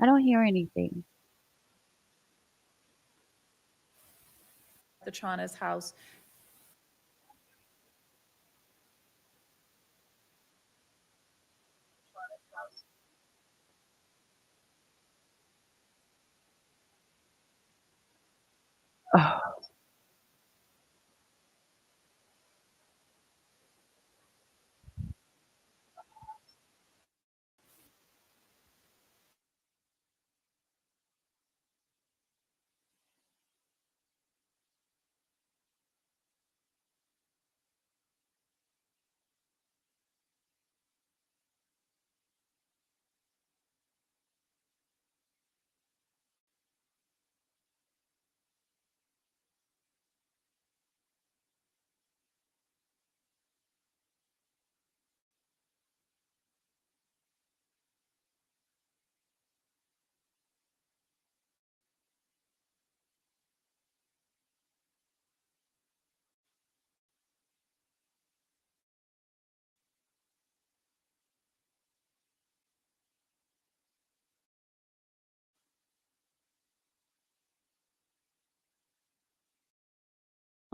I don't hear anything. The Tronnes house. Oh,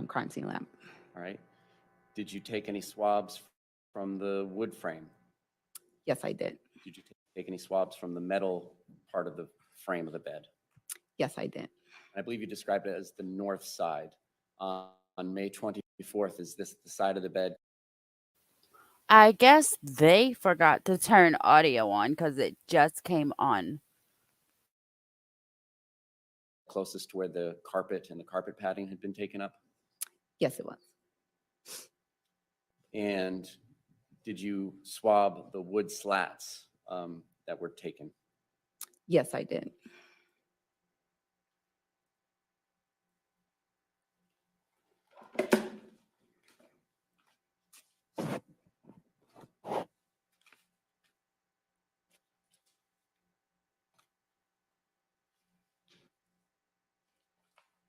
crime scene lab. All right. Did you take any swabs from the wood frame? Yes, I did. Did you take any swabs from the metal part of the frame of the bed? Yes, I did. I believe you described it as the north side. On May 24th, is this the side of the bed I guess they forgot to turn audio on because it just came on. closest to where the carpet and the carpet padding had been taken up? Yes, it was. And did you swab the wood slats that were taken? Yes, I did.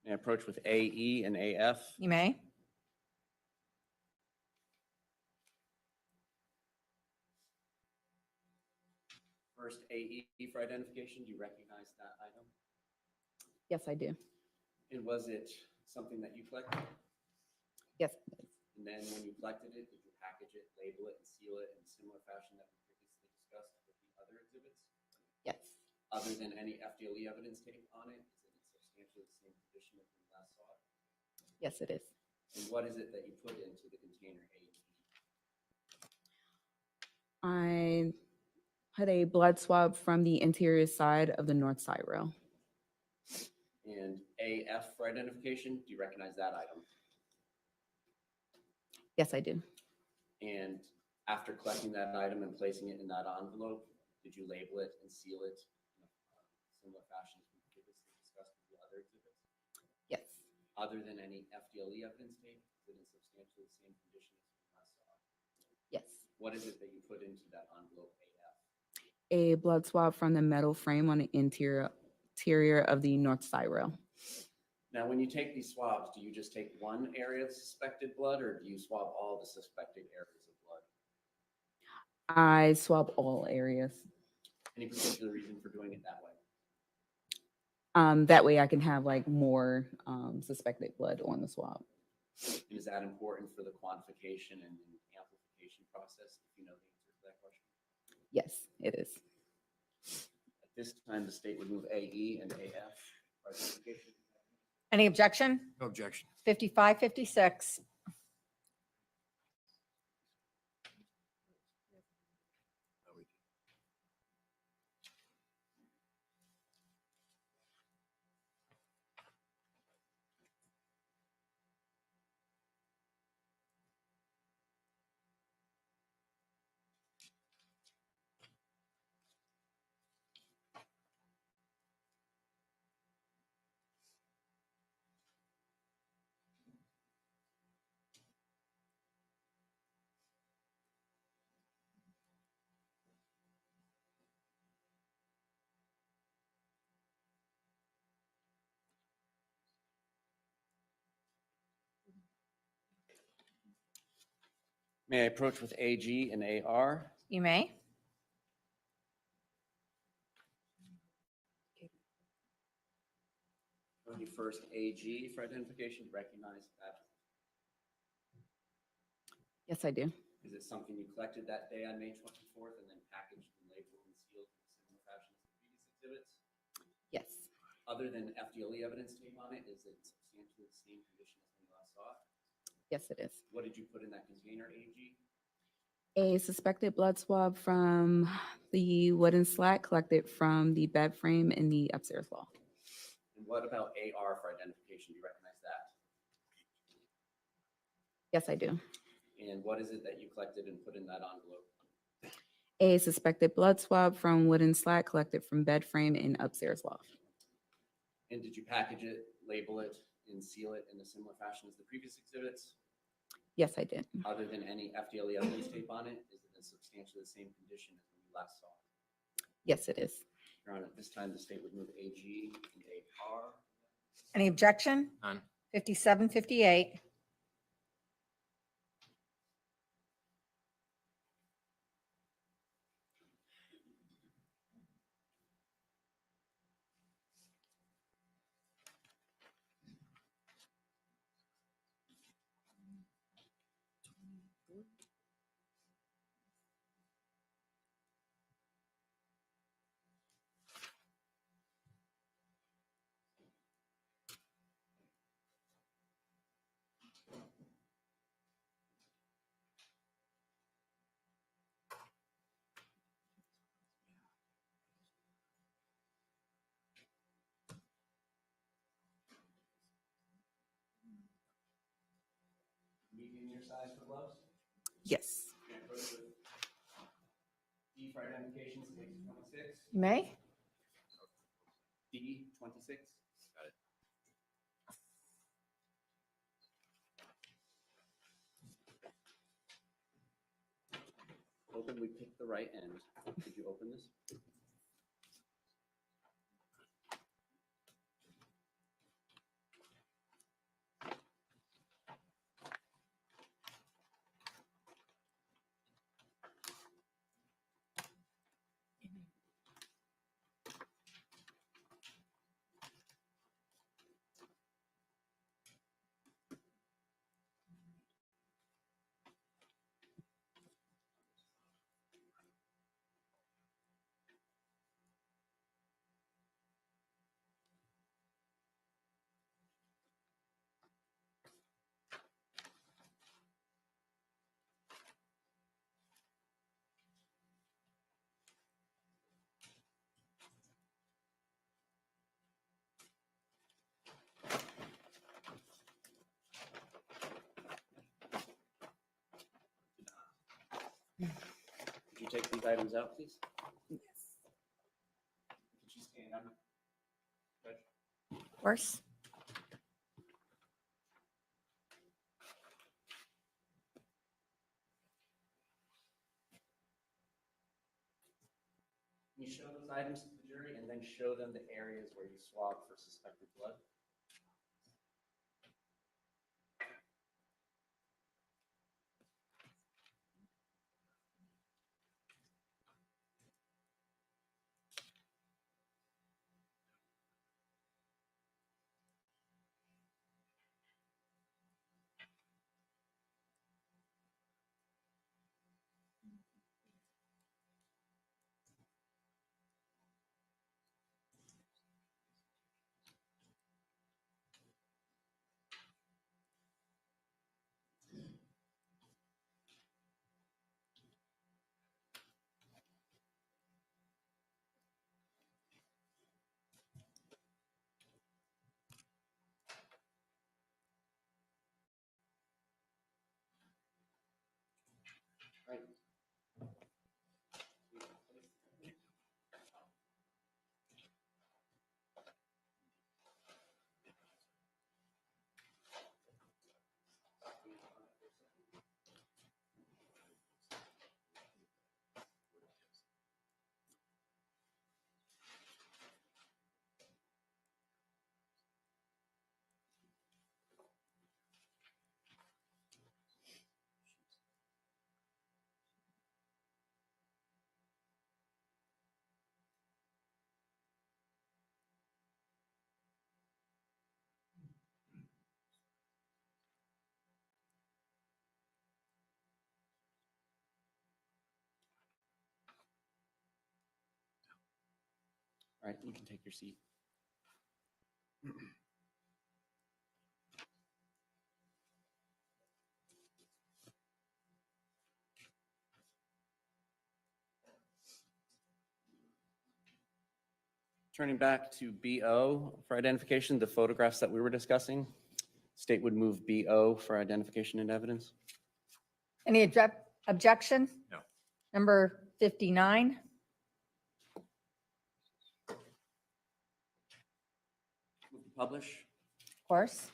May I approach with AE and AF? You may. First, AE for identification. Do you recognize that item? Yes, I do. And was it something that you collected? Yes, it is. And then when you collected it, did you package it, label it, and seal it in a similar fashion that we previously discussed with the other exhibits? Yes. Other than any FDLE evidence tape on it, is it in substantially the same condition as when you last saw it? Yes, it is. And what is it that you put into the container AE? I had a blood swab from the interior side of the north side rail. And AF for identification, do you recognize that item? Yes, I do. And after collecting that item and placing it in that envelope, did you label it and seal it in a similar fashion as we previously discussed with the other exhibits? Yes. Other than any FDLE evidence tape, is it in substantially the same condition as we last saw it? Yes. What is it that you put into that envelope AF? A blood swab from the metal frame on the interior of the north side rail. Now, when you take these swabs, do you just take one area of suspected blood or do you swab all the suspected areas of blood? I swab all areas. Any particular reason for doing it that way? That way I can have like more suspected blood on the swab. And is that important for the quantification and amplification process, if you know the answer to that question? Yes, it is. At this time, the state would move AE and AF for identification. Any objection? No objection. 5556. May I approach with AG and AR? You may. 21st AG for identification. Recognize that. Yes, I do. Is it something you collected that day on May 24th and then packaged and labeled and sealed in a similar fashion as the previous exhibits? Yes. Other than FDLE evidence tape on it, is it substantially the same condition as when you last saw it? Yes, it is. What did you put in that container, AG? A suspected blood swab from the wooden slat collected from the bed frame in the upstairs loft. And what about AR for identification? Do you recognize that? Yes, I do. And what is it that you collected and put in that envelope? A suspected blood swab from wooden slat collected from bed frame in upstairs loft. And did you package it, label it, and seal it in a similar fashion as the previous exhibits? Yes, I did. Other than any FDLE evidence tape on it, is it in substantially the same condition as when you last saw it? Yes, it is. Your Honor, at this time, the state would move AG and AR. Any objection? None. 5758. Medium your size for gloves. Yes. And approach with D for identification, state 26. You may. D 26. Got it. Open, we picked the right end. Could you open this? Could you take these items out, please? Yes. Could you stand on it? Judge? Of course. Can you show those items to the jury and then show them the areas where you swabbed for suspected blood? Right. All right, you can take your seat. Turning back to BO for identification, the photographs that we were discussing, state would move BO for identification and evidence. Any objection? No. Number 59. Move to publish. Of course.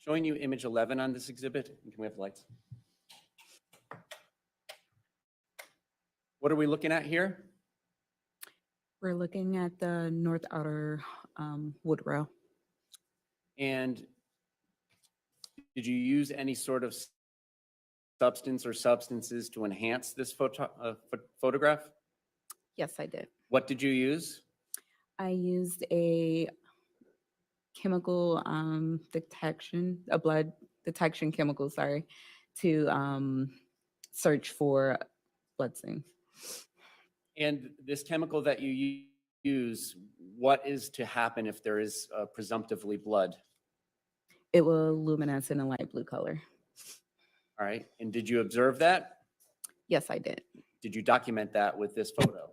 Showing you image 11 on this exhibit. Can we have the lights? What are we looking at here? We're looking at the north outer wood rail. And did you use any sort of substance or substances to enhance this photograph? Yes, I did. What did you use? I used a chemical detection, a blood detection chemical, sorry, to search for blood stains. And this chemical that you use, what is to happen if there is presumptively blood? It will luminesce in a light blue color. All right. And did you observe that? Yes, I did. Did you document that with this photo?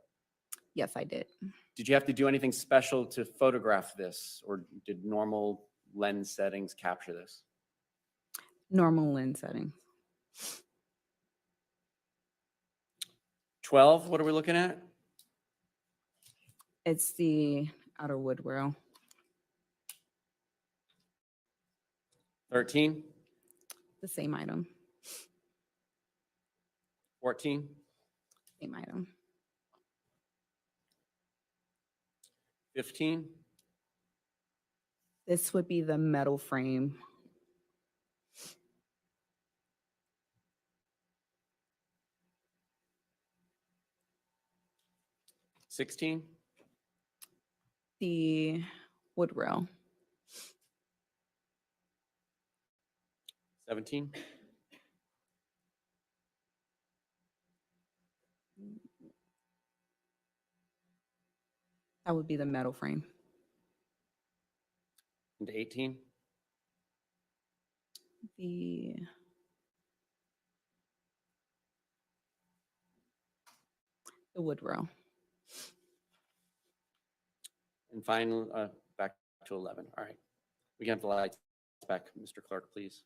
Yes, I did. Did you have to do anything special to photograph this, or did normal lens settings capture this? Normal lens settings. 12, what are we looking at? It's the outer wood rail. 13, The same item. 14, Same item. 15, This would be the metal frame. 16, The wood rail. 17, That would be the metal frame. and 18, The wood rail. and final, back to 11. All right. We can have the lights back, Mr. Clark, please.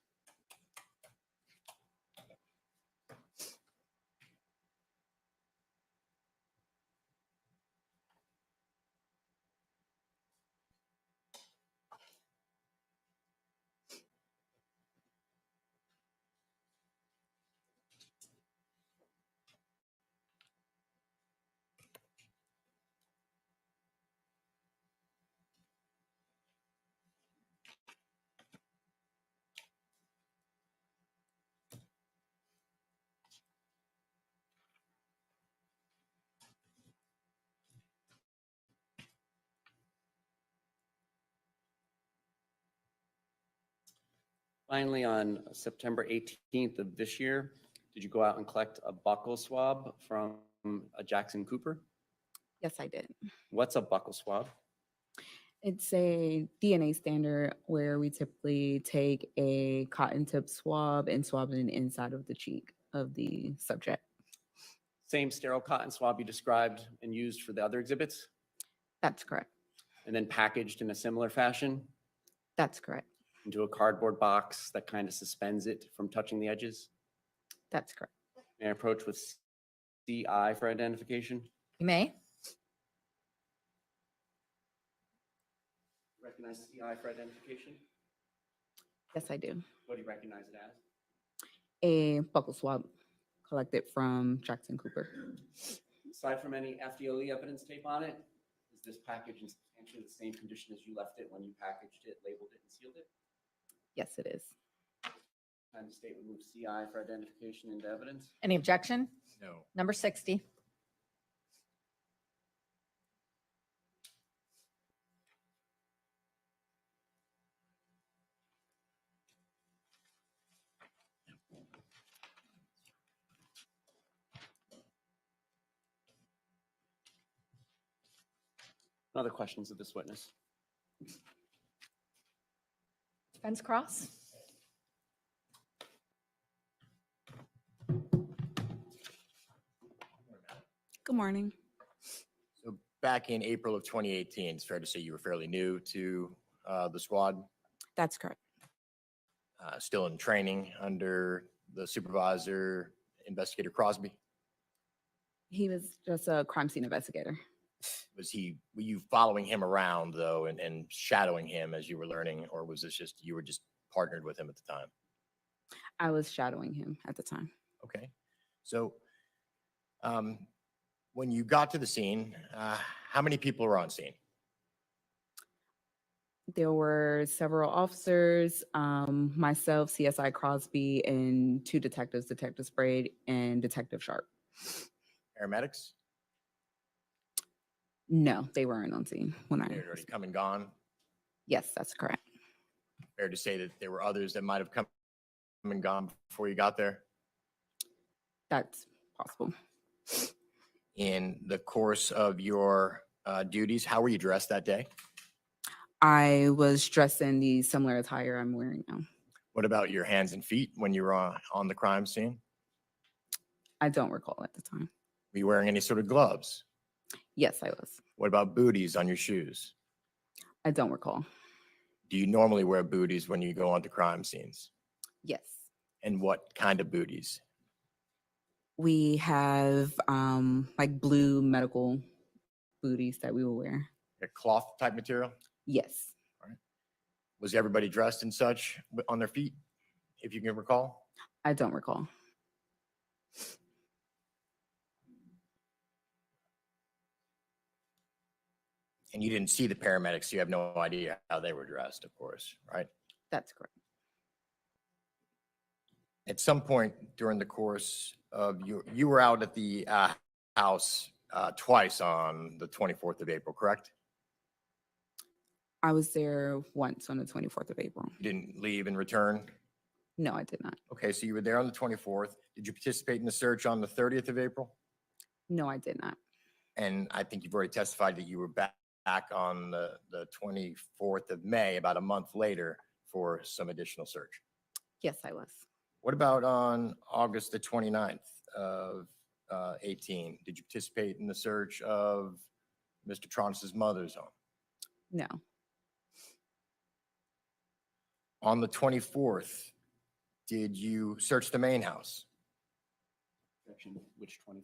Finally, on September 18th of this year, did you go out and collect a buccal swab from a Jackson Cooper? Yes, I did. What's a buccal swab? It's a DNA standard where we typically take a cotton tip swab and swab it inside of the cheek of the subject. Same sterile cotton swab you described and used for the other exhibits, That's correct. and then packaged in a similar fashion That's correct. into a cardboard box that kind of suspends it from touching the edges? That's correct. May I approach with CI for identification? You may. Recognize CI for identification? Yes, I do. What do you recognize it as? A buccal swab collected from Jackson Cooper. Aside from any FDLE evidence tape on it, is this package in substantially the same condition as you left it when you packaged it, labeled it, and sealed it? Yes, it is. Time to state we move CI for identification into evidence. Any objection? No. Number 60. Other questions of this witness? Defense cross. Good morning. So back in April of 2018, it's fair to say you were fairly new to the squad, That's correct. still in training under the supervisor, Investigator Crosby. He was just a crime scene investigator. Were you following him around though and shadowing him as you were learning, or was this just, you were just partnered with him at the time? I was shadowing him at the time. Okay. So when you got to the scene, how many people were on scene? There were several officers, myself, CSI Crosby, and two detectives, Detective Sprade and Detective Sharp. Paramedics? No, they weren't on scene when They had already come and gone. Yes, that's correct. Fair to say that there were others that might have come and gone before you got there? That's possible. In the course of your duties, how were you dressed that day? I was dressed in the similar attire I'm wearing now. What about your hands and feet when you were on the crime scene? I don't recall at the time. Were you wearing any sort of gloves? Yes, I was. What about booties on your shoes? I don't recall. Do you normally wear booties when you go onto crime scenes? Yes. And what kind of booties? We have like blue medical booties that we will wear. A cloth type material? Yes. Was everybody dressed in such on their feet, if you can recall? I don't recall. And you didn't see the paramedics, so you have no idea how they were dressed, of course, right? That's correct. At some point during the course of you were out at the house twice on the 24th of April, correct? I was there once on the 24th of April. You didn't leave and return? No, I did not. Okay, so you were there on the 24th. Did you participate in the search on the 30th of April? No, I did not. And I think you've already testified that you were back on the 24th of May, about a month later, for some additional search. Yes, I was. What about on August the 29th of 18? Did you participate in the search of Mr. Tronnes' mother's home? No. On the 24th, did you search the main house? Section which 24th?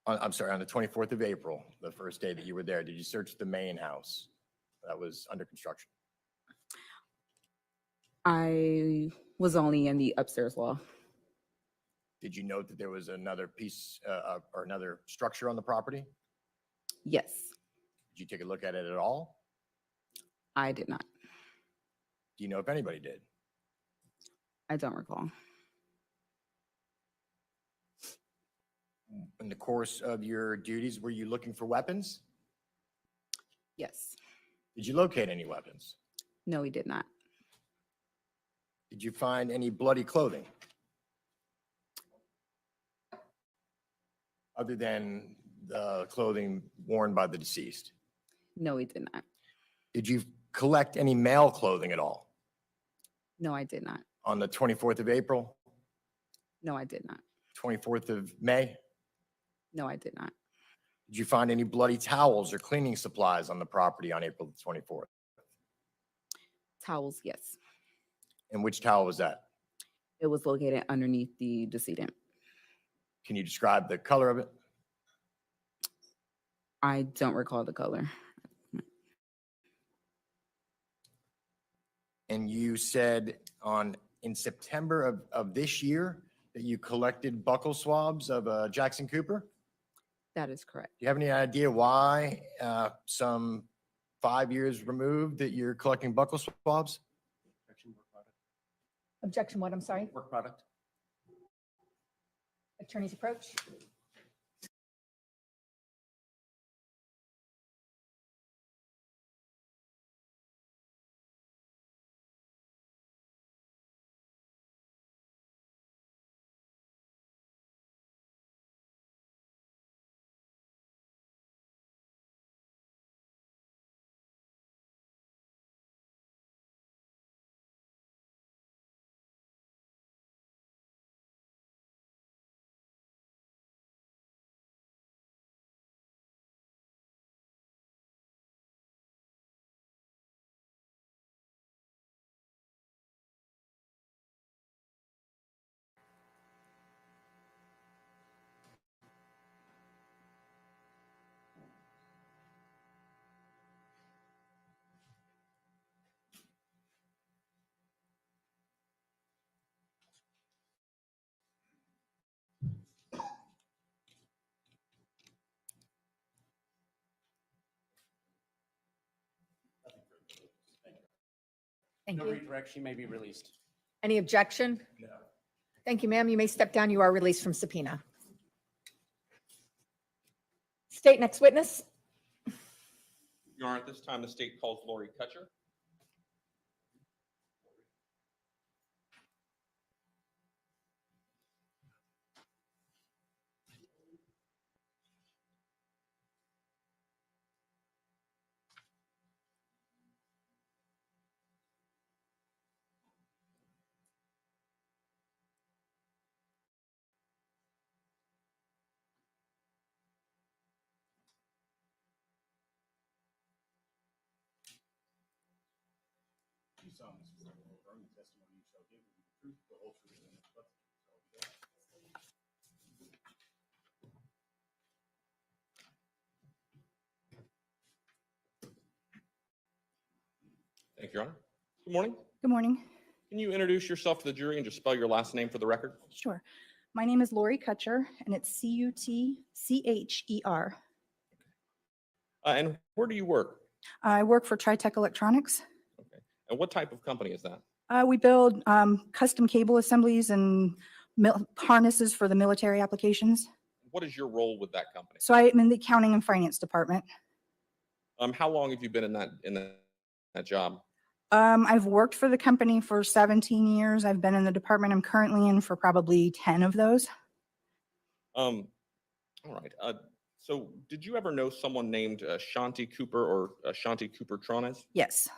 I'm sorry, on the 24th of April, the first day that you were there, did you search the main house that was under construction? I was only in the upstairs loft. Did you note that there was another piece or another structure on the property? Yes, Did you take a look at it at all? I did not. Do you know if anybody did? I don't recall. In the course of your duties, were you looking for weapons? Yes. Did you locate any weapons? No, he did not. Did you find any bloody clothing? Other than the clothing worn by the deceased? No, he did not. Did you collect any male clothing at all No, I did not. on the 24th of April, No, I did not. 24th of May? No, I did not. Did you find any bloody towels or cleaning supplies on the property on April the 24th? Towels, yes. And which towel was that? It was located underneath the decedent. Can you describe the color of it? I don't recall the color. And you said in September of this year that you collected buccal swabs of Jackson Cooper? That is correct. Do you have any idea why some 5 years removed that you're collecting buccal swabs? Objection, work product. Objection what, I'm sorry? Work product. Attorney's approach. Thank No you. redirect, she may be released. Any objection? No. Thank you, ma'am. You may step down. You are released from subpoena. State next witness. Your Honor, at this time, the state calls Lori Kutcher. You solemnly swear or affirm the testimony you shall give will be the truth, the whole truth, and nothing but the truth. So help you God. Thank you, Your Honor. Good morning. Good morning. Can you introduce yourself to the jury and just spell your last name for the record? Sure. My name is Lori Kutcher, and it's Cutcher. And where do you work? I work for Tritech Electronics. Okay. And what type of company is that? We build custom cable assemblies and harnesses for the military applications. What is your role with that company? So I'm in the accounting and finance department. How long have you been in that job? I've worked for the company for 17 years. I've been in the department I'm currently in for probably 10 of those. All right. So did you ever know someone named Shanti Cooper or Shanti Cooper Tronnes? Yes.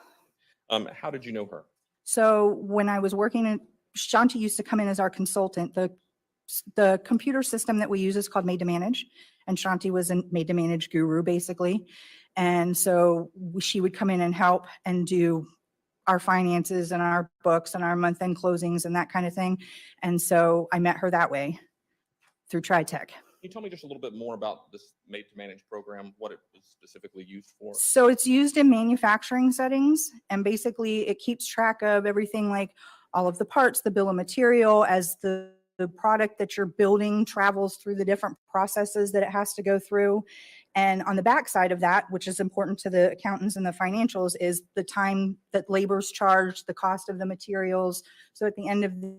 How did you know her? So when I was working at, Shanti used to come in as our consultant. The computer system that we use is called Made to Manage, and Shanti was a Made to Manage guru, basically. And so she would come in and help and do our finances and our books and our month-end closings and that kind of thing. And so I met her that way through Tritech. Can you tell me just a little bit more about this Made to Manage program, what it was specifically used for? So it's used in manufacturing settings, and basically it keeps track of everything, like all of the parts, the bill of material, as the product that you're building travels through the different processes that it has to go through. And on the backside of that, which is important to the accountants and the financials, is the time that labor's charged, the cost of the materials. So at the end of the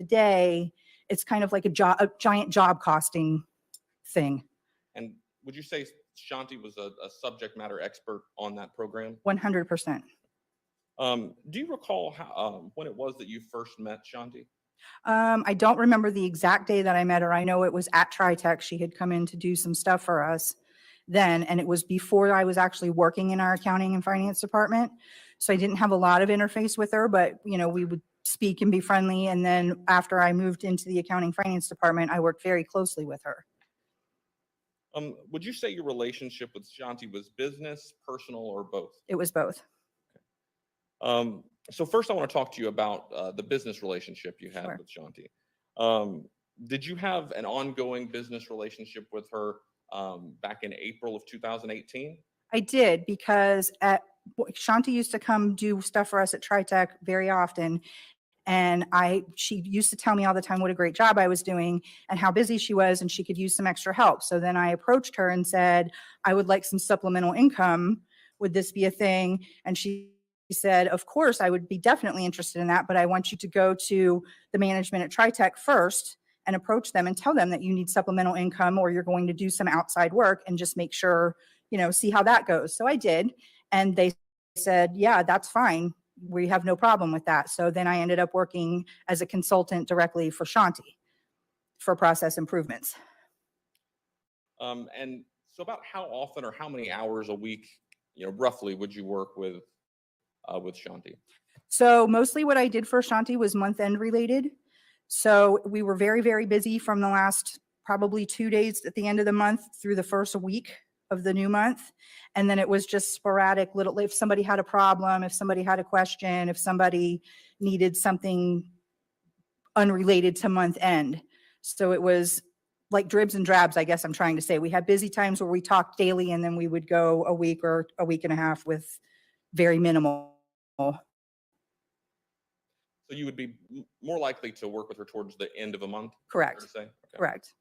day, it's kind of like a giant job costing thing. And would you say Shanti was a subject matter expert on that program? 100%. Do you recall how, when it was that you first met Shanti? I don't remember the exact day that I met her. I know it was at Tritech. She had come in to do some stuff for us then, and it was before I was actually working in our accounting and finance department. So I didn't have a lot of interface with her, but we would speak and be friendly. And then after I moved into the accounting finance department, I worked very closely with her. Would you say your relationship with Shanti was business, personal, or both? It was both. So first I want to talk to you about the business relationship you had Sure. with Shanti. Did you have an ongoing business relationship with her back in April of 2018? I did, because Shanti used to come do stuff for us at TriTech very often. And she used to tell me all the time what a great job I was doing and how busy she was, and she could use some extra help. So then I approached her and said, I would like some supplemental income. Would this be a thing? And she said, of course, I would be definitely interested in that, but I want you to go to the management at TriTech first and approach them and tell them that you need supplemental income, or you're going to do some outside work, and just make sure, see how that goes. So I did. And they said, yeah, that's fine. We have no problem with that. So then I ended up working as a consultant directly for Shanti for process improvements. And so about how often or how many hours a week, roughly, would you work with Shanti? So mostly what I did for Shanti was month end related. So we were very, very busy from the last probably 2 days at the end of the month through the first week of the new month. And then it was just sporadic little, if somebody had a problem, if somebody had a question, if somebody needed something unrelated to month end. So it was like dribs and drabs, I guess I'm trying to say. We had busy times where we talked daily, and then we would go a week or a week and a half with very minimal. So you would be more likely to work with her towards the end of a month? Correct. Fair to say? Okay. Correct.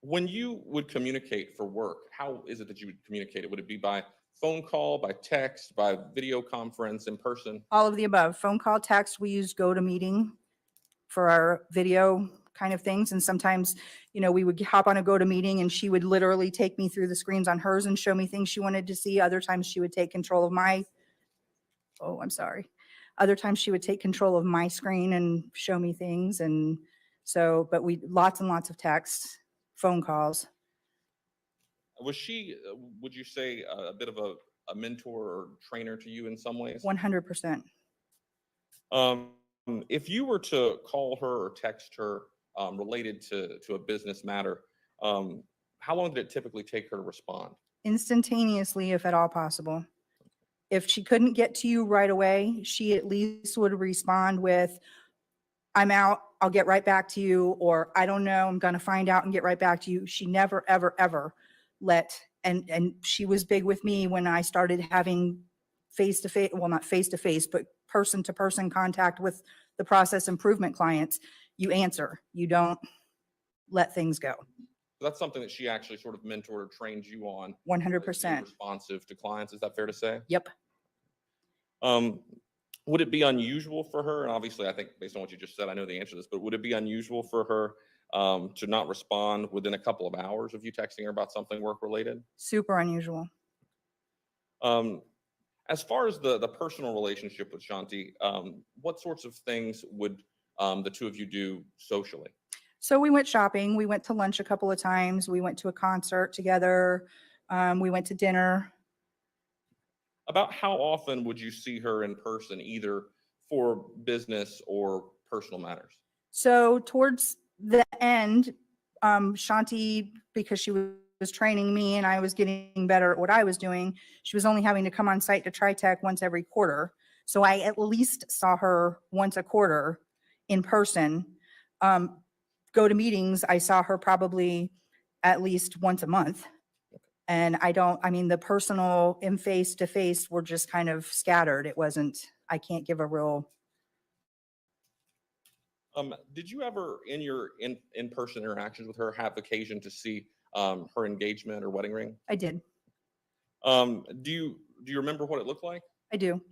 When you would communicate for work, how is it that you would communicate it? Would it be by phone call, by text, by video conference, in person? All of the above. Phone call, text. We used GoToMeeting for our video kind of things. And sometimes, we would hop on a GoToMeeting, and she would literally take me through the screens on hers and show me things she wanted to see. Other times she would take control of Other times she would take control of my screen and show me things. And so, but lots and lots of texts, phone calls. Was she, would you say, a bit of a mentor or trainer to you in some ways? 100%. If you were to call her or text her related to a business matter, how long did it typically take her to respond? Instantaneously, if at all possible. If she couldn't get to you right away, she at least would respond with, I'm out, I'll get right back to you, or I don't know, I'm going to find out and get right back to you. She never, ever, ever and she was big with me when I started having face-to-face, well, not face-to-face, but person-to-person contact with the process improvement clients. You answer, you don't let things go. That's something that she actually sort of mentored or trained you on. 100%. Being responsive to clients. Is that fair to say? Yep. Would it be unusual for her? And obviously, I think based on what you just said, I know the answer to this, but would it be unusual for her to not respond within a couple of hours of you texting her about something work related? Super unusual. As far as the personal relationship with Shanti, what sorts of things would the two of you do socially? So we went shopping. We went to lunch a couple of times. We went to a concert together. We went to dinner. About how often would you see her in person, either for business or personal matters? So towards the end, Shanti, because she was training me and I was getting better at what I was doing, she was only having to come on site to TriTech once every quarter. So I at least saw her once a quarter in person. Go to meetings, I saw her probably at least once a month. And the personal in face-to-face were just kind of scattered. It wasn't, I can't give a real. Did you ever, in your in-person interactions with her, have occasion to see her engagement or wedding ring? I did. Do you remember what it looked like? I do.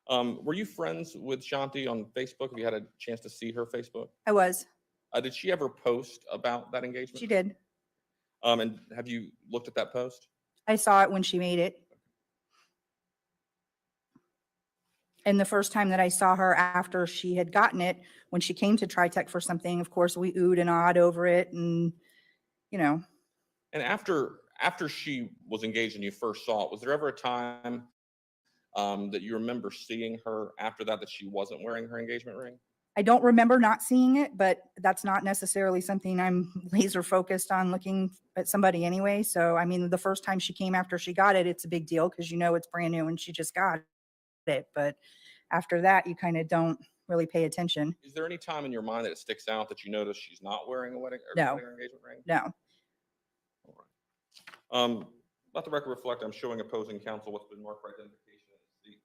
Were you friends with Shanti on Facebook? Have you had a chance to see her Facebook? I was. Did she ever post about that engagement? She did. And have you looked at that post? I saw it when she made it. And the first time that I saw her after she had gotten it, when she came to TriTech for something, of course, we oohed and awed over it. And, And after she was engaged and you first saw it, was there ever a time that you remember seeing her after that she wasn't wearing her engagement ring? I don't remember not seeing it, but that's not necessarily something I'm laser focused on looking at somebody anyway. So, I mean, the first time she came after she got it, it's a big deal because you know it's brand new and she just got it. But after that, you kind of don't really pay attention. Is there any time in your mind that it sticks out that you notice she's not wearing a wedding or No. wedding or engagement ring? No. All right. Let the record reflect, I'm showing opposing counsel what's been marked for identification as CE.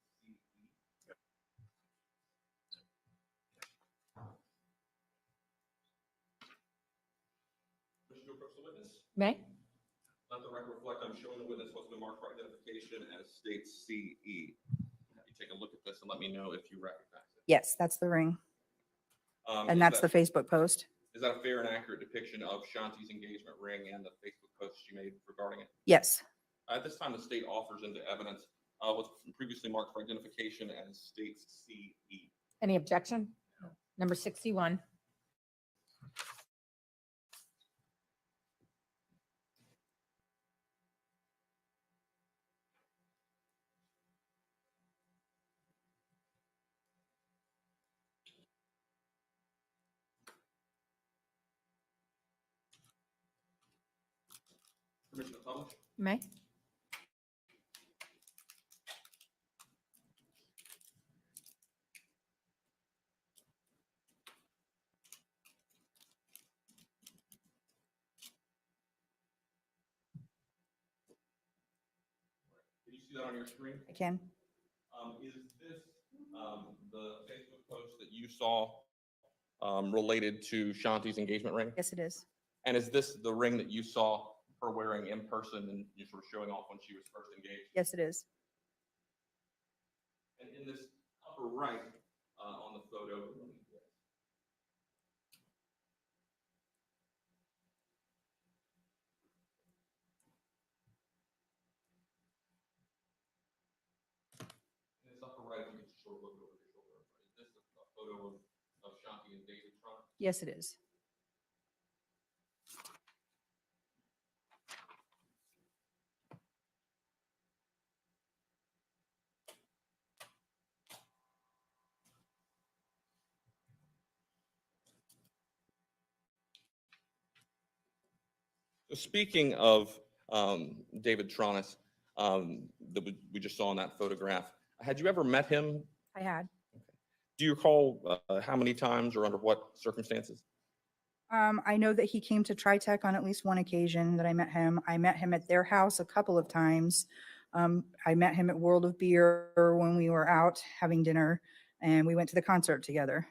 Wish to approach the witness? May? Let the record reflect, I'm showing the witness what's been marked for identification as state CE. Have you take a look at this and let me know if you recognize it. Yes, that's the ring. Is And that's the that- Facebook post. Is that a fair and accurate depiction of Shanti's engagement ring and the Facebook post she made regarding it? Yes. At this time, the state offers into evidence what's previously marked for identification as states CE. Any objection? Number 61. Permission to publish? May? Can you see that on your screen? I can. Is this the Facebook post that you saw related to Shanti's engagement ring? Yes, it is. And is this the ring that you saw her wearing in person and you sort of showing off when she was first engaged? Yes, it is. And in this upper right on the photo, in this upper right, you can just sort of look over your shoulder. Is this a photo of Shanti and David Tronnes? Yes, it is. So speaking of David Tronnes, that we just saw in that photograph, had you ever met him? I had. Do you recall how many times or under what circumstances? I know that he came to TriTech on at least one occasion that I met him. I met him at their house a couple of times. I met him at World of Beer when we were out having dinner, and we went to the concert together.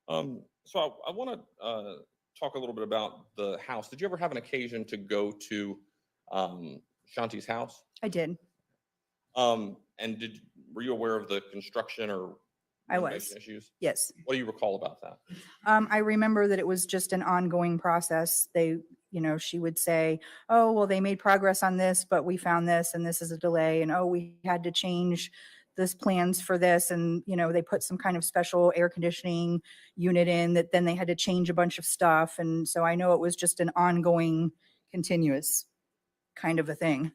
So I want to talk a little bit about the house. Did you ever have an occasion to go to Shanti's house? I did. And were you aware of the construction or I was. renovation issues? Yes. What do you recall about that? I remember that it was just an ongoing process. She would say, oh, well, they made progress on this, but we found this and this is a delay. And, oh, we had to change this plans for this. And, they put some kind of special air conditioning unit in that then they had to change a bunch of stuff. And so I know it was just an ongoing, continuous kind of a thing.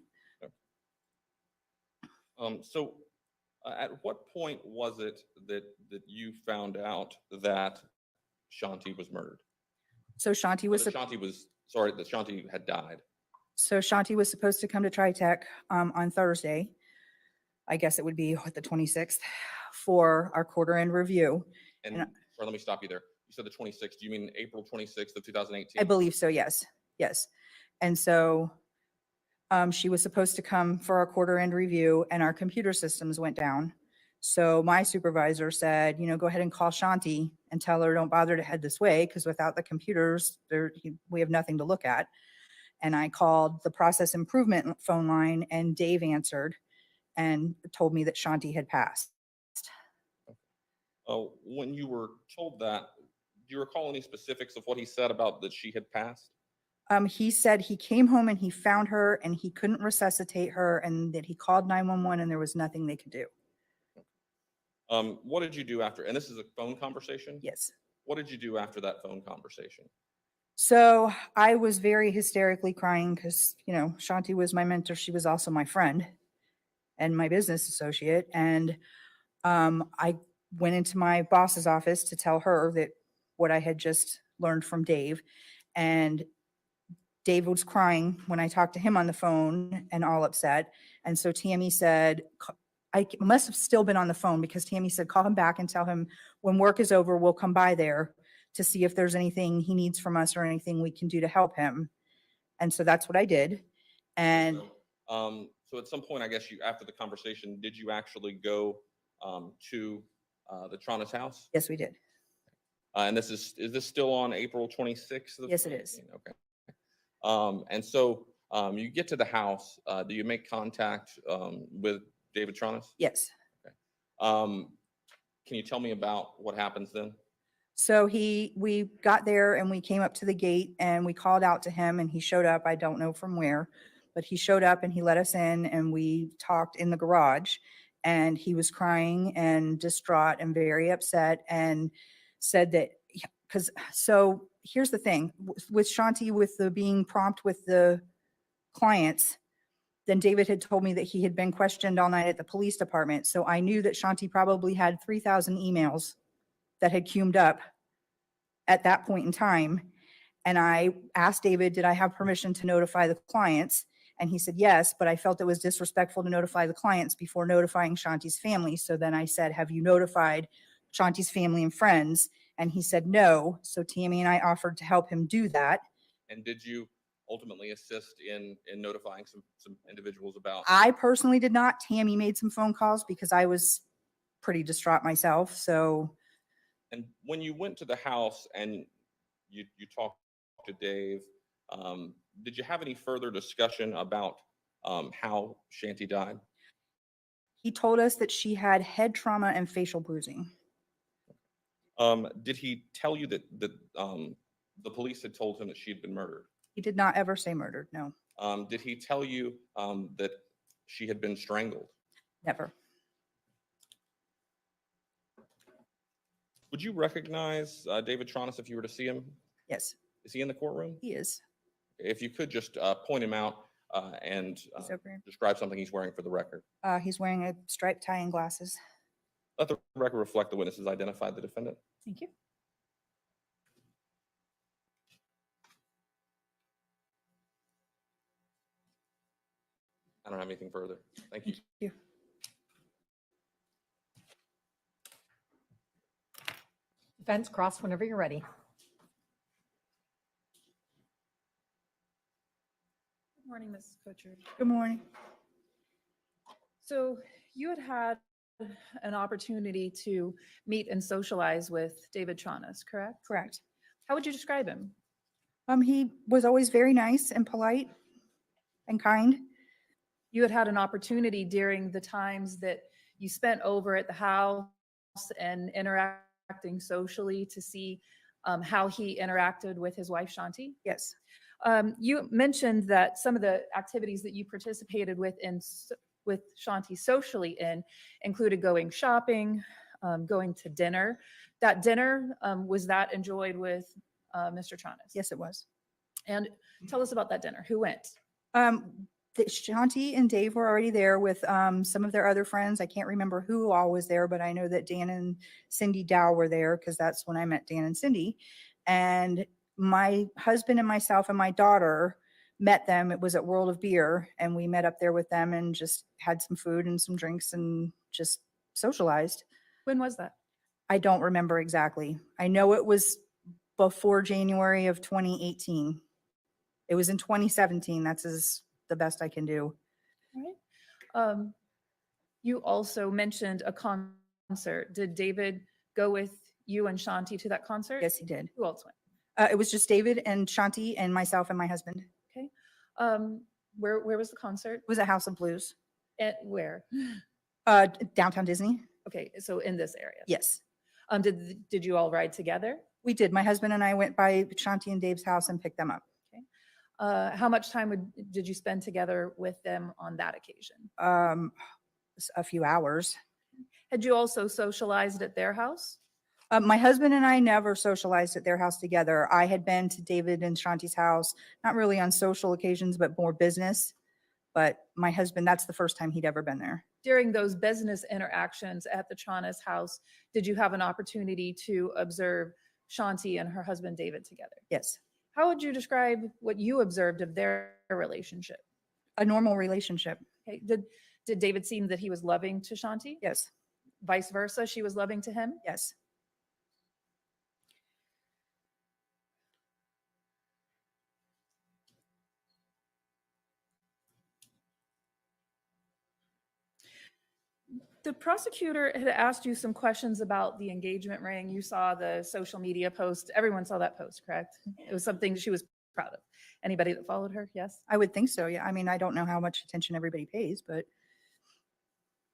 At what point was it that you found out that Shanti was murdered? So Shanti Or was, that Shanti had died. so Shanti was supposed to come to TriTech on Thursday. I guess it would be the 26th for our quarter end review. And And sorry, let me stop you there. You said the 26th. Do you mean April 26th of 2018? I believe so, yes, yes. And so she was supposed to come for our quarter end review and our computer systems went down. So my supervisor said, go ahead and call Shanti and tell her don't bother to head this way because without the computers, we have nothing to look at. And I called the process improvement phone line and Dave answered and told me that Shanti had passed. When you were told that, do you recall any specifics of what he said about that she had passed? He said he came home and he found her and he couldn't resuscitate her and that he called 911 and there was nothing they could do. What did you do after? And this is a phone conversation? Yes. What did you do after that phone conversation? So I was very hysterically crying because, Shanti was my mentor. She was also my friend and my business associate. And I went into my boss's office to tell her that what I had just learned from Dave. And Dave was crying when I talked to him on the phone and all upset. And so Tammy said, I must have still been on the phone because Tammy said, call him back and tell him when work is over, we'll come by there to see if there's anything he needs from us or anything we can do to help him. And so that's what I did. And So at some point, I guess after the conversation, did you actually go to the Tronnes house? yes, we did. And is this still on April 26th? of Yes, it is. 2018? Okay. And so you get to the house. Do you make contact with David Tronnes? Yes. Can you tell me about what happens then? So we got there and we came up to the gate and we called out to him and he showed up. I don't know from where, but he showed up and he let us in and we talked in the garage, and he was crying and distraught and very upset and said that so here's the thing with Shanti, with the being prompt with the clients, then David had told me that he had been questioned all night at the police department. So I knew that Shanti probably had 3,000 emails that had queued up at that point in time. And I asked David, did I have permission to notify the clients? And he said, yes, but I felt it was disrespectful to notify the clients before notifying Shanti's family. So then I said, have you notified Shanti's family and friends? And he said, no. So Tammy and I offered to help him do that. And did you ultimately assist in notifying some individuals about? I personally did not. Tammy made some phone calls because I was pretty distraught myself. So And when you went to the house and you talked to Dave, did you have any further discussion about how Shanti died? he told us that she had head trauma and facial bruising. Did he tell you that the police had told him that she had been murdered? He did not ever say murdered. No, Did he tell you that she had been strangled? never. Would you recognize David Tronnes if you were to see him? Yes, Is he in the courtroom? he is. If you could just point him out and He's over here. describe something he's wearing for the record. He's wearing a striped tie and glasses. Let the record reflect the witnesses identified the defendant. Thank you. I don't have anything further. Thank you. Thank you. Defense, cross whenever you're ready. Good morning, Mrs. Cochard. Good morning. So you had an opportunity to meet and socialize with David Tronnes, correct? Correct. How would you describe him? He was always very nice and polite and kind. You had an opportunity during the times that you spent over at the house and interacting socially to see how he interacted with his wife, Shanti. Yes. You mentioned that some of the activities that you participated with with Shanti socially included going shopping, going to dinner. That dinner, was that enjoyed with Mr. Tronnes? Yes, it was. And tell us about that dinner. Who went? Shanti and Dave were already there with some of their other friends. I can't remember who all was there, but I know that Dan and Cindy Dow were there because that's when I met Dan and Cindy. And my husband and myself and my daughter met them. It was at World of Beer, and we met up there with them and just had some food and some drinks and just socialized. When was that? I don't remember exactly. I know it was before January of 2018. It was in 2017. That's the best I can do. All right. You also mentioned a concert. Did David go with you and Shanti to that concert? Yes, he did. Who else went? It was just David and Shanti and myself and my husband. It Okay. Where was the concert? was at House of Blues, At where? downtown Disney. Okay, so in this area. Yes, Did you all ride together? we did. My husband and I went by Shanti and Dave's house and picked them up. How much time did you spend together with them on that occasion? A few hours. Had you also socialized at their house? My husband and I never socialized at their house together. I had been to David and Shanti's house, not really on social occasions, but more business. But my husband, that's the first time he'd ever been there. During those business interactions at the Tronnes house, did you have an opportunity to observe Shanti and her husband David together? Yes. How would you describe what you observed of their relationship? A normal relationship. Okay. Did David seem that he was loving to Shanti? Yes. Vice versa, she was loving to him? Yes. The prosecutor had asked you some questions about the engagement ring. You saw the social media post. Everyone saw that post, correct? It was something she was proud of. Anybody that followed her? Yes. I would think so. Yeah. I mean, I don't know how much attention everybody pays, but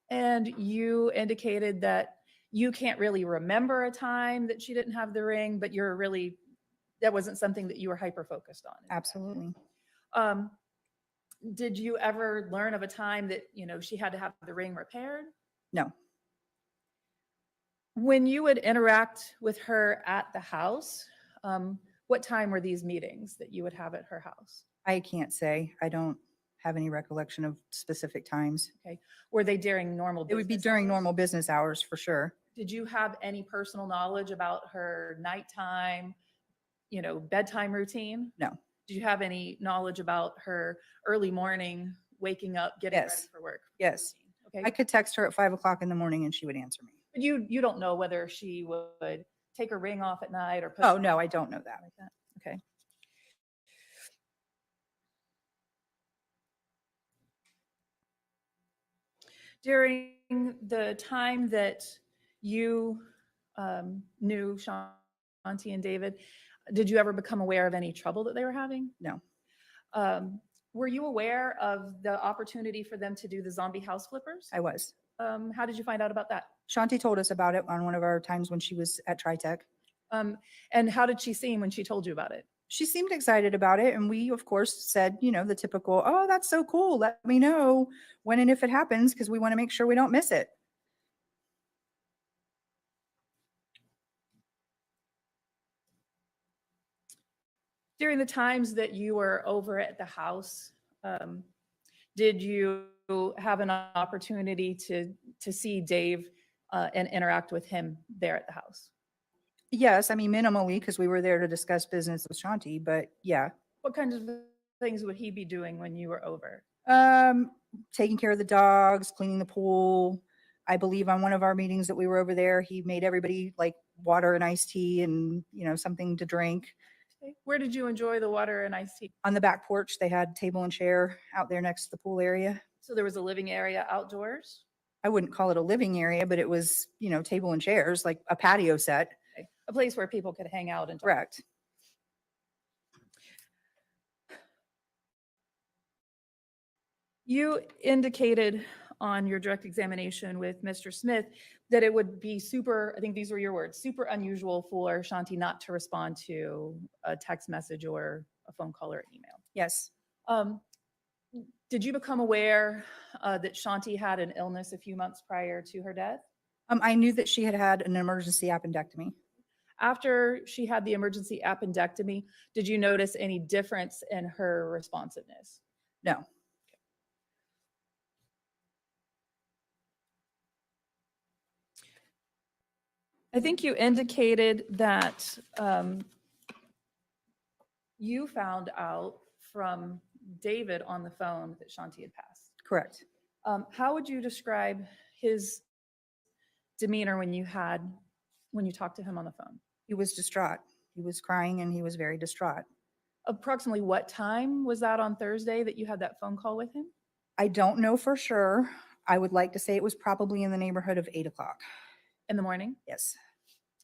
And you indicated that you can't really remember a time that she didn't have the ring, but that wasn't something that you were hyper focused on. absolutely. Um, did you ever learn of a time that, she had to have the ring repaired? No. When you would interact with her at the house, what time were these meetings that you would have at her house? I can't say. I don't have any recollection of specific times. Okay. Were they during normal It would be business during hours? normal business hours for sure. Did you have any personal knowledge about her nighttime, bedtime routine? No. Did you have any knowledge about her early morning, waking up, getting ready Yes. for work? Yes. Okay. I could text her at 5 o'clock in the morning and she would answer me. But you don't know whether she would take her ring off at night or put Oh, it no, on I don't know that. like that. Okay. During the time that you knew Shanti and David, did you ever become aware of any trouble that they were having? No. Were you aware of the opportunity for them to do the zombie house flippers? I was. How did you find out about that? Shanti told us about it on one of our times when she was at TriTech. And how did she seem when she told you about it? She seemed excited about it. And we, of course, said, the typical, oh, that's so cool. Let me know when and if it happens because we want to make sure we don't miss it. During the times that you were over at the house, did you have an opportunity to see Dave and interact with him there at the house? Yes, I mean, minimally because we were there to discuss business with Shanti, but yeah. What kinds of things would he be doing when you were over? Taking care of the dogs, cleaning the pool. I believe on one of our meetings that we were over there, he made everybody like water and iced tea and, something to drink. Okay. Where did you enjoy the water and iced tea? On the back porch, they had table and chair out there next to the pool area. So there was a living area outdoors? I wouldn't call it a living area, but it was, table and chairs, like a patio set. Okay. A place where people could hang out and talk. Correct. You indicated on your direct examination with Mr. Smith that it would be super, I think these were your words, super unusual for Shanti not to respond to a text message or a phone call or an email. Yes. Did you become aware that Shanti had an illness a few months prior to her death? I knew that she had had an emergency appendectomy. After she had the emergency appendectomy, did you notice any difference in her responsiveness? No. I think you indicated that you found out from David on the phone that Shanti had passed. Correct. How would you describe his demeanor when you talked to him on the phone? He was distraught. He was crying and he was very distraught. Approximately what time was that on Thursday that you had that phone call with him? I don't know for sure. I would like to say it was probably in the neighborhood of 8 o'clock. In the morning? Yes.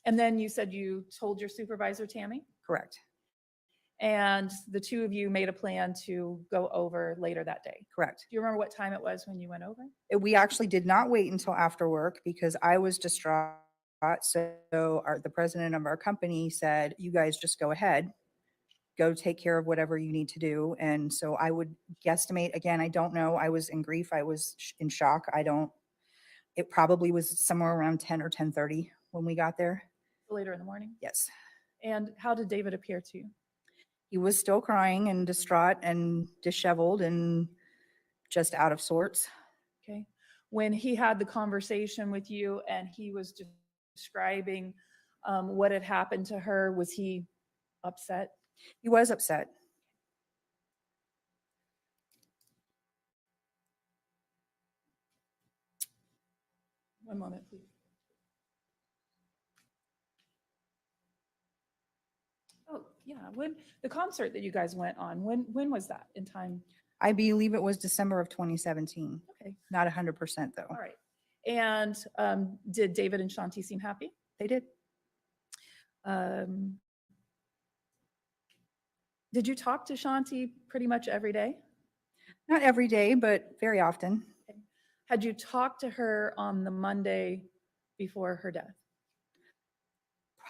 And then you said you told your supervisor, Tammy? Correct. And the two of you made a plan to go over later that day. Correct. Do you remember what time it was when you went over? We actually did not wait until after work because I was distraught. So the president of our company said, you guys just go ahead, go take care of whatever you need to do. And so I would guesstimate, again, I don't know. I was in grief. I was in shock. It probably was somewhere around 10 or 10:30 when we got there. Later in the morning? Yes. And how did David appear to you? He was still crying and distraught and disheveled and just out of sorts. Okay. When he had the conversation with you and he was describing what had happened to her, was he upset? He was upset. One moment, please. Oh, yeah. When the concert that you guys went on, when was that in time? I believe it was December of 2017. Okay. Not 100% though. All right. And did David and Shanti seem happy? They did. Did you talk to Shanti pretty much every day? Not every day, but very often. Had you talked to her on the Monday before her death?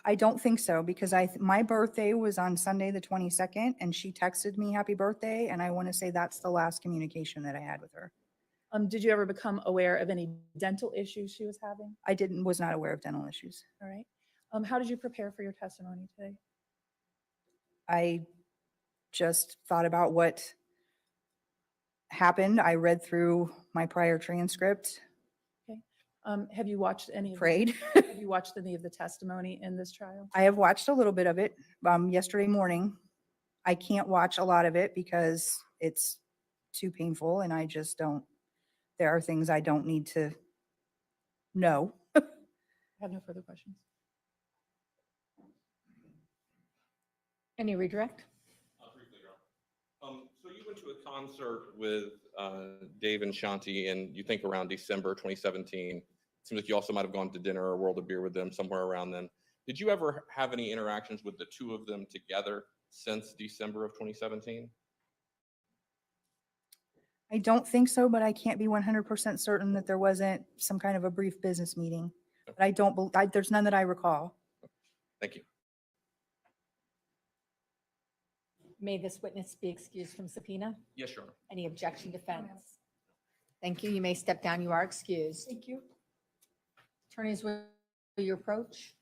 I don't think so because my birthday was on Sunday, the 22nd, and she texted me happy birthday. And I want to say that's the last communication that I had with her. Did you ever become aware of any dental issues she was having? Was not aware of dental issues. All right. How did you prepare for your testimony today? I just thought about what happened. I read through my prior transcript, Okay. Have you watched any of prayed. have you watched any of the testimony in this trial? I have watched a little bit of it yesterday morning. I can't watch a lot of it because it's too painful and I just don't, there are things I don't need to know. I have no further questions. Any redirect? Briefly, Your Honor. So you went to a concert with Dave and Shanti, and you think around December 2017. Seems like you also might have gone to dinner or World of Beer with them somewhere around then. Did you ever have any interactions with the two of them together since December of 2017? I don't think so, but I can't be 100% certain that there wasn't some kind of a brief business meeting. But I don't, there's none that I recall. Thank you. May this witness be excused from subpoena? Yes, Your Honor. Any objection, defense? Thank you. You may step down. You are excused. Thank you. Attorneys, will you approach?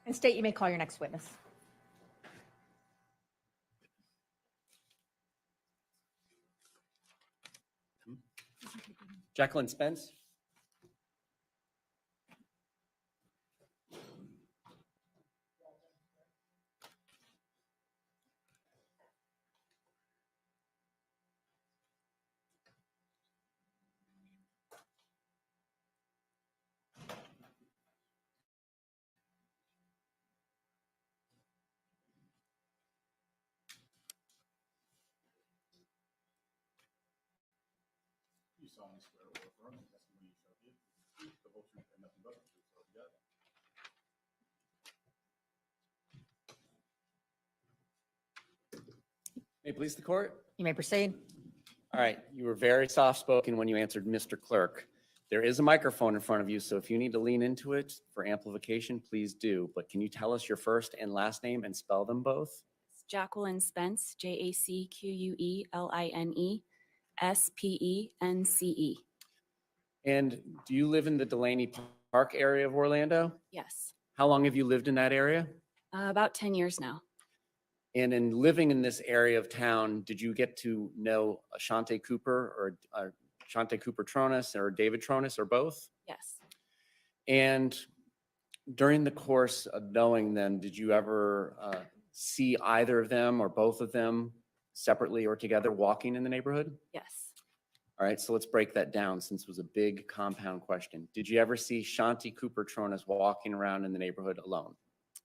And state you may call your next witness. Jacqueline Spence? You solemnly swear or affirm the testimony you shall give, the whole truth and nothing but the truth, so help you God. May it please the court? You may proceed. All right, you were very soft-spoken when you answered Mr. Clerk. There is a microphone in front of you, so if you need to lean into it for amplification, please do. But can you tell us your first and last name and spell them both? Jacqueline Spence, JACQUELINE SPENCE. And do you live in the Delaney Park area of Orlando? Yes, How long have you lived in that area? about 10 years now. And in living in this area of town, did you get to know Ashante Cooper or Ashante Cooper Tronnes or David Tronnes or both? Yes, And during the course of knowing them, did you ever see either of them or both of them separately or together walking in the neighborhood? yes, All right, so let's break that down since it was a big compound question. Did you ever see Shanti Cooper Tronnes walking around in the neighborhood alone?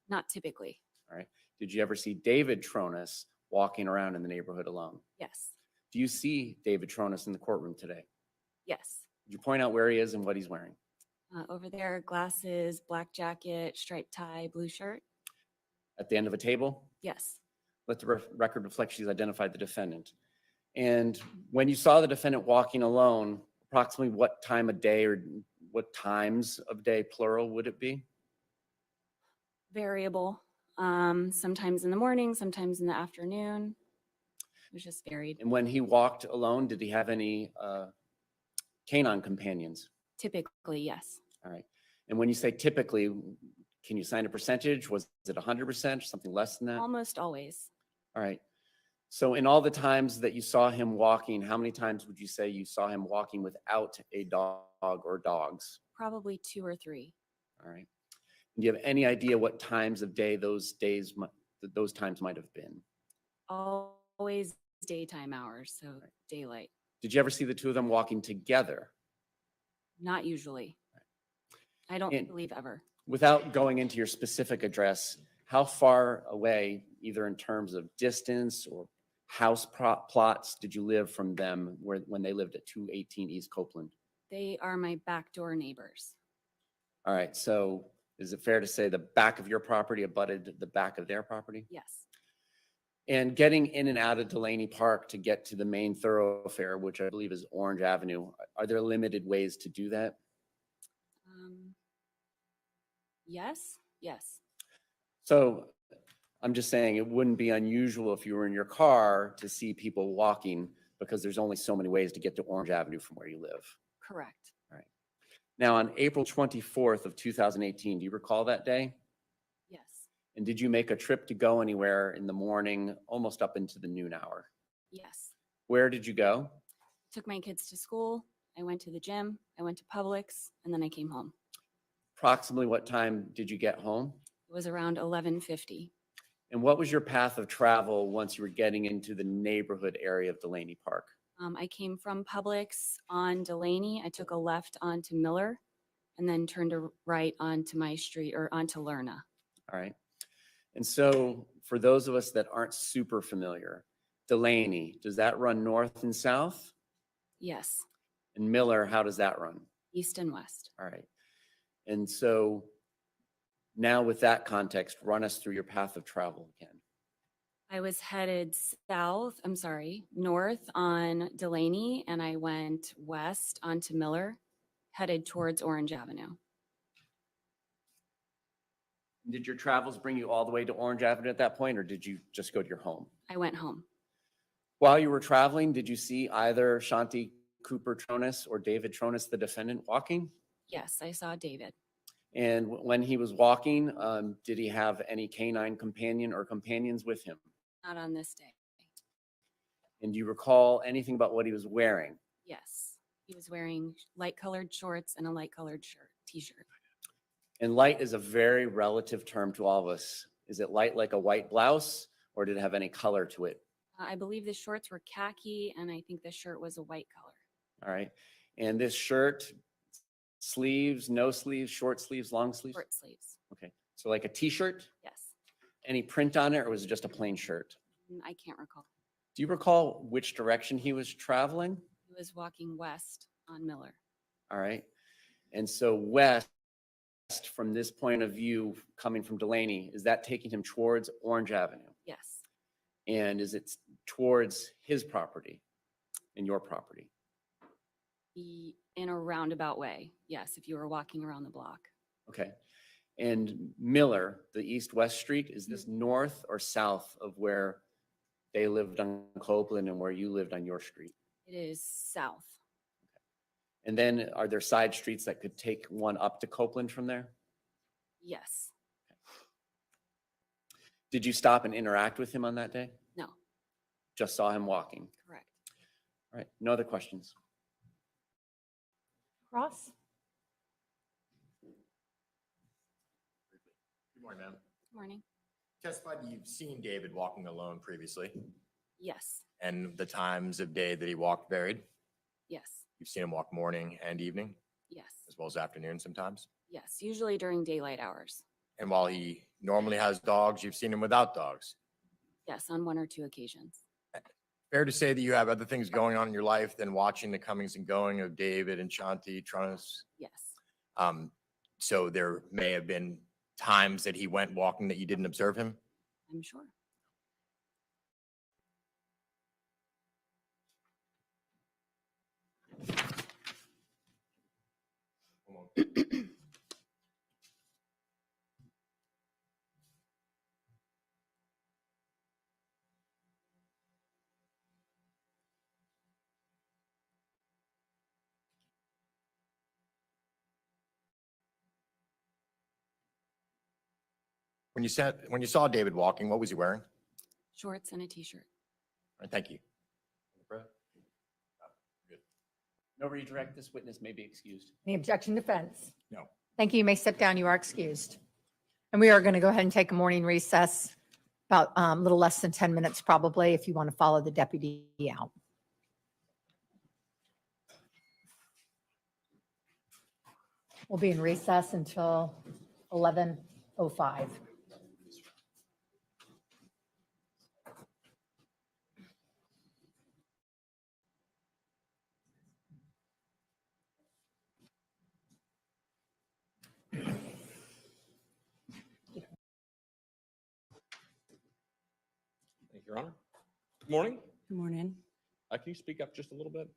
Not typically. All right. Did you ever see David Tronnes walking around in the neighborhood alone? Yes. Do you see David Tronnes in the courtroom today? Yes. Could you point out where he is and what he's wearing? Over there, glasses, black jacket, striped tie, blue shirt. At the end of a table? Yes. Let the record reflect she's identified the defendant. And when you saw the defendant walking alone, approximately what time of day or what times of day, plural, would it be? Variable. Sometimes in the morning, sometimes in the afternoon. It was just varied. And when he walked alone, did he have any canine companions? Typically, yes. All right. And when you say typically, can you assign a percentage? Was it 100% or something less than that? Almost always. All right. So in all the times that you saw him walking, how many times would you say you saw him walking without a dog or dogs? Probably 2 or 3. All right. And do you have any idea what times of day those times might have been? Always daytime hours, so daylight. Did you ever see the two of them walking together? Not usually. I don't And- believe ever. Without going into your specific address, how far away, either in terms of distance or house plots, did you live from them when they lived at 218 East Copeland? They are my backdoor neighbors. All right, so is it fair to say the back of your property abutted the back of their property? Yes. And getting in and out of Delaney Park to get to the main thoroughfare, which I believe is Orange Avenue, are there limited ways to do that? Yes. Yes. So I'm just saying it wouldn't be unusual if you were in your car to see people walking because there's only so many ways to get to Orange Avenue from where you live. Correct. All right. Now on April 24th of 2018, do you recall that day? Yes. And did you make a trip to go anywhere in the morning, almost up into the noon hour? Yes. Where did you go? Took my kids to school. I went to the gym. I went to Publix, and then I came home. Approximately what time did you get home? It was around 11:50. And what was your path of travel once you were getting into the neighborhood area of Delaney Park? I came from Publix on Delaney. I took a left onto Miller, and then turned a right onto my street or onto Lerna. All right. And so for those of us that aren't super familiar, Delaney, does that run north and south? Yes. And Miller, how does that run? East and west. All right. And so now with that context, run us through your path of travel again. I was headed north on Delaney, and I went west onto Miller, headed towards Orange Avenue. Did your travels bring you all the way to Orange Avenue at that point, or did you just go to your home? I went home. While you were traveling, did you see either Shanti Cooper Tronnes or David Tronnes, the defendant, walking? Yes, I saw David. And when he was walking, did he have any canine companion or companions with him? Not on this day. And do you recall anything about what he was wearing? Yes. He was wearing light colored shorts and a light colored t-shirt. And light is a very relative term to all of us. Is it light like a white blouse, or did it have any color to it? I believe the shorts were khaki, and I think the shirt was a white color. All right. And this shirt, sleeves, no sleeves, short sleeves, long sleeves? Short sleeves. Okay. So like a t-shirt? Yes. Any print on it, or was it just a plain shirt? I can't recall. Do you recall which direction he was traveling? He was walking west on Miller. All right. And so west, from this point of view, coming from Delaney, is that taking him towards Orange Avenue? Yes. And is it towards his property and your property? In a roundabout way. Yes, if you were walking around the block. Okay. And Miller, the east-west street, is this north or south of where they lived on Copeland and where you lived on your street? It is south. And then are there side streets that could take one up to Copeland from there? Yes. Did you stop and interact with him on that day? No. Just saw him walking? Correct. All right, no other questions? Ross? Good morning, ma'am. Good morning. Testified you've seen David walking alone previously, Yes. and the times of day that he walked varied. Yes, You've seen him walk morning and evening, yes, as well as afternoon sometimes? yes, usually during daylight hours. And while he normally has dogs, you've seen him without dogs? Yes, on 1 or 2 occasions. Fair to say that you have other things going on in your life than watching the comings and going of David and Shanti Tronnes? Yes, So there may have been times that he went walking that you didn't observe him? I'm sure. When you saw David walking, what was he wearing? Shorts and a t-shirt. All right, thank you. No redirect. This witness may be excused. Any objection, defense? No. Thank you. You may step down. You are excused. And we are going to go ahead and take a morning recess, about a little less than 10 minutes probably, if you want to follow the deputy out. We'll be in recess until 11:05. Thank you, Your Honor. Good morning. Good morning. Can you speak up just a little bit?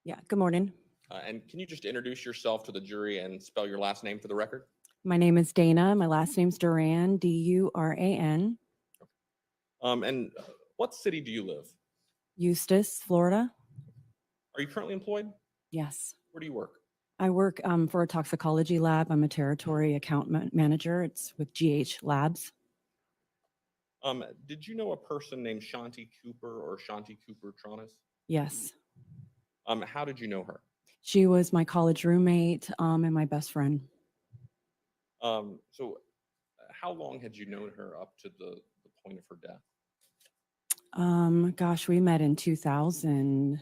Yeah, good morning. And can you just introduce yourself to the jury and spell your last name for the record? My name is Dana. My last name's Duran, Duran. And what city do you live? Eustis, Florida. Are you currently employed? Yes. Where do you work? I work for a toxicology lab. I'm a territory account manager. It's with GH Labs. Did you know a person named Shanti Cooper or Shanti Cooper Tronnes? Yes. How did you know her? She was my college roommate and my best friend. So how long had you known her up to the point of her death? Gosh, we met in 2000.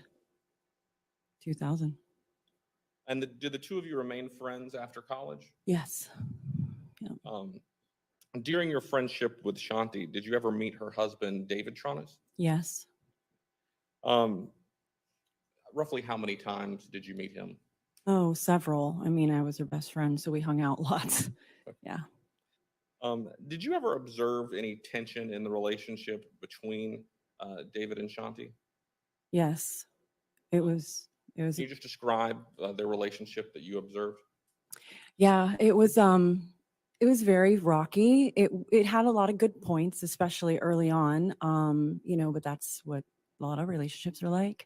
And did the two of you remain friends after college? Yes. During your friendship with Shanti, did you ever meet her husband, David Tronnes? Yes. Roughly how many times did you meet him? Oh, several. I mean, I was her best friend, so we hung out lots. Yeah. Did you ever observe any tension in the relationship between David and Shanti? Yes. It was. Can you just describe their relationship that you observed? Yeah, it was very rocky. It had a lot of good points, especially early on. But that's what a lot of relationships are like.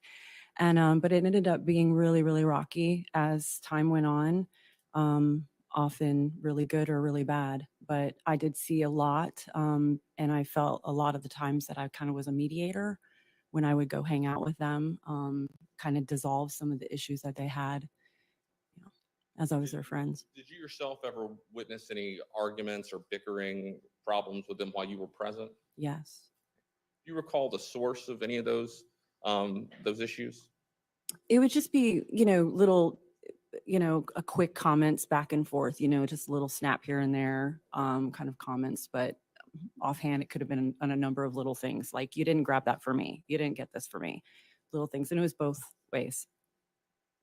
And but it ended up being really, really rocky as time went on. Often really good or really bad. But I did see a lot, and I felt a lot of the times that I kind of was a mediator when I would go hang out with them, kind of dissolve some of the issues that they had, as I was their friends. Did you yourself ever witness any arguments or bickering problems with them while you were present? Yes. Do you recall the source of any of those issues? It would just be, little, a quick comments back and forth, just a little snap here and there, kind of comments, but offhand, it could have been on a number of little things. Like, you didn't grab that for me. You didn't get this for me. Little things. And it was both ways.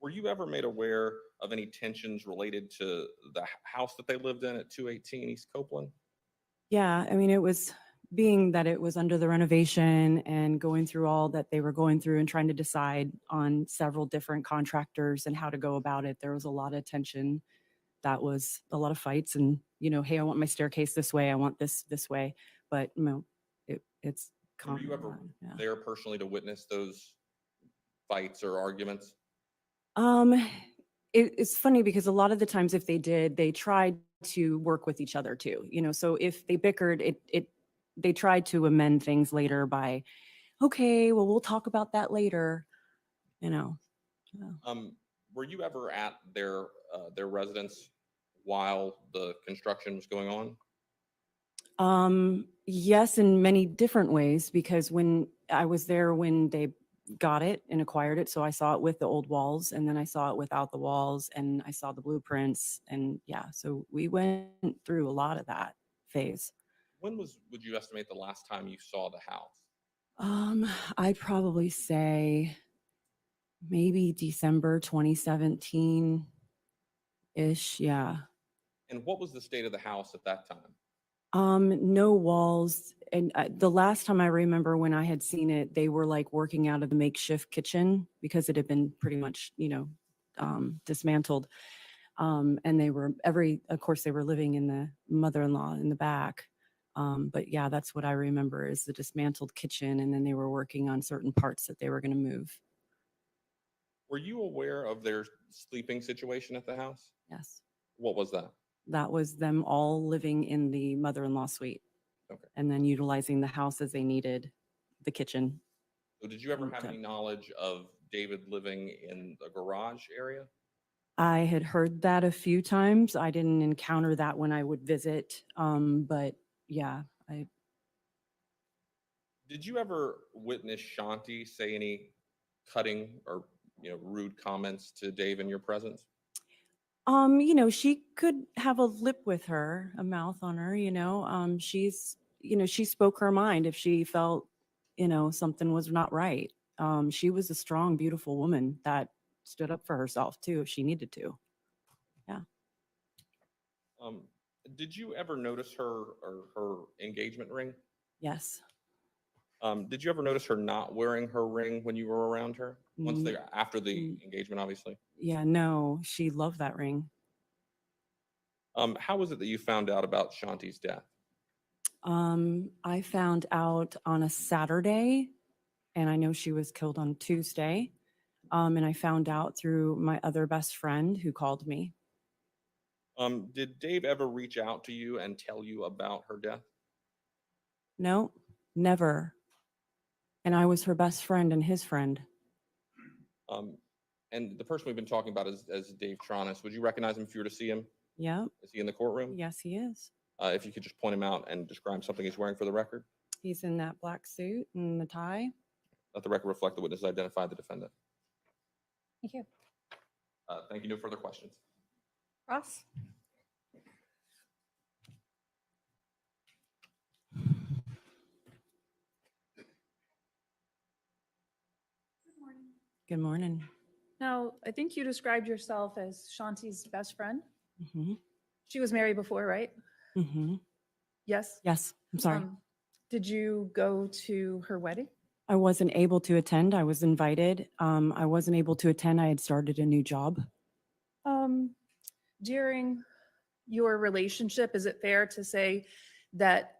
Were you ever made aware of any tensions related to the house that they lived in at 218 East Copeland? Yeah. I mean, it was being that it was under the renovation and going through all that they were going through and trying to decide on several different contractors and how to go about it. There was a lot of tension. That was a lot of fights and, hey, I want my staircase this way. I want this way. But it's Were you ever there personally to witness those fights or arguments? It's funny because a lot of the times if they did, they tried to work with each other too, so if they bickered, they tried to amend things later by, okay, well, we'll talk about that later, Were you ever at their residence while the construction was going on? Yes, in many different ways, because when I was there when they got it and acquired it. So I saw it with the old walls, and then I saw it without the walls, and I saw the blueprints. And yeah, so we went through a lot of that phase. Would you estimate the last time you saw the house? I'd probably say maybe December 2017 ish. Yeah. And what was the state of the house at that time? No walls. And the last time I remember when I had seen it, they were like working out of the makeshift kitchen because it had been pretty much, dismantled. And they were of course, they were living in the mother-in-law in the back. But yeah, that's what I remember is the dismantled kitchen. And then they were working on certain parts that they were going to move. Were you aware of their sleeping situation at the house? Yes. What was that? That was them all living in the mother-in-law suite. Okay. And then utilizing the house as they needed the kitchen. So did you ever have Okay. any knowledge of David living in the garage area? I had heard that a few times. I didn't encounter that when I would visit. But yeah, Did you ever witness Shanti say any cutting or rude comments to Dave in your presence? she could have a lip with her, a mouth on her, she spoke her mind if she felt, something was not right. She was a strong, beautiful woman that stood up for herself too, if she needed to. Yeah. Did you ever notice her engagement ring? Yes. Did you ever notice her not wearing her ring when you were around her? After the engagement, obviously. Yeah, no, she loved that ring. How was it that you found out about Shanti's death? I found out on a Saturday, and I know she was killed on Tuesday. And I found out through my other best friend who called me. Did Dave ever reach out to you and tell you about her death? No, never. And I was her best friend and his friend. And the person we've been talking about is Dave Tronnes. Would you recognize him if you were to see him? Yeah. Is he in the courtroom? Yes, he is. If you could just point him out and describe something he's wearing for the record. He's in that black suit and the tie. Let the record reflect the witness identified the defendant. Thank you. Thank you. No further questions. Ross? Good morning. Now, I think you described yourself as Shanti's best friend. Mm-hmm. She was married before, right? Mm-hmm. Yes. Yes, I'm sorry. Did you go to her wedding? I wasn't able to attend. I was invited. I wasn't able to attend. I had started a new job. During your relationship, is it fair to say that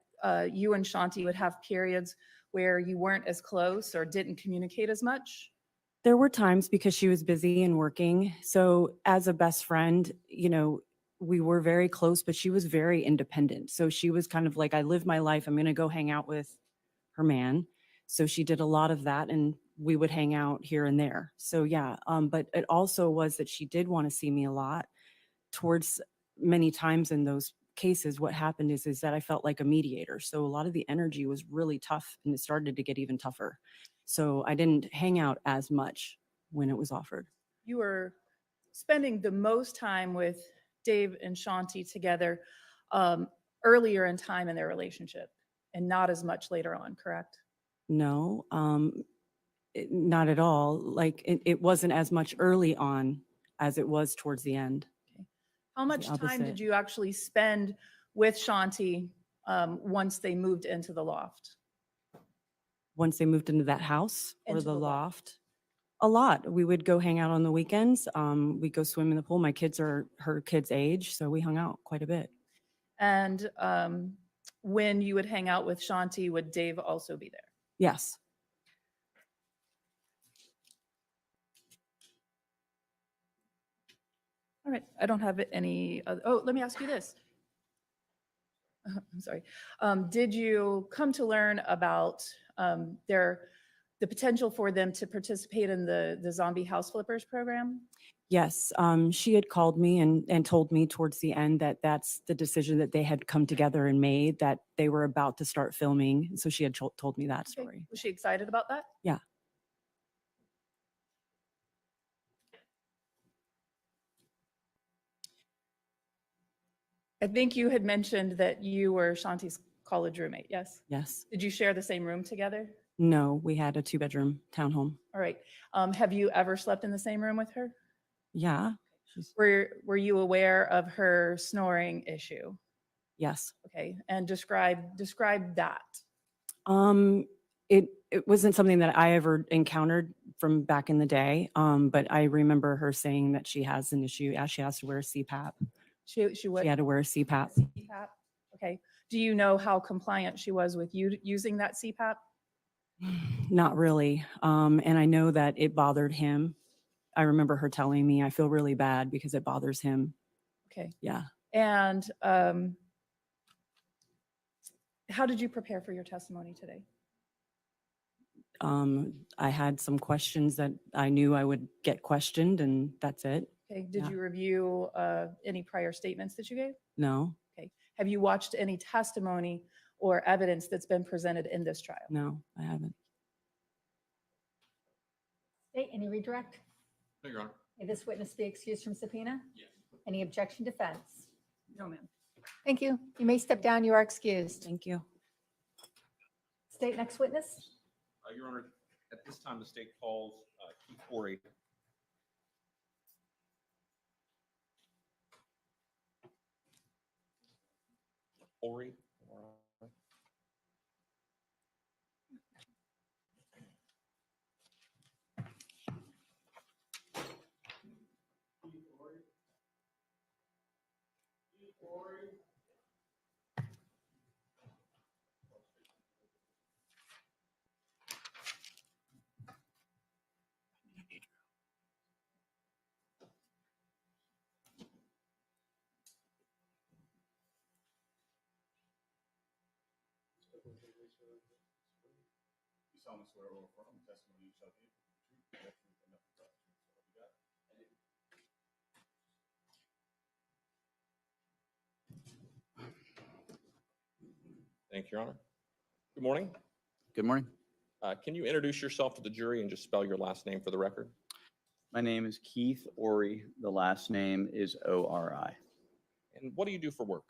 you and Shanti would have periods where you weren't as close or didn't communicate as much? There were times because she was busy and working. So as a best friend, we were very close, but she was very independent. So she was kind of like, I live my life. I'm going to go hang out with her man. So she did a lot of that, and we would hang out here and there. So yeah, but it also was that she did want to see me a lot. Towards many times in those cases, what happened is that I felt like a mediator. So a lot of the energy was really tough, and it started to get even tougher. So I didn't hang out as much when it was offered. You were spending the most time with Dave and Shanti together earlier in time in their relationship and not as much later on, correct? No, not at all. Like it wasn't as much early on as it was towards the end. Okay. How much time opposite. did you actually spend with Shanti once they moved into the loft? Once they moved into that house or Into the the loft. loft, a lot. We would go hang out on the weekends. We'd go swim in the pool. My kids are her kids' age, so we hung out quite a bit. And when you would hang out with Shanti, would Dave also be there? Yes. All right, I don't have any, oh, let me ask you this. I'm sorry. Did you come to learn about the potential for them to participate in the Zombie House Flippers program? Yes, she had called me and told me towards the end that that's the decision that they had come together and made, that they were about to start filming. So she had told me that Okay. story. Was she excited about that? Yeah. I think you had mentioned that you were Shanti's college roommate, yes? Yes. Did you share the same room together? No, we had a 2-bedroom townhome. All right. Have you ever slept in the same room with her? Yeah. She's, Were you aware of her snoring issue? yes. Okay, and describe that. It wasn't something that I ever encountered from back in the day. But I remember her saying that she has an issue as she has to wear a CPAP. She what? She had to wear a CPAP. CPAP. Okay. Do you know how compliant she was with you using that CPAP? Not really. And I know that it bothered him. I remember her telling me, I feel really bad because it bothers him. Okay. Yeah. And how did you prepare for your testimony today? I had some questions that I knew I would get questioned, and that's it. Okay. Did Yeah. you review any prior statements that you gave? No, Okay. Have you watched any testimony or evidence that's been presented in this trial? no, I haven't. State, any redirect? No, Your Honor. May this witness be excused from subpoena? Yes. Any objection, defense? No, ma'am. Thank you. You may step down. You are excused. Thank you. State, next witness. Your Honor, at this time, the state calls Keith Horry. Horry. You solemnly swear or affirm the testimony you shall give the truth, the whole truth, and nothing but the truth, so help you God. Thank you, Your Honor. Good morning. Good morning. Can you introduce yourself to the jury and just spell your last name for the record? My name is Keith Ori. The last name is Ori. And what do you do for work?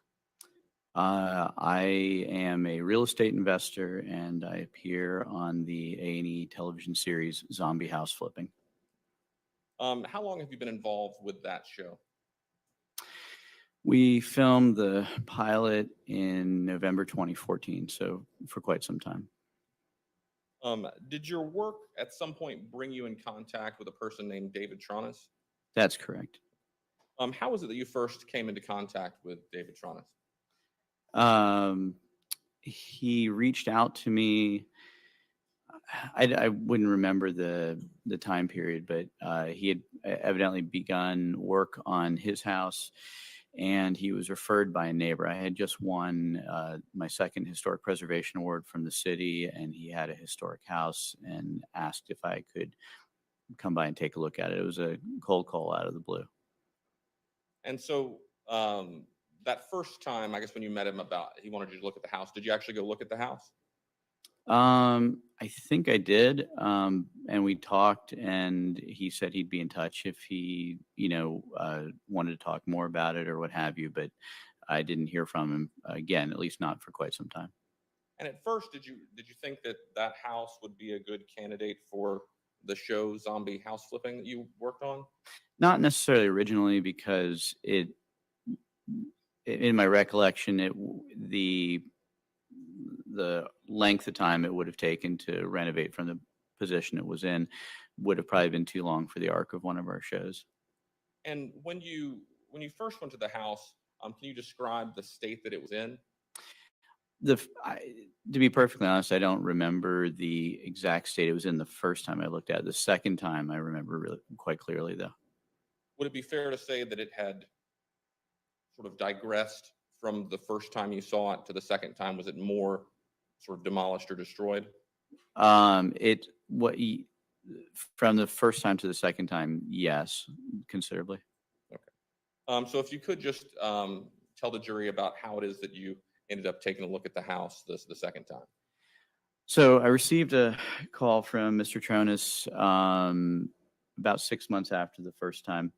I am a real estate investor, and I appear on the A&E television series Zombie House Flipping. How long have you been involved with that show? We filmed the pilot in November 2014, so for quite some time. Did your work at some point bring you in contact with a person named David Tronnes? That's correct. How was it that you first came into contact with David Tronnes? He reached out to me. I wouldn't remember the time period, but he had evidently begun work on his house, and he was referred by a neighbor. I had just won my second historic preservation award from the city, and he had a historic house and asked if I could come by and take a look at it. It was a cold call out of the blue. And so that first time, I guess when you met him about he wanted you to look at the house, did you actually go look at the house? I think I did. And we talked, and he said he'd be in touch if he, wanted to talk more about it or what have you. But I didn't hear from him again, at least not for quite some time. And at first, did you think that that house would be a good candidate for the show Zombie House Flipping that you worked on? Not necessarily originally, because in my recollection, the length of time it would have taken to renovate from the position it was in would have probably been too long for the arc of one of our shows. And when you first went to the house, can you describe the state that it was in? To be perfectly honest, I don't remember the exact state it was in the first time I looked at it. The second time I remember really quite clearly, though. Would it be fair to say that it had sort of digressed from the first time you saw it to the second time? Was it more sort of demolished or destroyed? From the first time to the second time, yes, considerably. Okay. So if you could just tell the jury about how it is that you ended up taking a look at the house the second time. So I received a call from Mr. Tronnes about 6 months after the first time.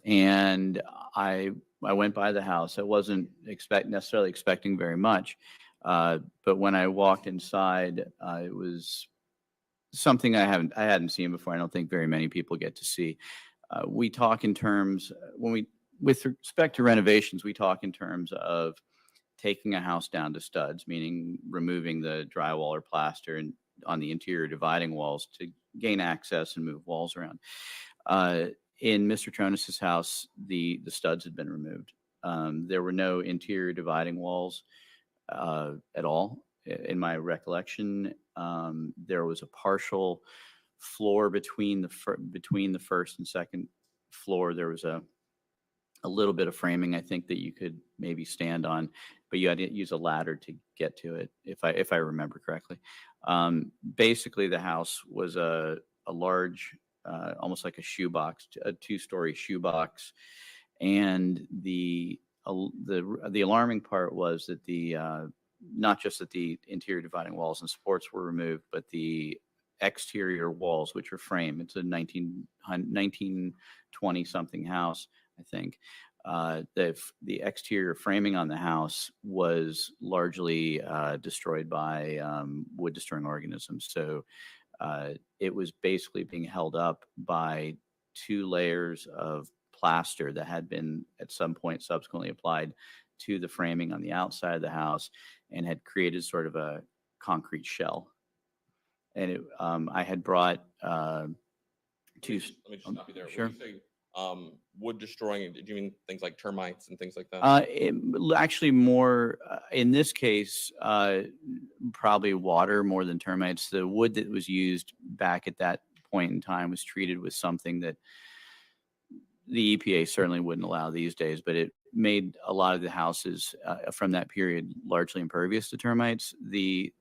And I I went by the house. I wasn't necessarily expecting very much. But when I walked inside, it was something I hadn't seen before. I don't think very many people get to see. We talk in terms with respect to renovations, we talk in terms of taking a house down to studs, meaning removing the drywall or plaster and on the interior dividing walls to gain access and move walls around. In Mr. Tronnes's house, the studs had been removed. There were no interior dividing walls at all. In my recollection, there was a partial floor between the first and second floor. There was a little bit of framing, I think, that you could maybe stand on, but you had to use a ladder to get to it, if I remember correctly. Basically, the house was a large, almost like a shoebox, a 2-story shoebox, and the alarming part was that not just that the interior dividing walls and supports were removed, but the exterior walls, which are framed. It's a 1920 something house, I think. The exterior framing on the house was largely destroyed by wood destroying organisms. So it was basically being held up by 2 layers of plaster that had been at some point subsequently applied to the framing on the outside of the house and had created sort of a concrete shell. And I had brought Let me just stop you there. Sure. When you say wood destroying, do you mean things like termites and things like that? Actually, more in this case, probably water more than termites. The wood that was used back at that point in time was treated with something that the EPA certainly wouldn't allow these days, but it made a lot of the houses from that period largely impervious to termites. The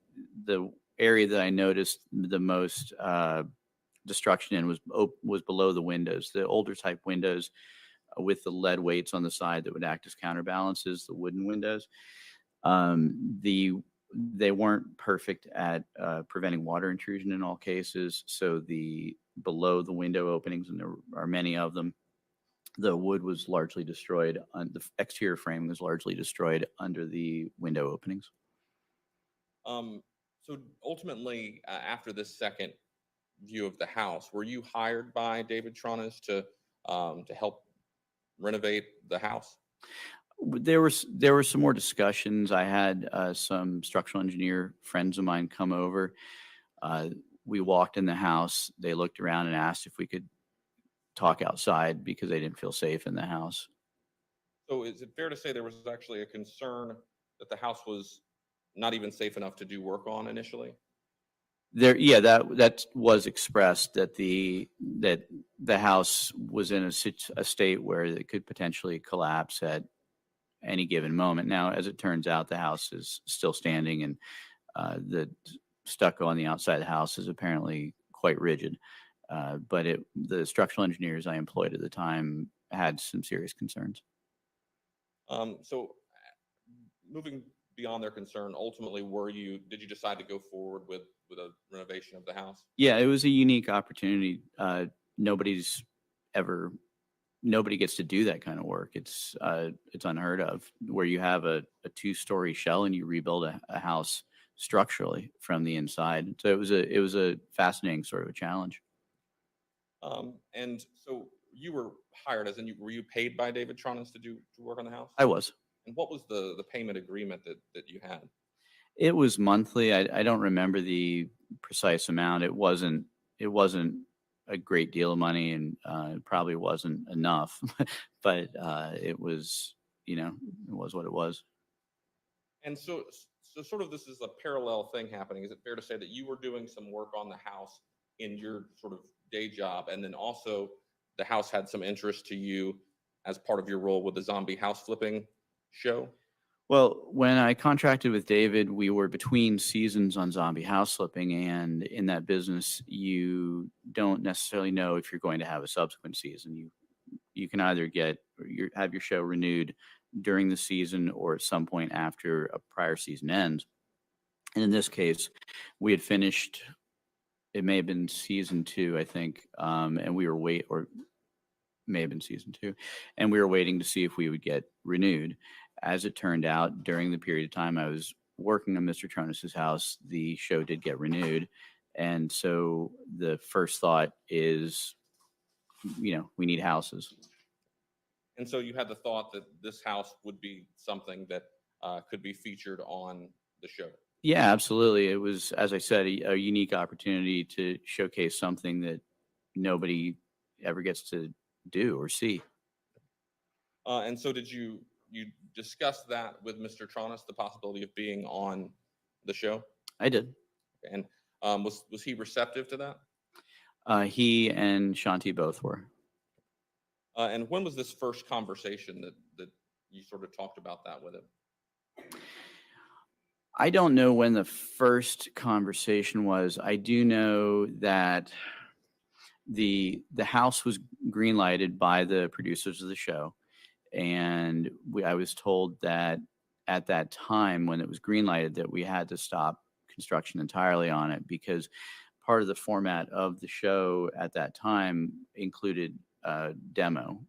area that I noticed the most destruction in was below the windows. The older type windows with the lead weights on the side that would act as counterbalances, the wooden windows. They weren't perfect at preventing water intrusion in all cases. So below the window openings, and there are many of them, the wood was largely destroyed. The exterior frame was largely destroyed under the window openings. So ultimately, after this second view of the house, were you hired by David Tronnes to help renovate the house? There were some more discussions. I had some structural engineer friends of mine come over. We walked in the house. They looked around and asked if we could talk outside because they didn't feel safe in the house. So is it fair to say there was actually a concern that the house was not even safe enough to do work on initially? That was expressed, that the house was in a state where it could potentially collapse at any given moment. Now, as it turns out, the house is still standing, and the stucco on the outside of the house is apparently quite rigid. But the structural engineers I employed at the time had some serious concerns. So moving beyond their concern, ultimately, did you decide to go forward with a renovation of the house? Yeah, it was a unique opportunity. Nobody gets to do that kind of work. It's unheard of, where you have a 2-story shell and you rebuild a house structurally from the inside. So it was a fascinating sort of a challenge. And so you were hired, were you paid by David Tronnes to work on the house? I was. And what was the payment agreement that you had? It was monthly. I don't remember the precise amount. It wasn't a great deal of money, and it probably wasn't enough, but it was, it was what it was. And so sort of this is a parallel thing happening. Is it fair to say that you were doing some work on the house in your sort of day job, and then also the house had some interest to you as part of your role with the zombie house flipping show? Well, when I contracted with David, we were between seasons on zombie house flipping, and in that business, you don't necessarily know if you're going to have a subsequent season. You can either have your show renewed during the season or at some point after a prior season ends. And in this case, we had finished. It may have been season 2, I think, and we were may have been season 2, and we were waiting to see if we would get renewed. As it turned out, during the period of time I was working on Mr. Tronnes's house, the show did get renewed. And so the first thought is, we need houses. And so you had the thought that this house would be something that could be featured on the show. Yeah, absolutely. It was, as I said, a unique opportunity to showcase something that nobody ever gets to do or see. And so did you discuss that with Mr. Tronnes, the possibility of being on the show? I did. And was he receptive to that? He and Shanti both were. And when was this first conversation that you sort of talked about that with him? I don't know when the first conversation was. I do know that the house was green lighted by the producers of the show, and I was told that at that time when it was green lighted that we had to stop construction entirely on it, because part of the format of the show at that time included demo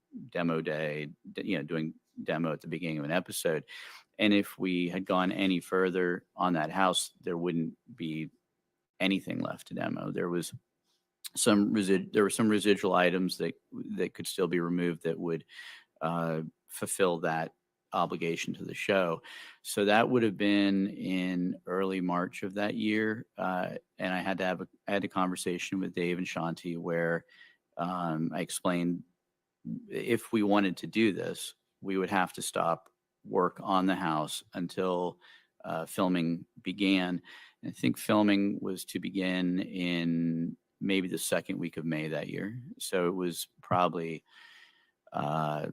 day, doing demo at the beginning of an episode. And if we had gone any further on that house, there wouldn't be anything left to demo. There was some residual items that could still be removed that would fulfill that obligation to the show. So that would have been in early March of that year, and I had a conversation with Dave and Shanti where I explained if we wanted to do this, we would have to stop work on the house until filming began. And I think filming was to begin in maybe the second week of May that year. So it was probably, a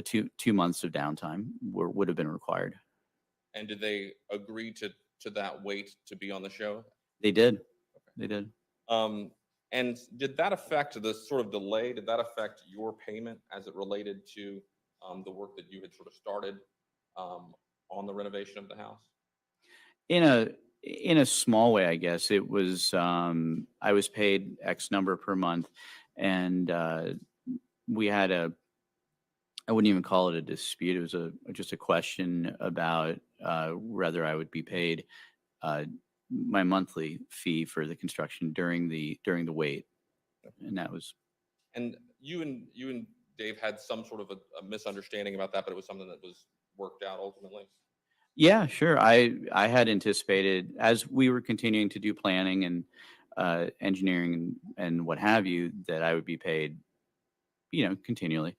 2 months of downtime would have been required. And did they agree to that wait to be on the show? They did. They did. And did that affect the sort of delay? Did that affect your payment as it related to the work that you had sort of started on the renovation of the house? In a small way, I guess. It was I was paid X number per month, and we had I wouldn't even call it a dispute. It was just a question about whether I would be paid my monthly fee for the construction during the wait, and that was. And you and Dave had some sort of a misunderstanding about that, but it was something that was worked out ultimately. Yeah, sure. I had anticipated, as we were continuing to do planning and engineering and what have you, that I would be paid, continually.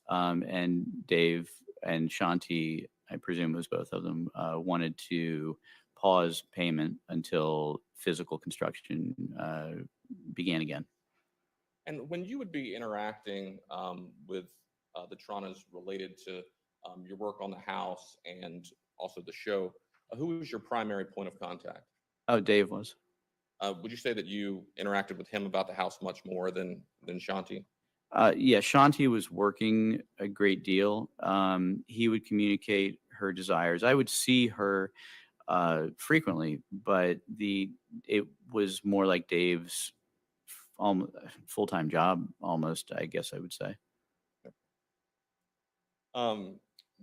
And Dave and Shanti, I presume it was both of them, wanted to pause payment until physical construction began again. And when you would be interacting with the Tronnes related to your work on the house and also the show, who was your primary point of contact? Oh, Dave was. Would you say that you interacted with him about the house much more than Shanti? Yeah, Shanti was working a great deal. He would communicate her desires. I would see her frequently, but it was more like Dave's full-time job, almost, I guess I would say.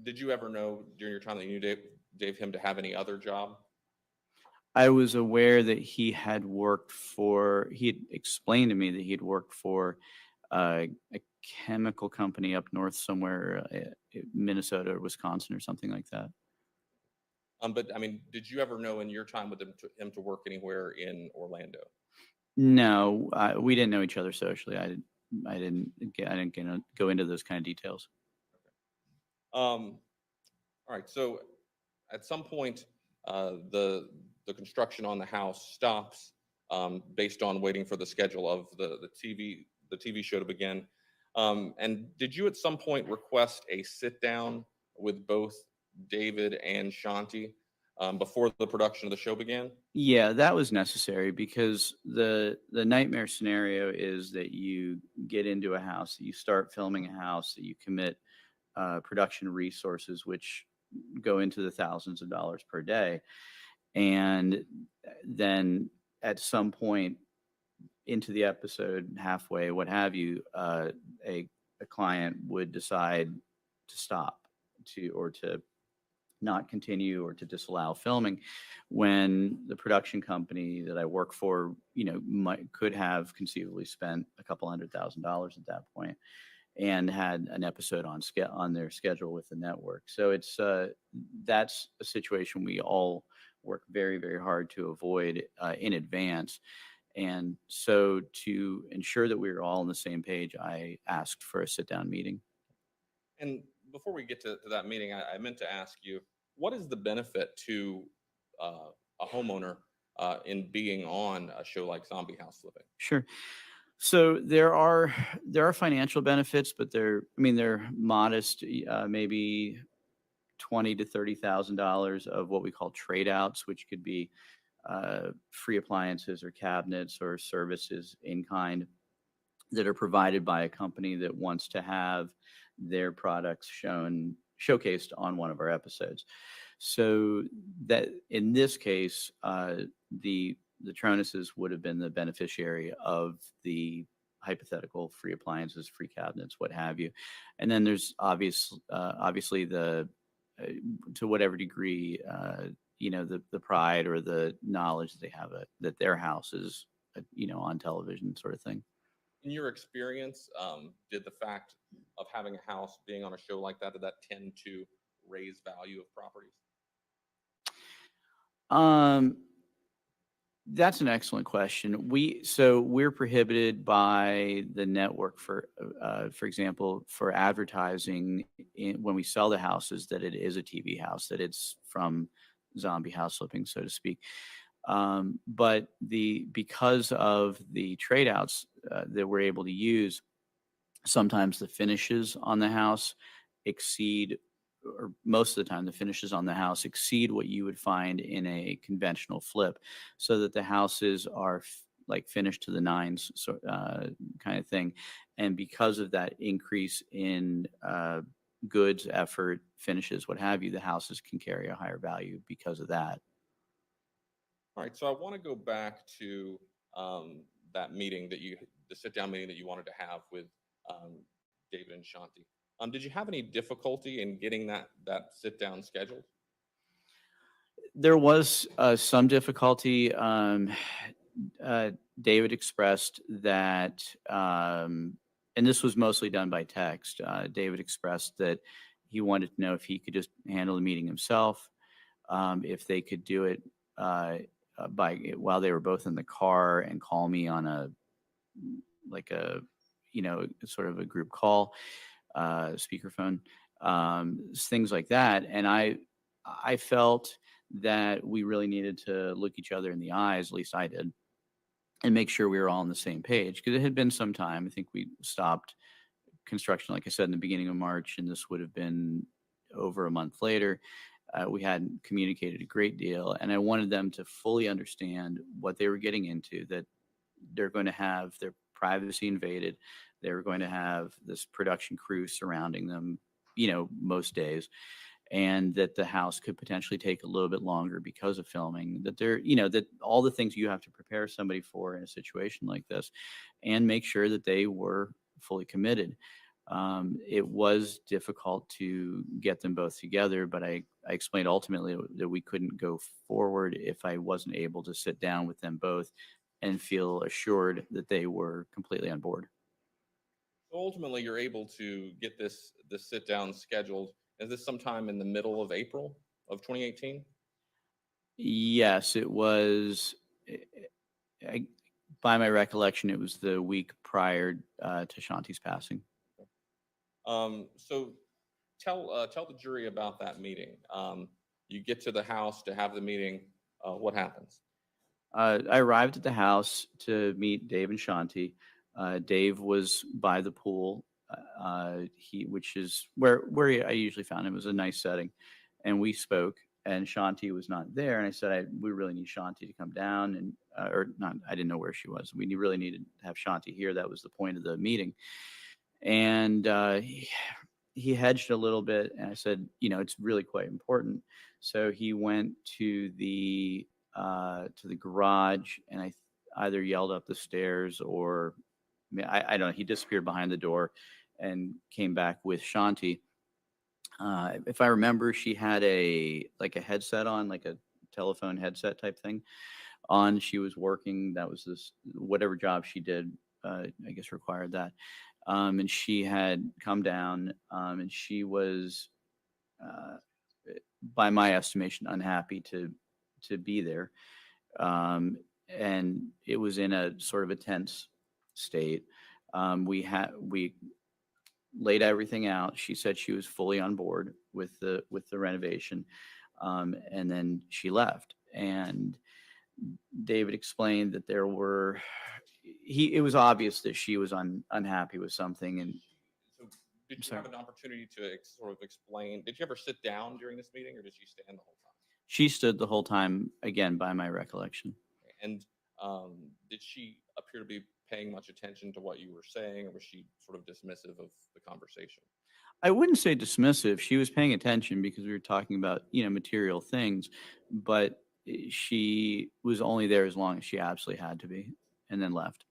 Did you ever know during your time that you knew Dave him to have any other job? I was aware that he had explained to me that he had worked for a chemical company up north somewhere, Minnesota or Wisconsin or something like that. But I mean, did you ever know in your time with him to work anywhere in Orlando? No, we didn't know each other socially. I didn't go into those kind of details. All right. So at some point, the construction on the house stops based on waiting for the schedule of the TV show to begin. And did you at some point request a sit down with both David and Shanti before the production of the show began? Yeah, that was necessary because the nightmare scenario is that you get into a house, that you start filming a house, that you commit production resources, which go into the thousands of dollars per day. And then at some point into the episode, halfway, what have you, a a client would decide to stop or to not continue or to disallow filming, when the production company that I work for, could have conceivably spent a couple $100,000 at that point and had an episode on their schedule with the network. So that's a situation we all work very, very hard to avoid in advance. And so to ensure that we were all on the same page, I asked for a sit-down meeting. And before we get to that meeting, I meant to ask you, what is the benefit to a homeowner in being on a show like Zombie House Flipping? Sure. So there are financial benefits, but they're modest, maybe $20,000 to $30,000 of what we call trade outs, which could be free appliances or cabinets or services in kind that are provided by a company that wants to have their products showcased on one of our episodes. So that in this case, the Tronneses would have been the beneficiary of the hypothetical free appliances, free cabinets, what have you. And then there's obviously the to whatever degree the pride or the knowledge that they have that their house is on television, sort of thing. In your experience, did the fact of having a house being on a show like that, did that tend to raise value of properties? That's an excellent question. We're prohibited by the network for example, for advertising when we sell the houses that it is a TV house, that it's from Zombie House Flipping, so to speak. But because of the trade outs that we're able to use, sometimes the finishes on the house exceed, or most of the time the finishes on the house exceed what you would find in a conventional flip, so that the houses are like finished to the nines, so kind of thing. And because of that increase in goods, effort, finishes, what have you, the houses can carry a higher value because of that. All right, so I want to go back to that meeting the sit-down meeting that you wanted to have with David and Shanti. Did you have any difficulty in getting that sit-down scheduled? There was some difficulty. David expressed that, and this was mostly done by text. David expressed that he wanted to know if he could just handle the meeting himself, if they could do it while they were both in the car and call me on a sort of a group call, speakerphone, things like that. And I felt that we really needed to look each other in the eyes, at least I did, and make sure we were all on the same page, because it had been some time. I think we stopped construction, like I said, in the beginning of March, and this would have been over a month later. We hadn't communicated a great deal, and I wanted them to fully understand what they were getting into, that they're going to have their privacy invaded. They were going to have this production crew surrounding them, most days, and that the house could potentially take a little bit longer because of filming, that that all the things you have to prepare somebody for in a situation like this, and make sure that they were fully committed. It was difficult to get them both together, but I explained ultimately that we couldn't go forward if I wasn't able to sit down with them both and feel assured that they were completely on board. So ultimately, you're able to get this sit down scheduled. Is this sometime in the middle of April of 2018? Yes, it was. By my recollection, it was the week prior to Shanti's passing. So tell the jury about that meeting. You get to the house to have the meeting. What happens? I arrived at the house to meet Dave and Shanti. Dave was by the pool, which is where I usually found him. It was a nice setting, and we spoke. And Shanti was not there, and I said, we really need Shanti to come down, and or not. I didn't know where she was. We really needed to have Shanti here. That was the point of the meeting. And he hedged a little bit, and I said, it's really quite important. So he went to the garage, and I either yelled up the stairs or I don't know. He disappeared behind the door, and came back with Shanti. If I remember, she had a headset on, like a telephone headset type thing on. She was working. That was this whatever job she did. I guess required that. And she had come down, and she was, uh, by my estimation, unhappy to be there. And it was in a sort of a tense state. We laid everything out. She said she was fully on board with the renovation, and then she left. And David explained that there were it was obvious that she was unhappy with something. And So did you sorry. have an opportunity to sort of explain? Did you ever sit down during this meeting, or did you stand the whole time? she stood the whole time, again, by my recollection. And did she appear to be paying much attention to what you were saying, or was she sort of dismissive of the conversation? I wouldn't say dismissive. She was paying attention because we were talking about, material things, but she was only there as long as she absolutely had to be, and then left.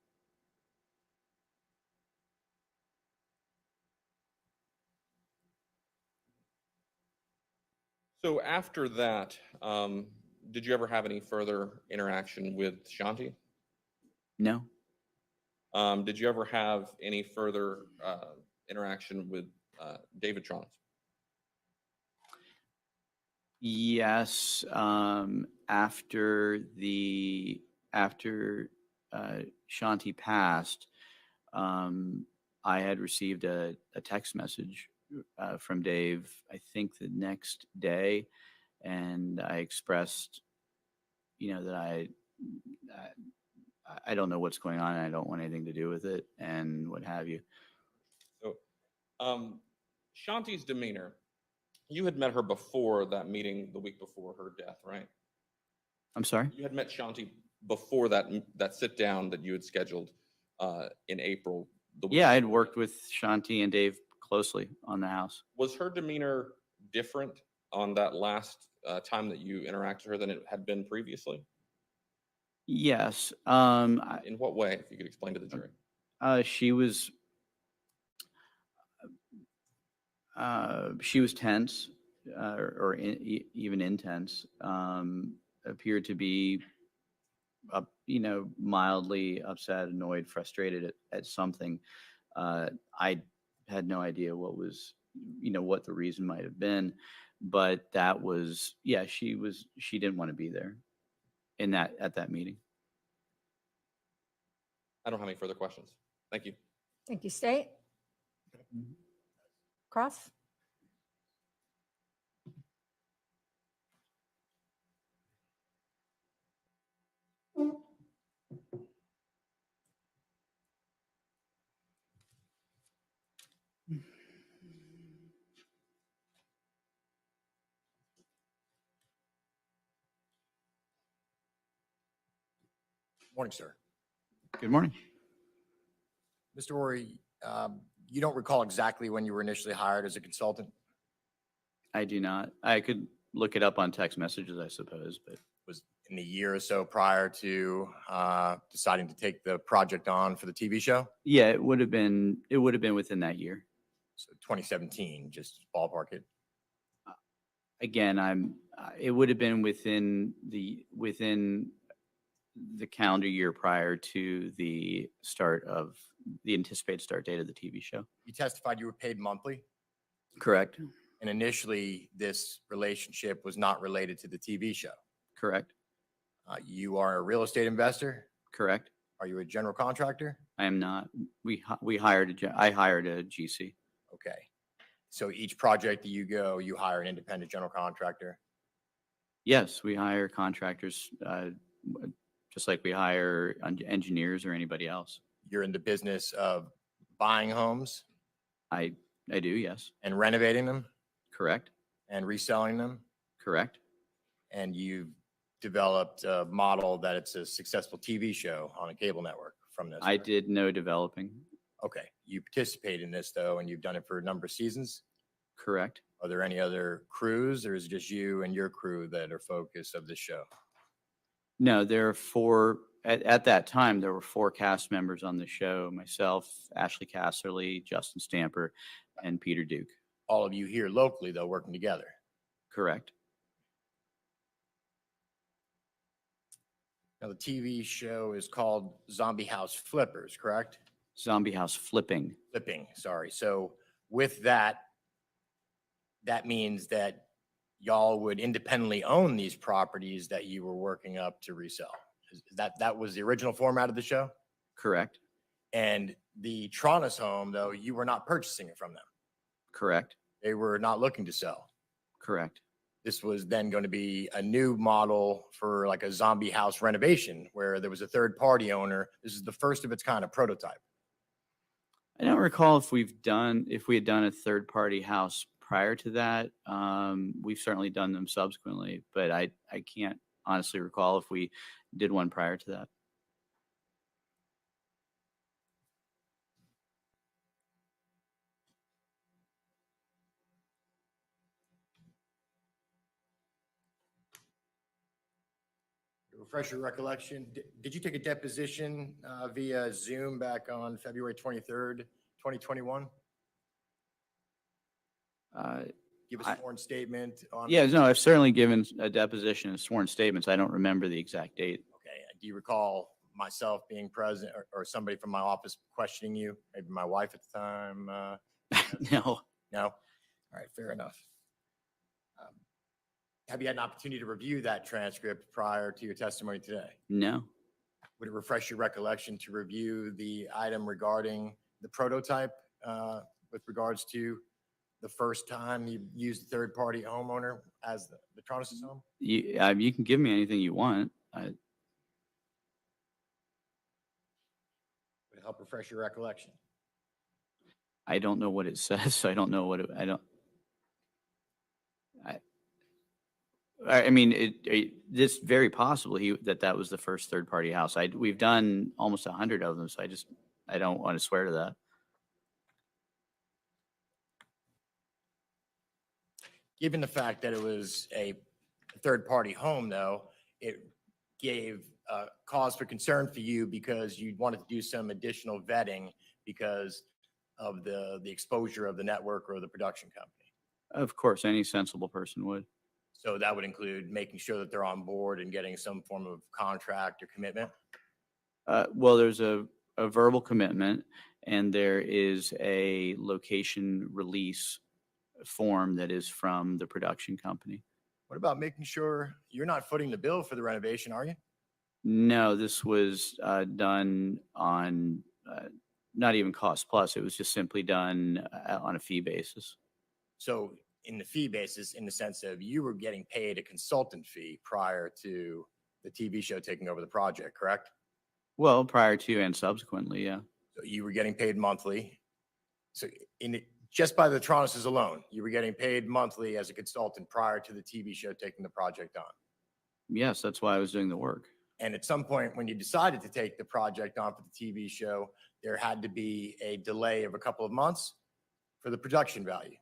So after that, did you ever have any further interaction with Shanti? No. Did you ever have any further interaction with David Tronnes? Yes. After Shanti passed, I had received a text message from Dave, I think the next day, and I expressed, that I don't know what's going on, and I don't want anything to do with it, and what have you. So, Shanti's demeanor, you had met her before that meeting the week before her death, right? I'm sorry? You had met Shanti before that sit down that you had scheduled in April. Yeah, I had worked with Shanti and Dave closely on the house. Was her demeanor different on that last time that you interacted with her than it had been previously? Yes. In what way, if you could explain to the jury? She was tense, or even intense. Appeared to be, mildly upset, annoyed, frustrated at something. I had no idea what the reason might have been, but that was, yeah, she didn't want to be there at that meeting. I don't have any further questions. Thank you. Thank you, State. Cross? Morning, sir. Good morning. Mr. Ori, you don't recall exactly when you were initially hired as a consultant? I do not. I could look it up on text messages, I suppose, but Was in the year or so prior to deciding to take the project on for the TV show? yeah, it would have been within that year. So 2017, just ballpark it. Again, it would have been within the calendar year prior to the anticipated start date of the TV show. You testified you were paid monthly, Correct. and initially this relationship was not related to the TV show. Correct. You are a real estate investor? Correct. Are you a general contractor? I am not. I hired a GC. Okay. So each project that you go, you hire an independent general contractor? Yes, we hire contractors, just like we hire engineers or anybody else. You're in the business of buying homes I do. Yes. and renovating them Correct. and reselling them? Correct. And you've developed a model that it's a successful TV show on a cable network from this? I did no developing. Okay. You participate in this though, and you've done it for a number of seasons? Correct. Are there any other crews, or is it just you and your crew that are focus of this show? No, there are four at that time, there were 4 cast members on the show: myself, Ashley Casserly, Justin Stamper, and Peter Duke. All of you here locally, though, working together. Correct. Now, the TV show is called Zombie House Flippers, correct? Zombie House Flipping. Flipping, sorry. So with that, that means that y'all would independently own these properties that you were working up to resell. That was the original format of the show? Correct. And the Tronnes home, though, you were not purchasing it from them. Correct. They were not looking to sell. Correct. This was then going to be a new model for like a zombie house renovation where there was a third party owner. This is the first of its kind of prototype. I don't recall if we had done a third party house prior to that. We've certainly done them subsequently, but I can't honestly recall if we did one prior to that. Refresh your recollection. Did you take a deposition via Zoom back on February 23rd, 2021? Give a sworn statement on. Yeah, no, I've certainly given a deposition and sworn statements. I don't remember the exact date. Okay. Do you recall myself being present or somebody from my office questioning you? Maybe my wife at the time? No. No? All right, fair enough. Have you had an opportunity to review that transcript prior to your testimony today? No. Would it refresh your recollection to review the item regarding the prototype with regards to the first time you used a third-party homeowner as the Tronnes' home? You can give me anything you want. Would it help refresh your recollection? I don't know what it says, so I don't know what I mean, it's very possible that was the first third party house. We've done almost 100 of them, so I don't want to swear to that. Given the fact that it was a third-party home, though, it gave cause for concern for you because you wanted to do some additional vetting because of the exposure of the network or the production company. Of course, any sensible person would. So that would include making sure that they're on board and getting some form of contract or commitment? Well, there's a verbal commitment, and there is a location release form that is from the production company. What about making sure you're not footing the bill for the renovation, are you? No, this was done on not even cost plus. It was just simply done on a fee basis. So in the fee basis, in the sense of you were getting paid a consultant fee prior to the TV show taking over the project, correct? Well, prior to and subsequently, yeah. So you were getting paid monthly. So just by the Tronnes alone, you were getting paid monthly as a consultant prior to the TV show taking the project on. Yes, that's why I was doing the work. And at some point when you decided to take the project on for the TV show, there had to be a delay of a couple of months for the production value.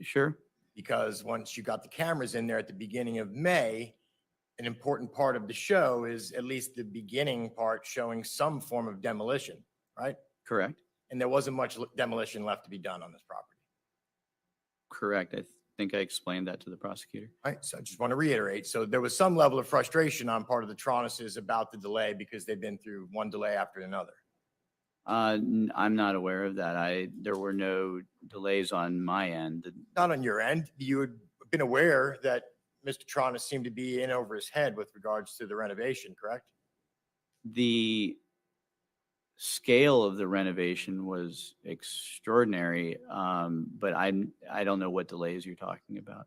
Sure. Because once you got the cameras in there at the beginning of May, an important part of the show is at least the beginning part showing some form of demolition, right? Correct. And there wasn't much demolition left to be done on this property. Correct. I think I explained that to the prosecutor. All right. So I just want to reiterate. So there was some level of frustration on part of the Tronnes about the delay because they've been through one delay after another. I'm not aware of that. There were no delays on my end. Not on your end. You had been aware that Mr. Tronnes seemed to be in over his head with regards to the renovation, correct? The scale of the renovation was extraordinary, but I don't know what delays you're talking about.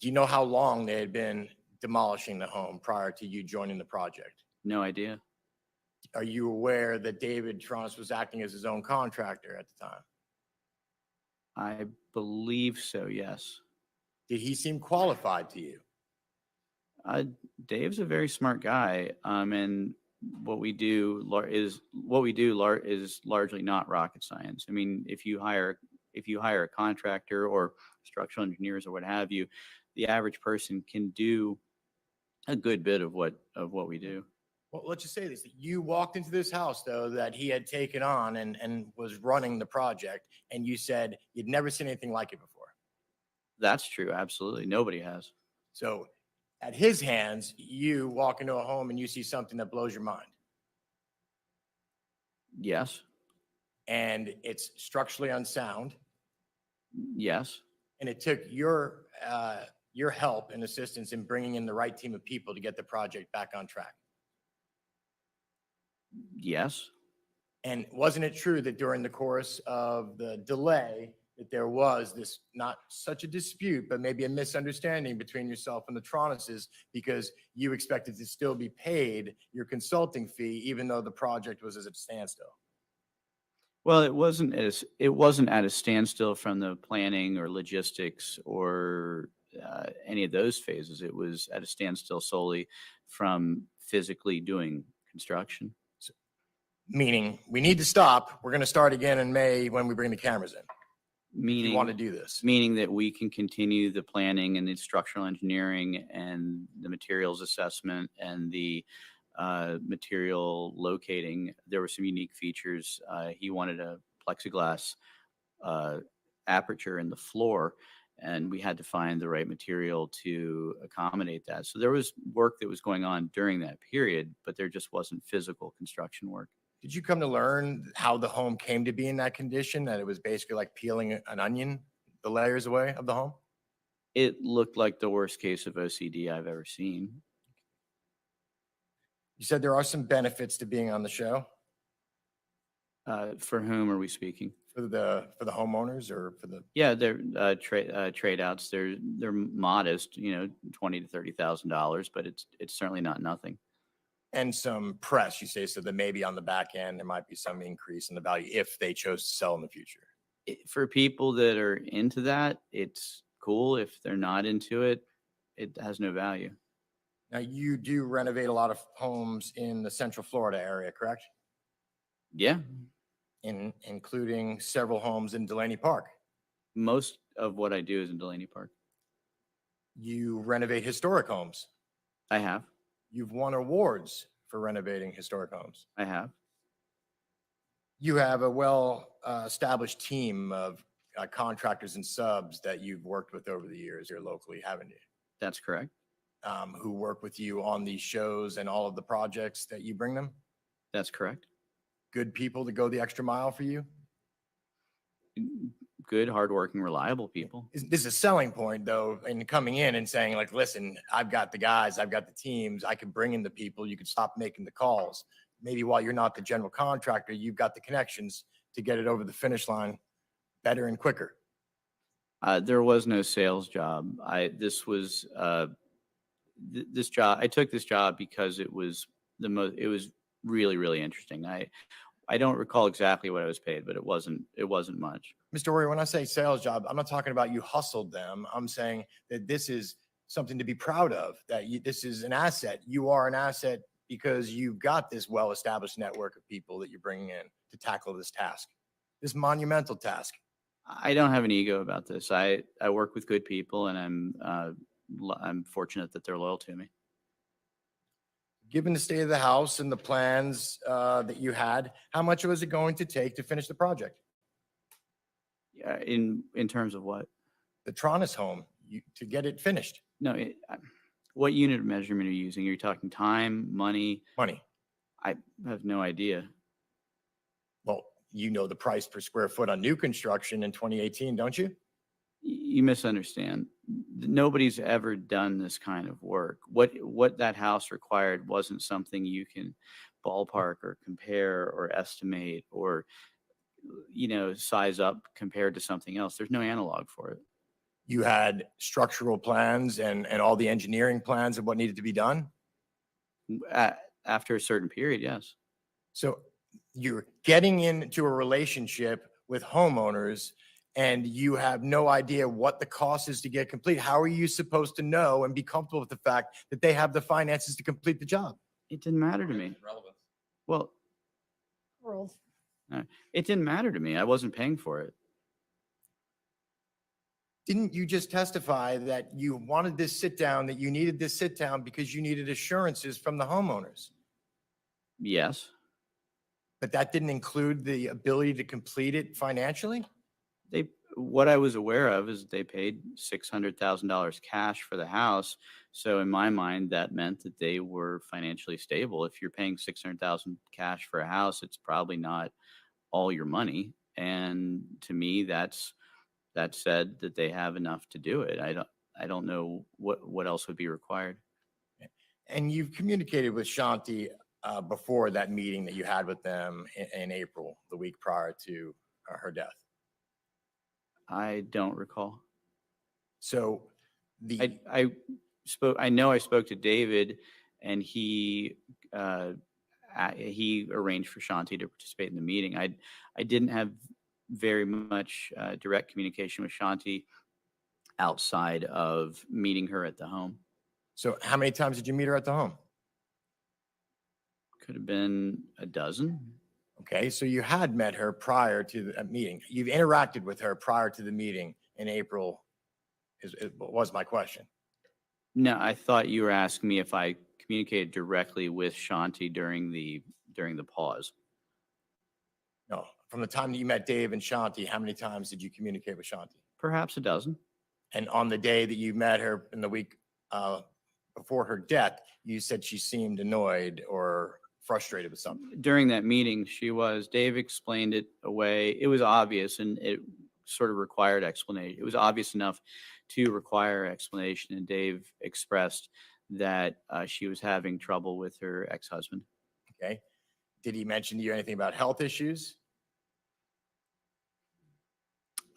Do you know how long they had been demolishing the home prior to you joining the project? No idea. Are you aware that David Tronnes was acting as his own contractor at the time? I believe so, yes. Did he seem qualified to you? Dave's a very smart guy, and what we do is largely not rocket science. I mean, if you hire a contractor or structural engineers or what have you, the average person can do a good bit of what we do. Well, let's just say this, that you walked into this house though, that he had taken on and was running the project, and you said you'd never seen anything like it before. That's true. Absolutely. Nobody has. So at his hands, you walk into a home and you see something that blows your mind, Yes. and it's structurally unsound, Yes. and it took your help and assistance in bringing in the right team of people to get the project back on track. Yes. And wasn't it true that during the course of the delay, that there was this, not such a dispute, but maybe a misunderstanding between yourself and the Tronneses, because you expected to still be paid your consulting fee, even though the project was at a standstill? Well, it wasn't at a standstill from the planning or logistics or any of those phases. It was at a standstill solely from physically doing construction. Meaning, we need to stop. We're going to start again in May when we bring the cameras in. You want to do this. Meaning that we can continue the planning and the structural engineering and the materials assessment and the material locating. There were some unique features. He wanted a plexiglass aperture in the floor, and we had to find the right material to accommodate that. So there was work that was going on during that period, but there just wasn't physical construction work. Did you come to learn how the home came to be in that condition, that it was basically like peeling an onion, the layers away of the home? It looked like the worst case of OCD I've ever seen. You said there are some benefits to being on the show. For whom are we speaking? For the homeowners, or for the? Yeah, they're trade outs. They're modest, $20,000 to $30,000, but it's certainly not nothing. And some press, you say, so that maybe on the back end there might be some increase in the value if they chose to sell in the future. For people that are into that, it's cool. If they're not into it, it has no value. Now, you do renovate a lot of homes in the Central Florida area, correct? Yeah, Including several homes in Delaney Park. most of what I do is in Delaney Park. You renovate historic homes. I have. You've won awards for renovating historic homes. I have. You have a well-established team of contractors and subs that you've worked with over the years here locally, haven't you? That's correct. Who work with you on these shows and all of the projects that you bring them? That's correct. Good people to go the extra mile for you? Good, hardworking, reliable people. This is a selling point, though, in coming in and saying, like, listen, I've got the guys, I've got the teams, I can bring in the people, you can stop making the calls. Maybe while you're not the general contractor, you've got the connections to get it over the finish line better and quicker. There was no sales job. This job, I took this job because it was really, really interesting. I don't recall exactly what I was paid, but it wasn't much. Mr. Warrior, when I say sales job, I'm not talking about you hustled them. I'm saying that this is something to be proud of, that this is an asset. You are an asset because you've got this well-established network of people that you're bringing in to tackle this task, this monumental task. I don't have an ego about this. I work with good people, and I'm fortunate that they're loyal to me. Given the state of the house and the plans that you had, how much was it going to take to finish the project? Yeah, in terms of what? The Tronnes home, to get it finished. No, what unit of measurement are you using? Are you talking time, money? Money. I have no idea. Well, you know the price per square foot on new construction in 2018, don't you? You misunderstand. Nobody's ever done this kind of work. What that house required wasn't something you can ballpark or compare or estimate or size up compared to something else. There's no analog for it. You had structural plans and all the engineering plans of what needed to be done? After a certain period, yes. So you're getting into a relationship with homeowners and you have no idea what the cost is to get complete. How are you supposed to know and be comfortable with the fact that they have the finances to complete the job? It didn't matter to me. Relevance. Well, it didn't matter to me. I wasn't paying for it. Didn't you just testify that you wanted this sit down, that you needed this sit down because you needed assurances from the homeowners? Yes, But that didn't include the ability to complete it financially? what I was aware of is they paid $600,000 cash for the house. So in my mind, that meant that they were financially stable. If you're paying 600,000 cash for a house, it's probably not all your money. And to me, that said that they have enough to do it. I don't know what else would be required. And you've communicated with Shanti before that meeting that you had with them in April, the week prior to her death. I don't recall. So I spoke. I know I spoke to David, and he arranged for Shanti to participate in the meeting. I didn't have very much direct communication with Shanti outside of meeting her at the home. So how many times did you meet her at the home? Could have been a dozen. Okay, so you had met her prior to the meeting. You've interacted with her prior to the meeting in April, was my question. No, I thought you were asking me if I communicated directly with Shanti during the pause. No, from the time that you met Dave and Shanti, how many times did you communicate with Shanti? Perhaps a dozen. And on the day that you met her in the week before her death, you said she seemed annoyed or frustrated with something. During that meeting, she was. Dave explained it away. It was obvious, and it sort of required explanation. It was obvious enough to require explanation, and Dave expressed that she was having trouble with her ex-husband. Okay. Did he mention to you anything about health issues?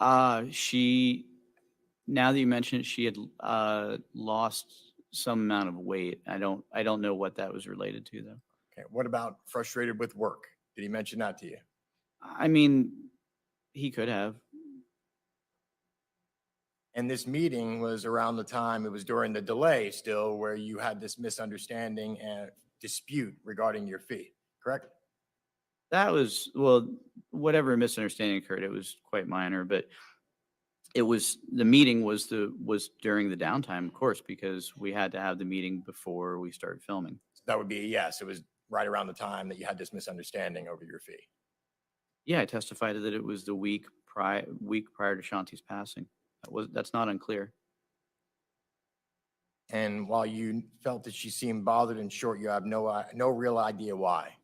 Now that you mention it, she had lost some amount of weight. I don't know what that was related to, though. Okay. What about frustrated with work? Did he mention that to you? I mean, he could have. And this meeting was around the time, it was during the delay still, where you had this misunderstanding and dispute regarding your fee, correct? That was, well, whatever misunderstanding occurred, it was quite minor, but the meeting was during the downtime, of course, because we had to have the meeting before we started filming. So that would be a yes. It was right around the time that you had this misunderstanding over your fee. Yeah, I testified that it was the week prior to Shanti's passing. That's not unclear. And while you felt that she seemed bothered and short, you have no real idea why.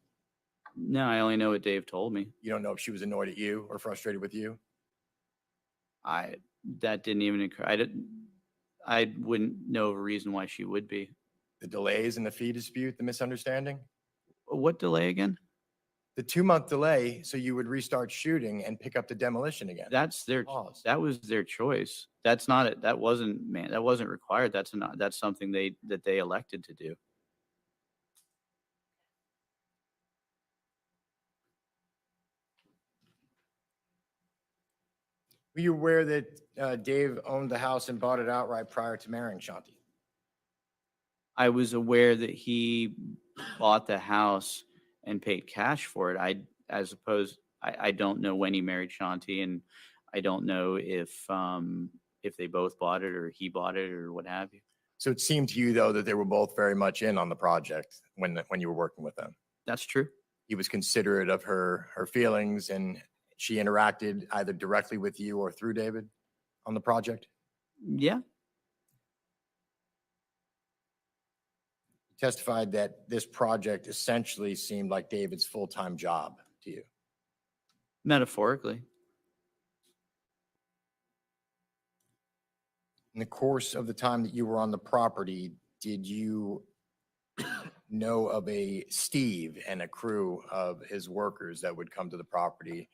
No, I only know what Dave told me. You don't know if she was annoyed at you or frustrated with you? That didn't even occur. I wouldn't know of a reason why she would be. The delays in the fee dispute, the misunderstanding? What delay again? The 2-month delay, so you would restart shooting and pick up the demolition again. That was their choice. That's not it. That wasn't required. That's something that they elected to do. Were you aware that Dave owned the house and bought it outright prior to marrying Shanti? I was aware that he bought the house and paid cash for it. I don't know when he married Shanti, and I don't know if they both bought it or he bought it or what have you. So it seemed to you, though, that they were both very much in on the project when you were working with them. That's true. He was considerate of her feelings, and she interacted either directly with you or through David on the project? Yeah. Testified that this project essentially seemed like David's full-time job to you. Metaphorically. In the course of the time that you were on the property, did you know of a Steve and a crew of his workers that would come to the property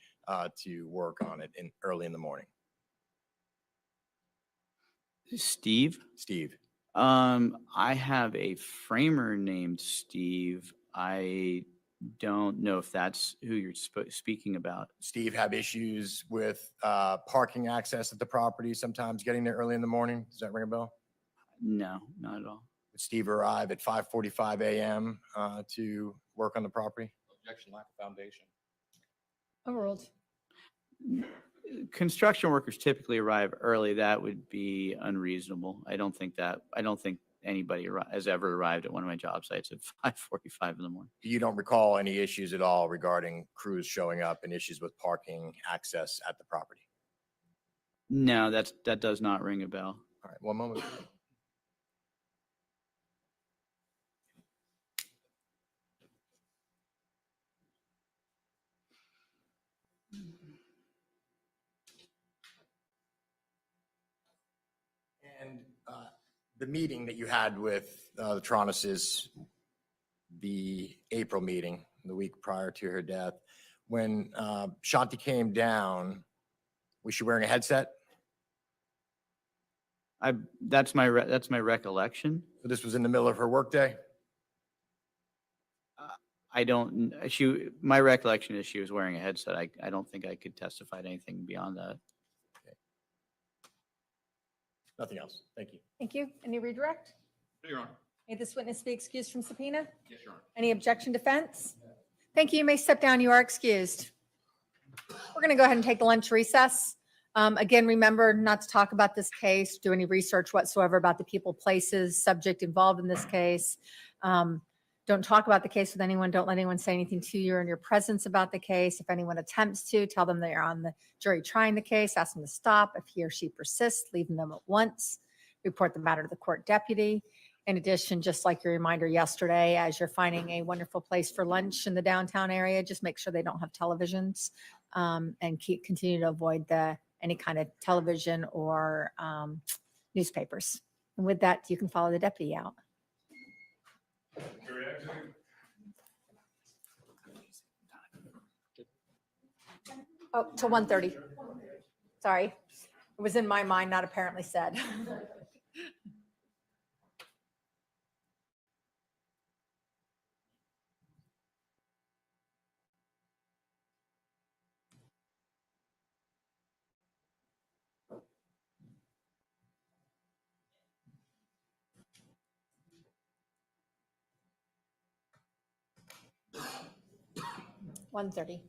to work on it early in the morning? Steve? Steve. I have a framer named Steve. I don't know if that's who you're speaking about. Steve have issues with parking access at the property, sometimes getting there early in the morning. Does that ring a bell? No, not at all. Would Steve arrive at 5:45 a.m. To work on the property? Objection, lack of foundation. Overruled. construction workers typically arrive early. That would be unreasonable. I don't think anybody has ever arrived at one of my job sites at 5:45 in the morning. You don't recall any issues at all regarding crews showing up and issues with parking access at the property? No, that does not ring a bell. All right, one moment. And the meeting that you had with the Tronnes, the April meeting, the week prior to her death, when Shanti came down, was she wearing a headset? That's my recollection. So this was in the middle of her workday? My recollection is she was wearing a headset. I don't think I could testify to anything beyond that. Nothing else. Thank you. Thank you. Any redirect? No, Your Honor. May this witness be excused from subpoena? Yes, Your Honor. Any objection, defense? Thank you. You may step down. You are excused. We're going to go ahead and take a lunch recess. Again, remember not to talk about this case, do any research whatsoever about the people, places, subject involved in this case. Don't talk about the case with anyone. Don't let anyone say anything to you or in your presence about the case. If anyone attempts to, tell them they are on the jury trying the case. Ask them to stop. If he or she persists, leave them at once. Report the matter to the court deputy. In addition, just like your reminder yesterday, as you're finding a wonderful place for lunch in the downtown area, just make sure they don't have televisions, and continue to avoid any kind of television or newspapers. And with that, you can follow the deputy out. Oh, till 1:30. Sorry. It was in my mind, not apparently said. One 1:30.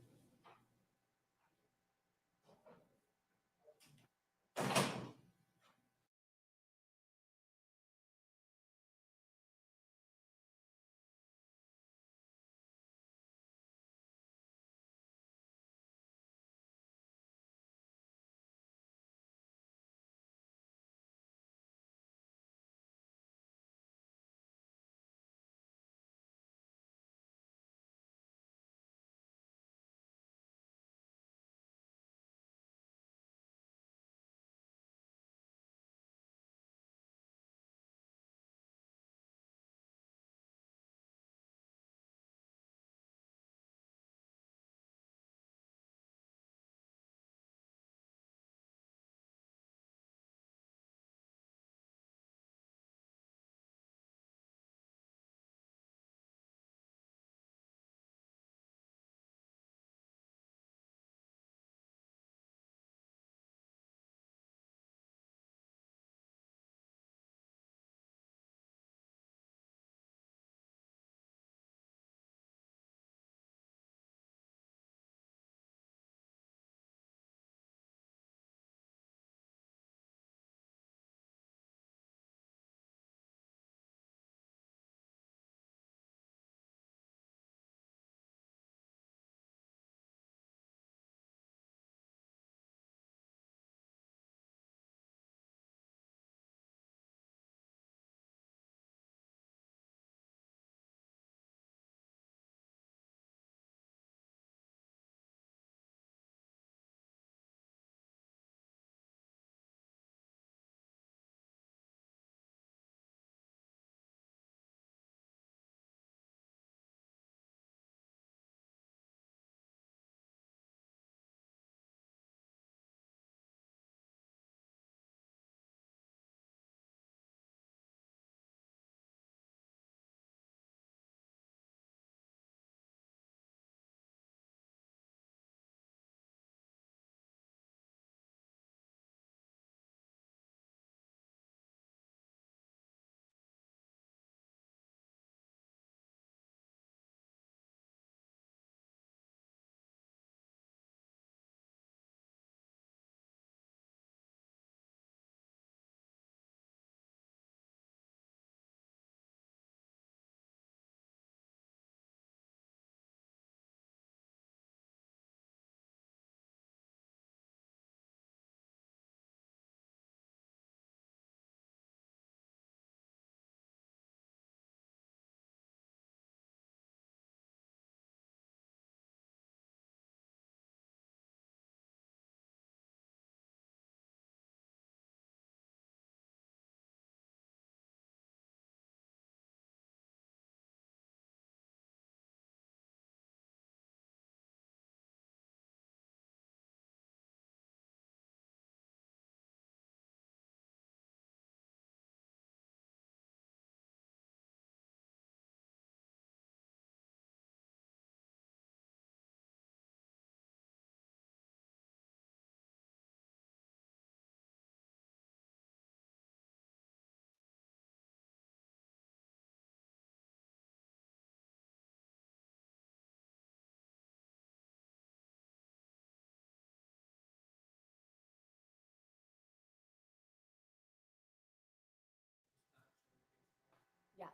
Yes,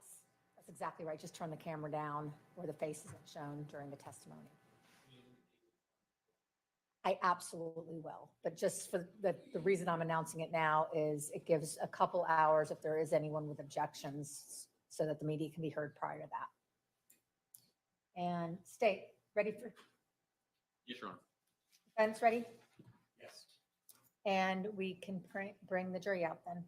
that's exactly right. Just turn the camera down where the face isn't shown during the testimony. I absolutely will, but just for the reason I'm announcing it now is it gives a couple hours if there is anyone with objections so that the media can be heard prior to that. And state, ready for Yes, Your Honor. defense, ready? Yes. And we can bring the jury out then.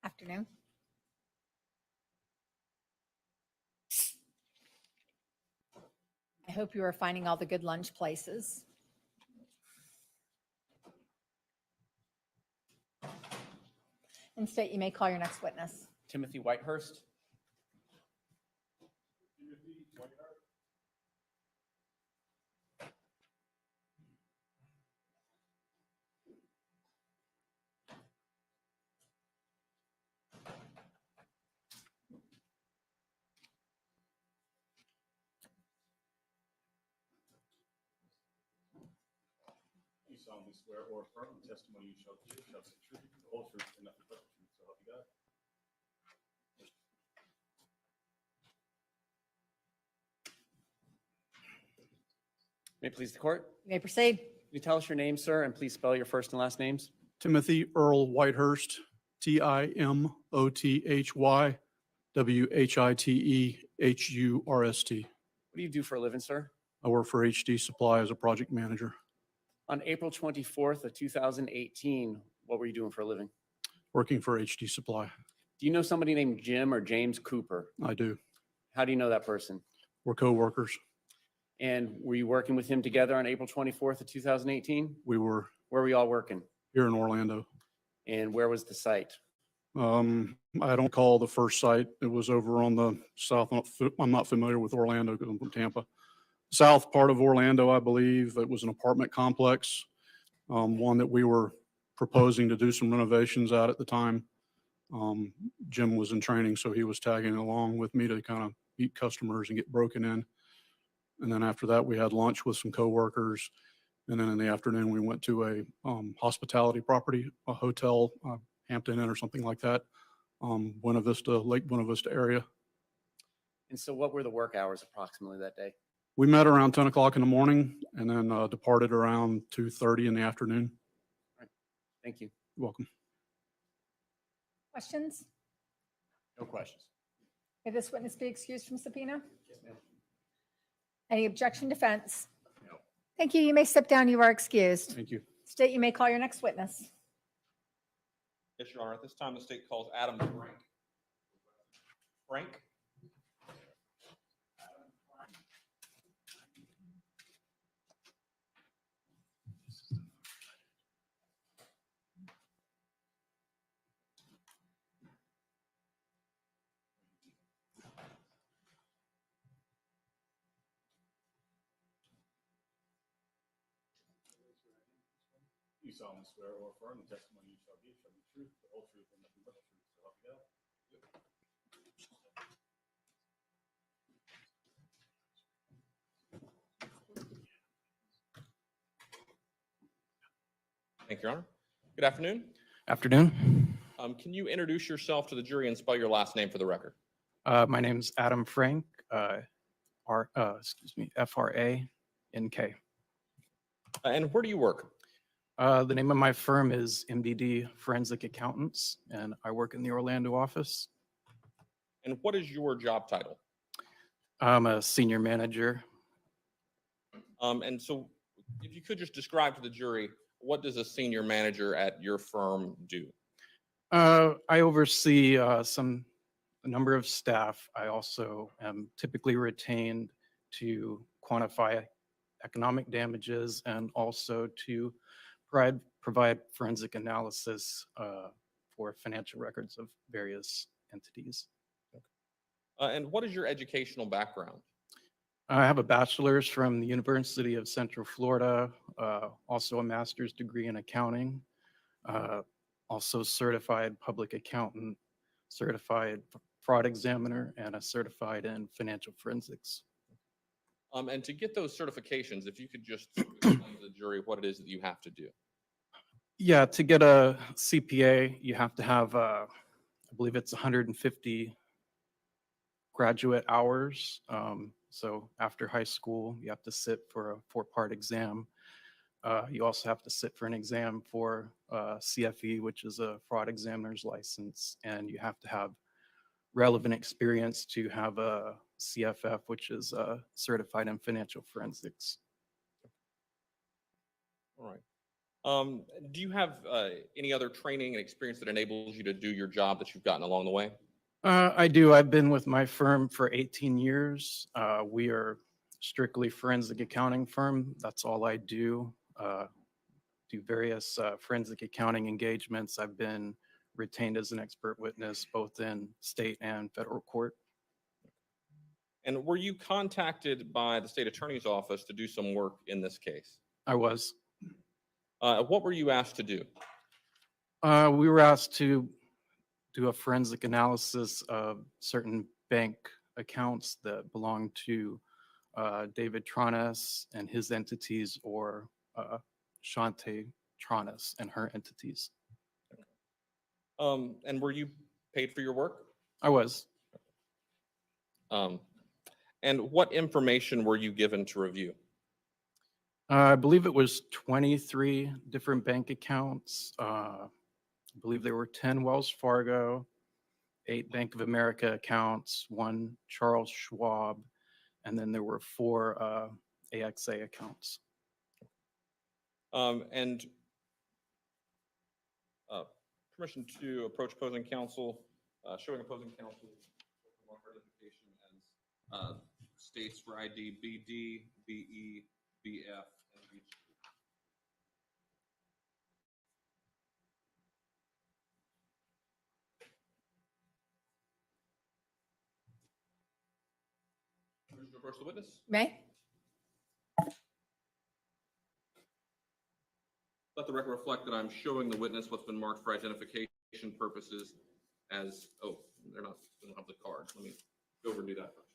Afternoon. I hope you are finding all the good lunch places. And state, you may call your next witness. Timothy Whitehurst. You solemnly swear or affirm the testimony you shall give shall be true, the whole truth, and nothing but the truth, so help you God. May it please the court. You may proceed. Can you tell us your name, sir, and please spell your first and last names? Timothy Earl Whitehurst, Timothy Whitehurst. What do you do for a living, sir? I work for HD Supply as a project manager, On April 24th of 2018, what were you doing for a living? working for HD Supply. Do you know somebody named Jim or James Cooper? I do. How do you know that person? We're co-workers. And were you working with him together on April 24th of 2018? We were Where were you all working? here in Orlando. And where was the site? I don't call the first site. It was over on the south. I'm not familiar with Orlando because I'm from Tampa. South part of Orlando, I believe. It was an apartment complex, one that we were proposing to do some renovations at the time. Jim was in training, so he was tagging along with me to kind of meet customers and get broken in. And then after that, we had lunch with some coworkers. And then in the afternoon, we went to a hospitality property, a hotel, Hampton Inn or something like that, Buena Vista, Lake Buena Vista area. And so what were the work hours approximately that day? We met around 10 o'clock in the morning and then departed around 2:30 in the afternoon. Thank you. You're welcome. Questions? No questions. May this witness be excused from subpoena? Any objection, defense? No. Thank you. You may step down. You are excused. Thank you. State, you may call your next witness. Yes, Your Honor. At this time, the state calls Adam Frank. Frank? You solemnly swear or affirm the testimony you shall give shall be true, the whole truth, and nothing but the truth, so help you God. Thank you, Your Honor. Good afternoon. Afternoon. Can you introduce yourself to the jury and spell your last name for the record? My name's Adam Frank, FRANK. And where do you work? The name of my firm is MDD Forensic Accountants, and I work in the Orlando office. And what is your job title? I'm a senior manager. And so if you could just describe to the jury, what does a senior manager at your firm do? I oversee a number of staff. I also am typically retained to quantify economic damages and also to provide forensic analysis for financial records of various entities. And what is your educational background? I have a bachelor's from the University of Central Florida, also a master's degree in accounting, also certified public accountant, certified fraud examiner, and a certified in financial forensics. And to get those certifications, if you could just explain to the jury what it is that you have to do. Yeah, to get a CPA, you have to have, I believe it's 150 graduate hours. So after high school, you have to sit for a 4-part exam. You also have to sit for an exam for CFE, which is a fraud examiner's license, and you have to have relevant experience to have a CFF, which is certified in financial forensics. All right. Do you have any other training and experience that enables you to do your job that you've gotten along the way? I do. I've been with my firm for 18 years. We are strictly forensic accounting firm. That's all I do. Do various forensic accounting engagements. I've been retained as an expert witness both in state and federal court. And were you contacted by the state attorney's office to do some work in this case? I was. What were you asked to do? We were asked to do a forensic analysis of certain bank accounts that belong to David Tronnes and his entities, or Shante Tronnes and her entities. And were you paid for your work? I was. And what information were you given to review? I believe it was 23 different bank accounts. I believe there were 10 Wells Fargo, 8 Bank of America accounts, 1 Charles Schwab, and then there were 4 AXA accounts. And permission to approach opposing counsel, showing opposing counsel identification as states for ID BD, BE, BF, and BG. Permission to approach the witness? May? Let the record reflect that I'm showing the witness what's been marked for identification purposes as, oh, they don't have the card. Let me go over and do that first.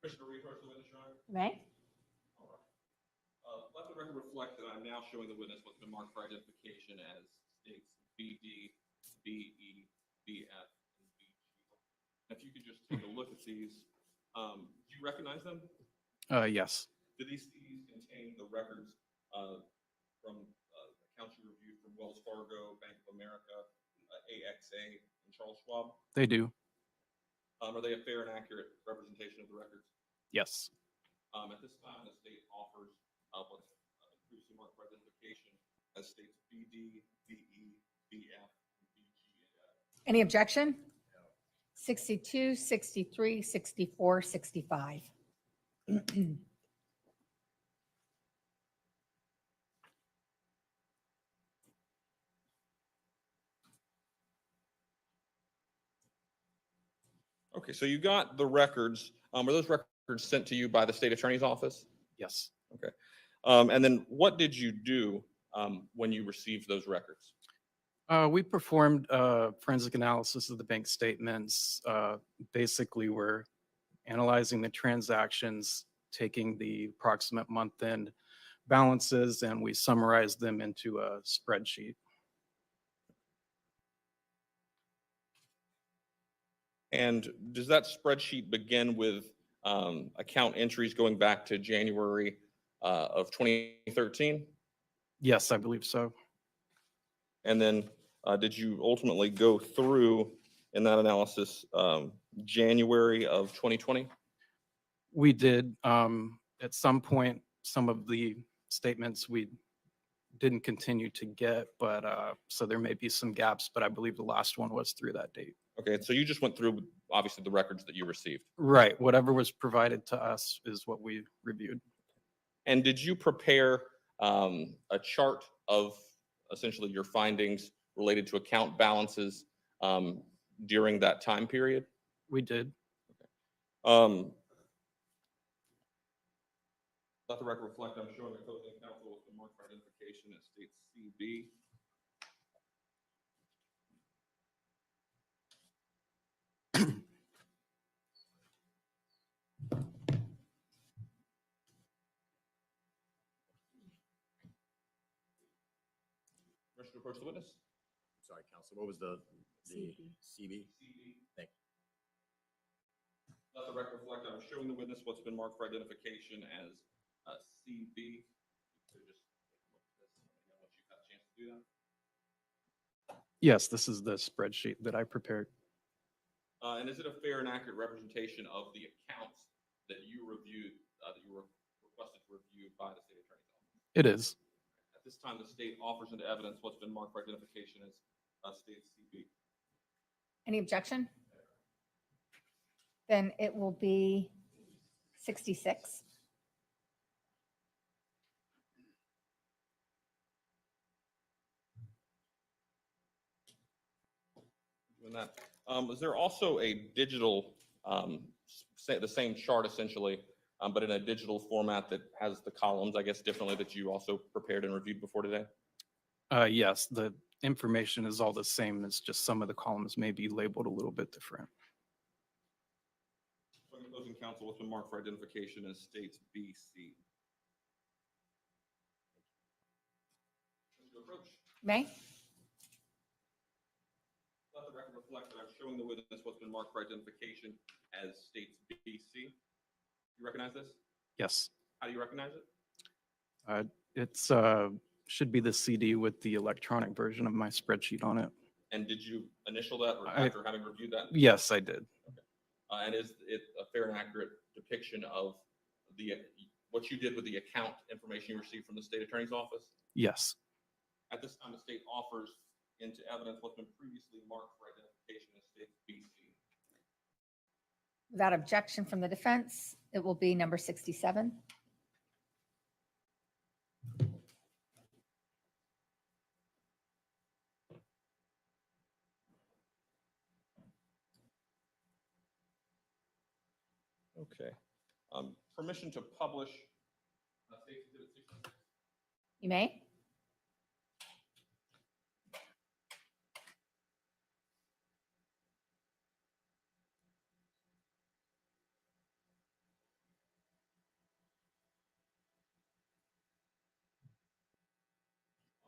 Permission to reapproach the witness, Your Honor? May? All right. Let the record reflect that I'm now showing the witness what's been marked for identification as states BD, BE, BF, and BG. If you could just take a look at these, do you recognize them? Yes. Do these CDs contain the records from accounts you reviewed from Wells Fargo, Bank of America, AXA, and Charles Schwab? They do. Are they a fair and accurate representation of the records? Yes. At this time, the state offers what's previously marked for identification as states BD, BE, BF, and BG, and F. Any objection? 62, 63, 64, 65. Okay, so you got the records. Were those records sent to you by the state attorney's office? Yes. Okay. And then what did you do when you received those records? We performed forensic analysis of the bank statements. Basically, we're analyzing the transactions, taking the approximate month-end balances, and we summarize them into a spreadsheet. And does that spreadsheet begin with account entries going back to January of 2013? Yes, I believe so. And then did you ultimately go through in that analysis January of 2020? We did. At some point, some of the statements we didn't continue to get, but so there may be some gaps, but I believe the last one was through that date. Okay, so you just went through obviously the records that you received. Right. Whatever was provided to us is what we reviewed. And did you prepare a chart of essentially your findings related to account balances during that time period? We did. Let the record reflect, I'm showing the closing counsel with the marked for identification as states CB. Permission to approach the witness? Sorry, counsel, what was the CB? Thank you. Let the record reflect, I'm showing the witness what's been marked for identification as CB. So just once you've had a chance to do that. Yes, this is the spreadsheet that I prepared. And is it a fair and accurate representation of the accounts that you reviewed, that you were requested to review by the state attorney's office? It is. At this time, the state offers into evidence what's been marked for identification as state CB. Any objection? Then it will be 66. Doing that. Is there also a digital, the same chart essentially, but in a digital format that has the columns, I guess, differently that you also prepared and reviewed before today? Yes, the information is all the same. It's just some of the columns may be labeled a little bit different. So in closing counsel, what's been marked for identification as states BC? Approach. May? Let the record reflect that I'm showing the witness what's been marked for identification as states BC. You recognize this? Yes. How do you recognize it? It's should be the CD with the electronic version of my spreadsheet on it. And did you initial that or after having reviewed that? Yes, I did. And is it a fair and accurate depiction of what you did with the account information you received from the state attorney's office? Yes. At this time, the state offers into evidence what's been previously marked for identification as state BC. Without objection from the defense, it will be number 67. Okay. Permission to publish. State Exhibit 66. You may.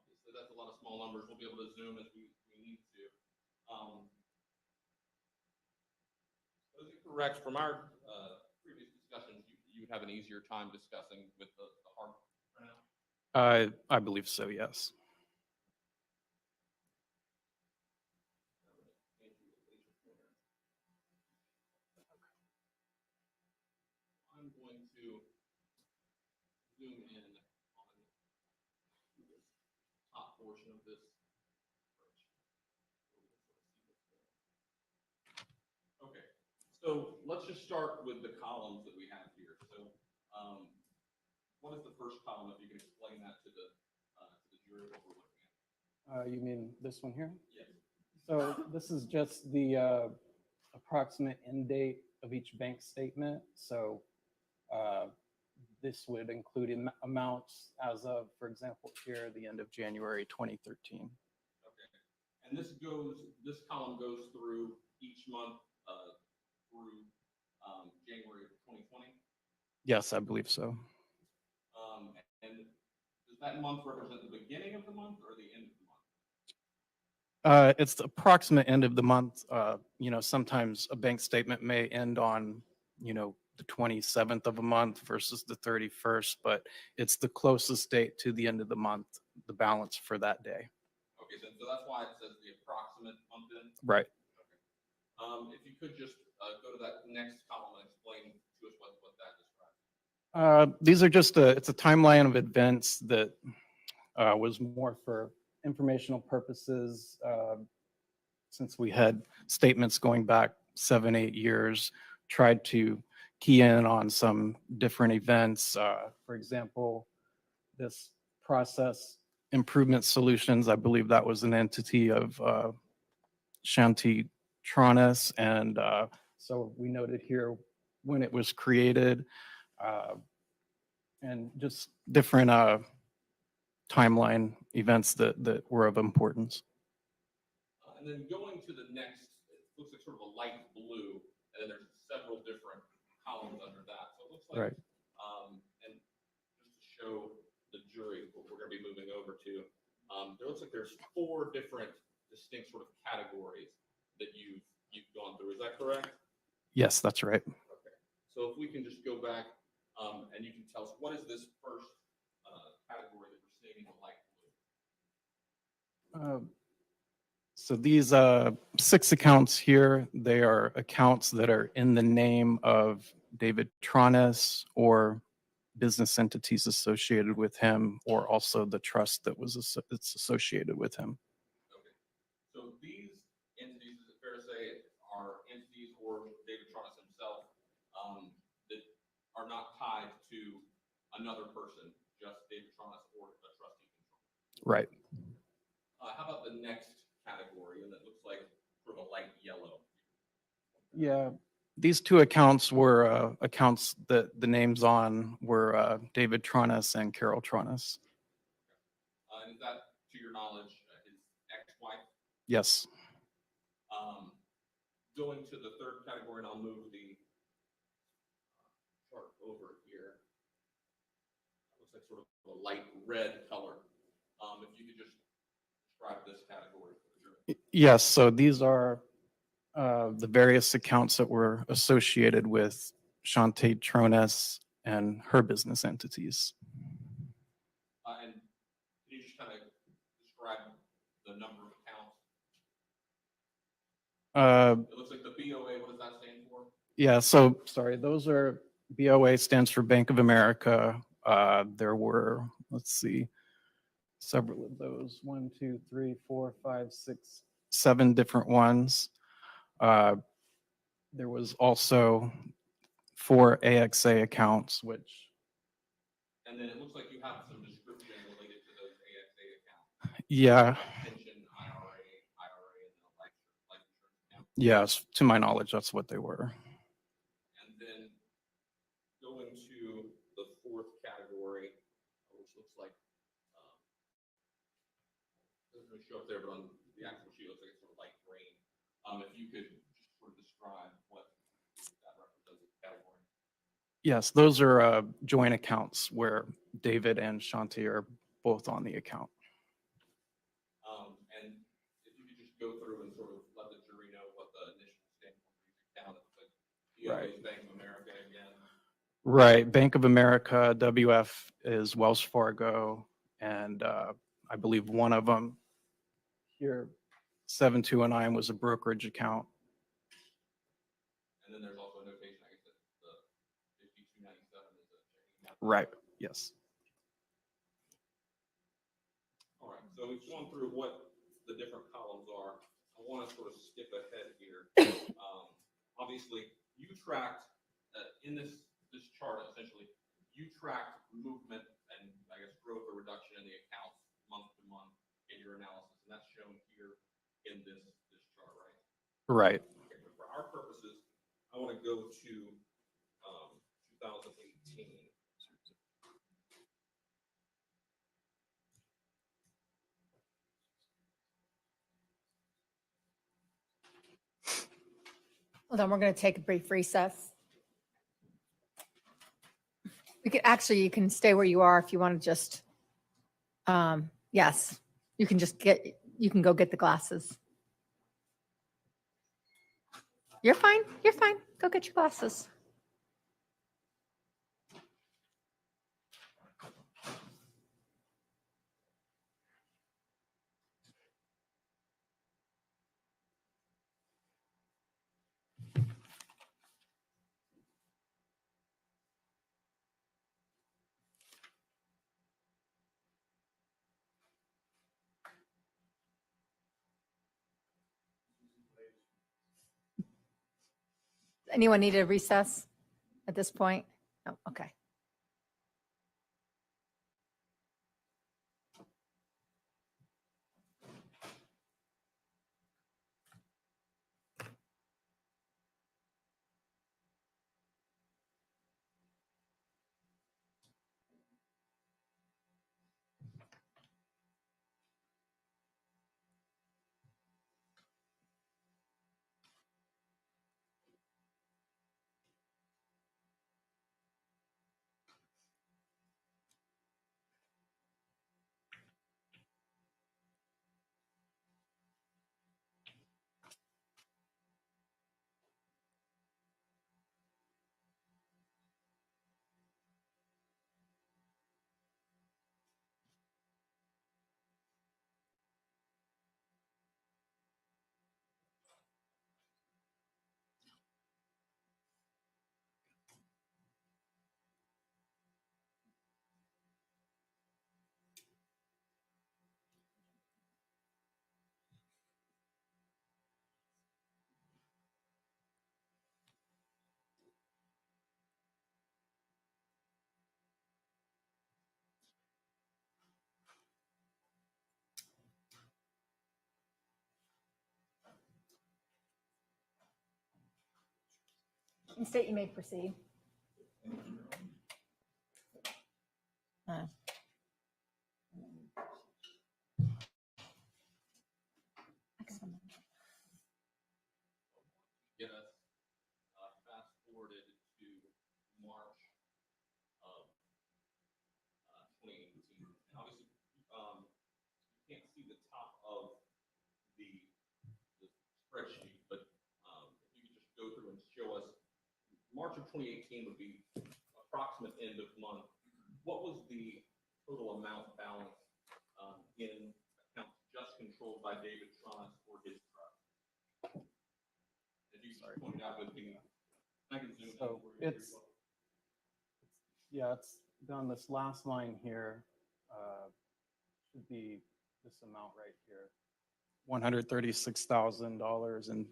Obviously, that's a lot of small numbers. We'll be able to zoom as we need to. Is it correct from our previous discussions, you would have an easier time discussing with the hard printout? I believe so, yes. going to zoom in on this top portion of this. Okay, so let's just start with the columns that we have here. So, what is the first column? If you can explain that to the jury what we're looking at. You mean this one here? Yes. So this is just the approximate end date of each bank statement. So this would include amounts as of, for example, here, the end of January 2013. Okay, and this column goes through each month through January of 2020. Yes, I believe so. And does that month represent the beginning of the month or the end of the month? It's the approximate end of the month. You know, sometimes a bank statement may end on, you know, the 27th of a month versus the 31st, but it's the closest date to the end of the month, the balance for that day. Okay, so that's why it says the approximate month end. Right. Okay. If you could just go to that next column and explain to us what that describes. These are just it's a timeline of events that was more for informational purposes. Since we had statements going back 7-8 years, tried to key in on some different events. For example, this process improvement solutions, I believe that was an entity of Shanti Tronnes. And so we noted here when it was created and just different timeline events that were of importance. And then going to the next, it looks like sort of a light blue, and then there's several different columns under that. So it looks like, Right. And just to show the jury what we're going to be moving over to, there looks like there's 4 different distinct sort of categories that you've gone through. Is that correct? Yes, that's right. Okay. So if we can just go back, and you can tell us what is this first category that we're seeing in the light blue? So these 6 accounts here, they are accounts that are in the name of David Tronnes or business entities associated with him, or also the trust that was it's associated with him. Okay. So these entities, is it fair to say, are entities or David Tronnes himself that are not tied to another person, just David Tronnes or a trustee control? Right. How about the next category, and it looks like sort of a light yellow? Yeah. These 2 accounts were accounts that the names on were David Tronnes and Carol Tronnes. And is that, to your knowledge, his ex-wife? Yes. Going to the third category, and I'll move the chart over here. It looks like sort of a light red color. If you could just describe this category for the jury. Yes. So these are the various accounts that were associated with Shanti Tronnes and her business entities. And can you just kind of describe the number of accounts? It looks like the BOA, what does that stand for? Yeah, so sorry, those are BOA stands for Bank of America. There were, let's see, several of those, 1, 2, 3, 4, 5, 6, 7 different ones. There was also 4 AXA accounts, which. And then it looks like you have some description related to those AXA accounts. Yeah. Like pension, IRA, and the life insurance account. Yes, to my knowledge, that's what they were. And then going to the fourth category, which looks like, doesn't really show up there, but on the actual sheet, it looks like it's sort of light green. If you could just sort of describe what that represents as a category. Yes, those are joint accounts where David and Shanti are both on the account. And if you could just go through and sort of let the jury know what the initial standpoint for each account is, like BOA's Bank of America again. Right, Bank of America, WF is Wells Fargo, and I believe one of them here, 7209 was a brokerage account. And then there's also a notation, I guess, that the 297 is a checking account. Right. Yes. All right, so we've gone through what the different columns are. I want to sort of skip ahead here. Obviously, you tracked in this chart, essentially, you tracked movement and I guess growth or reduction in the accounts month to month in your analysis, and that's shown here in this chart, right? Right. Okay, but for our purposes, I want to go to 2018. Well, then we're going to take a brief recess. We could actually, you can stay where you are if you want to just, yes, you can go get the glasses. You're fine. You're fine. Go get your glasses. Anyone need a recess at this point? No, okay. State, you may proceed. Get us fast forwarded to March of 2018. And obviously, you can't see the top of the spreadsheet, but if you could just go through and show us, March of 2018 would be approximate end of month. What was the total amount balance in accounts just controlled by David Tronnes or his trust? As you pointed out with the, I can zoom in So for you. it's down this last line here. Should be this amount right here. $136,000 and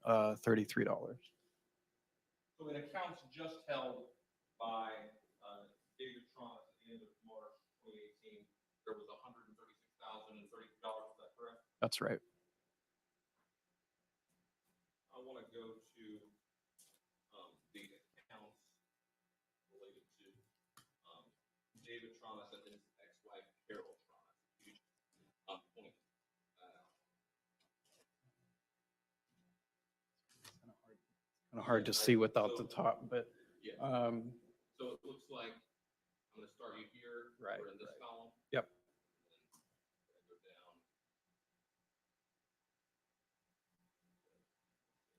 $33. So in accounts just held by David Tronnes at the end of March 2018, there was $136,030. Is that correct? That's right. I want to go to the accounts related to David Tronnes and his ex-wife Carol Tronnes. Point that out. Kind of hard to see without the top, but Yeah. So it looks like I'm going to start you here. Right, We're in this column. Yep. And then go down.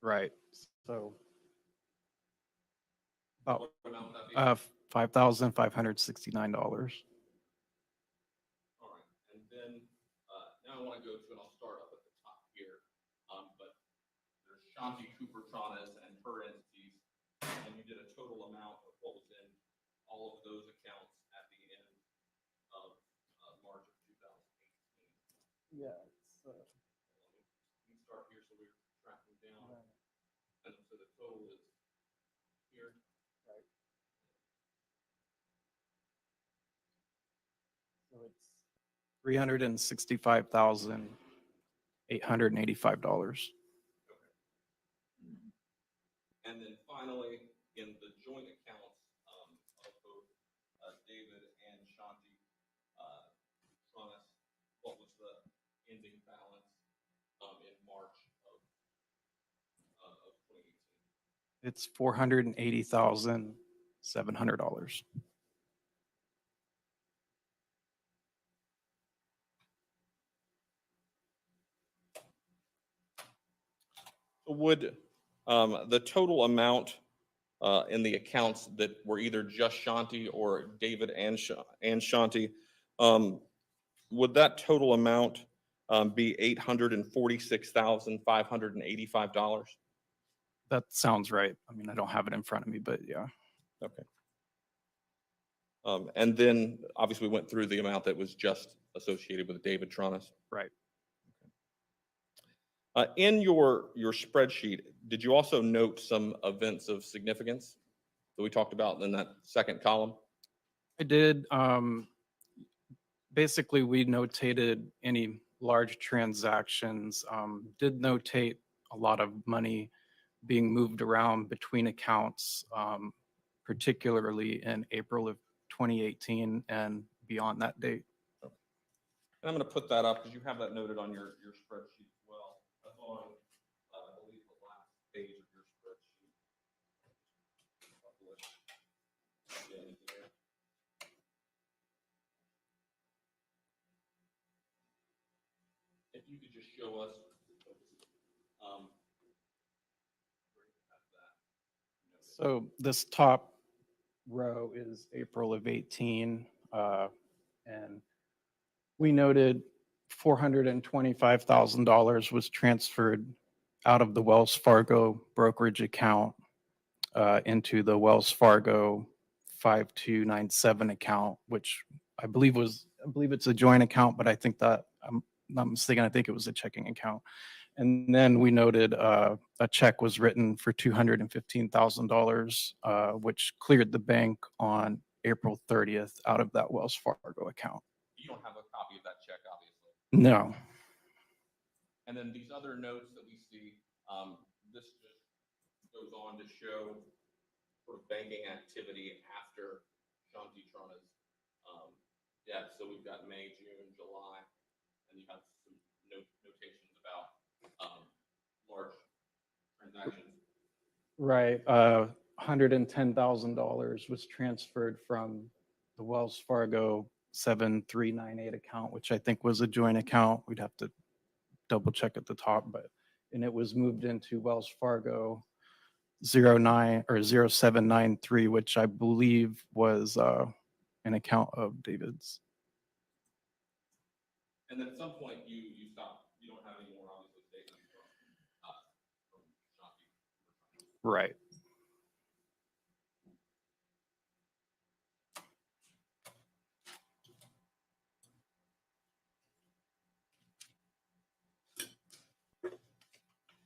Right. So about What amount would that be? $5,569. All right, and then now I want to go to, and I'll start up at the top here, but there's Shanti Cooper Tronnes and her entities, and you did a total amount of what was in all of those accounts at the end of March of 2018. Yeah. We start here, so we're tracking down. And so the total is here. Right. So it's $365,885. And then finally, in the joint accounts of both David and Shanti Tronnes, what was the ending balance in March of 2018? It's $480,700. Would the total amount in the accounts that were either just Shanti or David and Shanti, would that total amount be $846,585? That sounds right. I mean, I don't have it in front of me, but yeah. Okay. And then obviously we went through the amount that was just associated with David Tronnes. Right. In your spreadsheet, did you also note some events of significance that we talked about in that second column? I did. Basically, we notated any large transactions, did notate a lot of money being moved around between accounts, particularly in April of 2018 and beyond that date. And I'm going to put that up because you have that noted on your spreadsheet as well. That's on, I believe, the last page of your spreadsheet. Again, here. If you could just show us So this top row is April of 18, and we noted $425,000 was transferred out of the Wells Fargo brokerage account into the Wells Fargo 5297 account, which I believe it's a joint account, but I think that I'm not mistaken. I think it was a checking account. And then we noted a check was written for $215,000, which cleared the bank on April 30th out of that Wells Fargo account. you don't have a copy of that check, obviously. No. And then these other notes that we see, this just goes on to show sort of banking activity after Shanti Tronnes' death. So we've got May, June, July, and you have some notations about large transactions. Right. $110,000 was transferred from the Wells Fargo 7398 account, which I think was a joint account. We'd have to double check at the top, and it was moved into Wells Fargo 0793, which I believe was an account of David's. And then at some point you stop, you don't have any more obviously statements from Shanti. Right.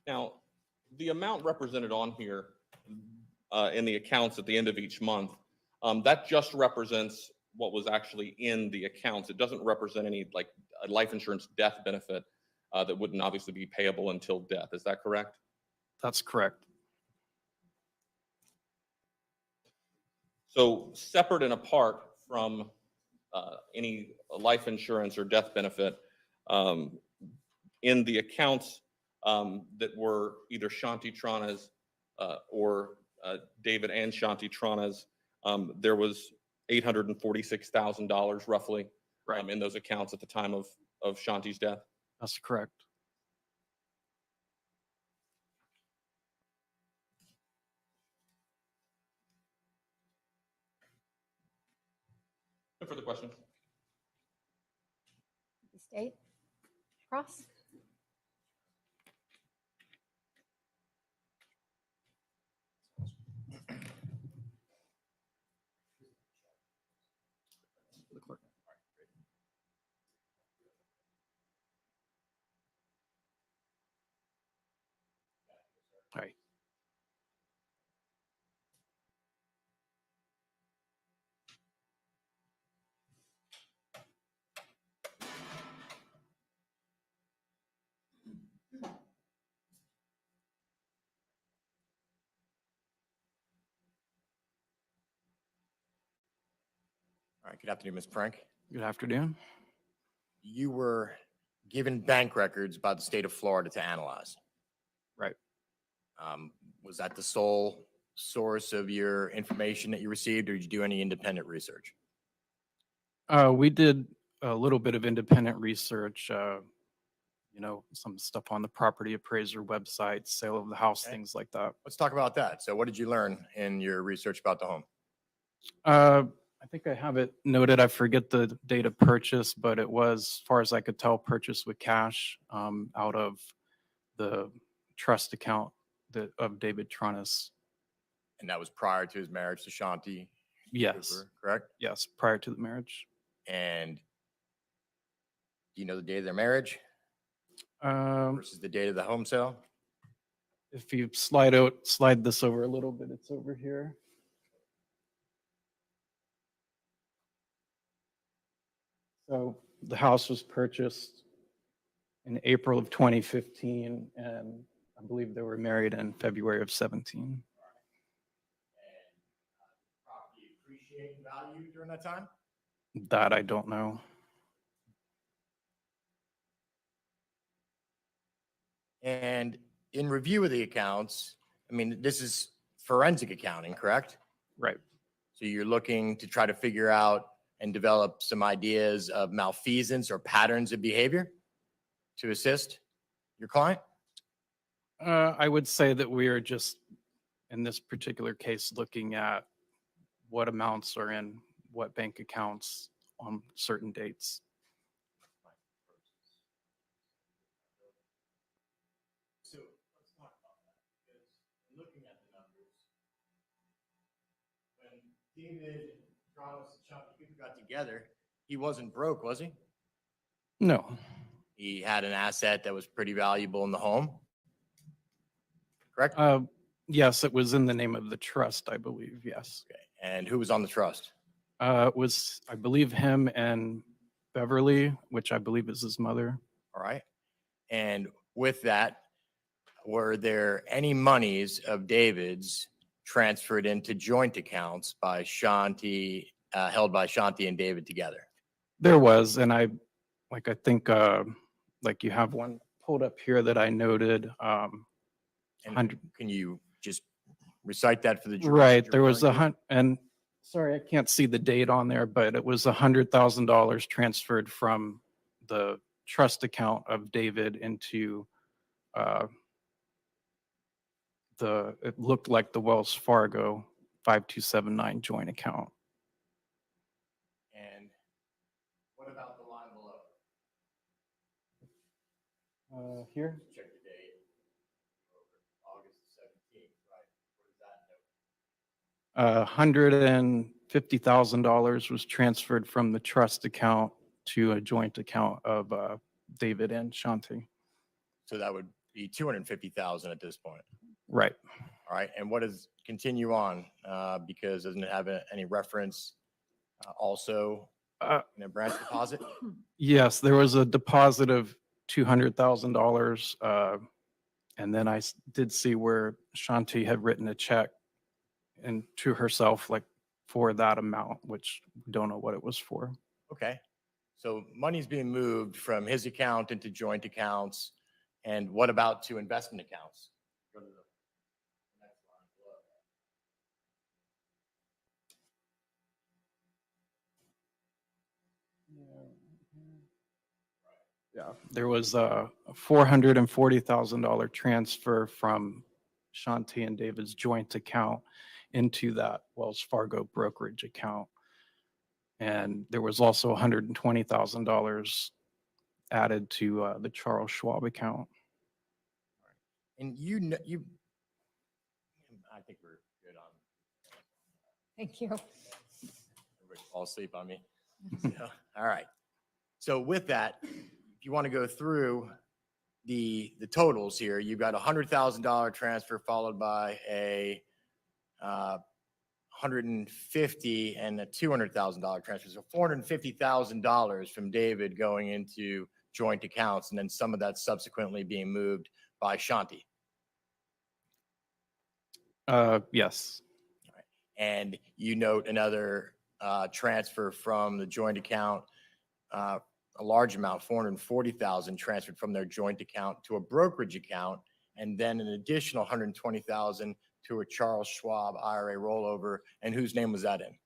Now, the amount represented on here in the accounts at the end of each month, that just represents what was actually in the accounts. It doesn't represent any like a life insurance death benefit that wouldn't obviously be payable until death. Is that correct? That's correct. So separate and apart from any life insurance or death benefit, in the accounts that were either Shanti Tronnes or David and Shanti Tronnes, there was $846,000 roughly in those accounts at the time of Shanti's death. That's correct. No further questions? State. Cross. All right. All right, good afternoon, Ms. Frank. Good afternoon. You were given bank records by the state of Florida to analyze. Right. Was that the sole source of your information that you received, or did you do any independent research? We did a little bit of independent research, some stuff on the property appraiser website, sale of the house, Okay. things like that. Let's talk about that. So what did you learn in your research about the home? I think I have it noted. I forget the date of purchase, but it was, as far as I could tell, purchased with cash out of the trust account of David Tronnes. And that was prior to his marriage to Shanti Yes. Cooper, correct? Yes, prior to the marriage. And do you know the date of their marriage versus the date of the home sale? If you slide this over a little bit, it's over here. So the house was purchased in April of 2015, and I believe they were married in February of 17. Property appreciating value during that time? That I don't know. And in review of the accounts, I mean, this is forensic accounting, correct? Right. So you're looking to try to figure out and develop some ideas of malfeasance or patterns of behavior to assist your client? I would say that we are just, in this particular case, looking at what amounts are in what bank accounts on certain dates. So let's talk about that, because looking at the numbers, when David, Tronnes, and Shanti Cooper got together, he wasn't broke, was he? No. He had an asset that was pretty valuable in the home, correct? Yes, it was in the name of the trust, I believe. Yes. Okay. And who was on the trust? It was, I believe, him and Beverly, which I believe is his mother. All right. And with that, were there any monies of David's transferred into joint accounts by Shanti, held by Shanti and David together? There was, and I think, like you have one pulled up here that I noted. And can you just recite that for the jury? Right, there was and sorry, I can't see the date on there, but it was $100,000 transferred from the trust account of David into it looked like the Wells Fargo 5279 joint account. And what about the line below? Here? Check the date. August 17th, right? What is that note? $150,000 was transferred from the trust account to a joint account of David and Shanti. So that would be 250,000 at this point. Right. All right. And what is, continue on, because doesn't it have any reference also in a branch deposit? Yes, there was a deposit of $200,000. And then I did see where Shanti had written a check and to herself, like for that amount, which we don't know what it was for. Okay. So money's being moved from his account into joint accounts. And what about to investment accounts? Go to the next line below. Yeah, there was a $440,000 transfer from Shanti and David's joint account into that Wells Fargo brokerage account. And there was also $120,000 added to the Charles Schwab account. And you, I think we're good on. Thank you. Everybody fall asleep on me. So, all right. So with that, if you want to go through the totals here, you've got a $100,000 transfer followed by a 150 and a $200,000 transfer. So $450,000 from David going into joint accounts, and then some of that subsequently being moved by Shanti. Yes. And you note another transfer from the joint account, a large amount, 440,000 transferred from their joint account to a brokerage account, and then an additional 120,000 to a Charles Schwab IRA rollover. And whose name was that in?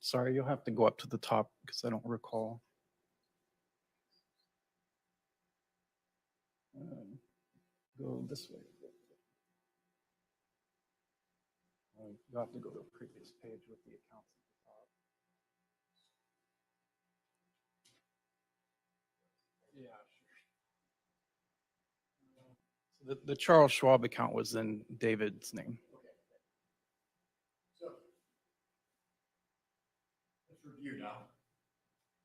Sorry, you'll have to go up to the top because I don't recall. Go this way. You'll have to go to a previous page with the accounts at the top. Yeah, sure. So the Charles Schwab account was in David's name. So let's review now.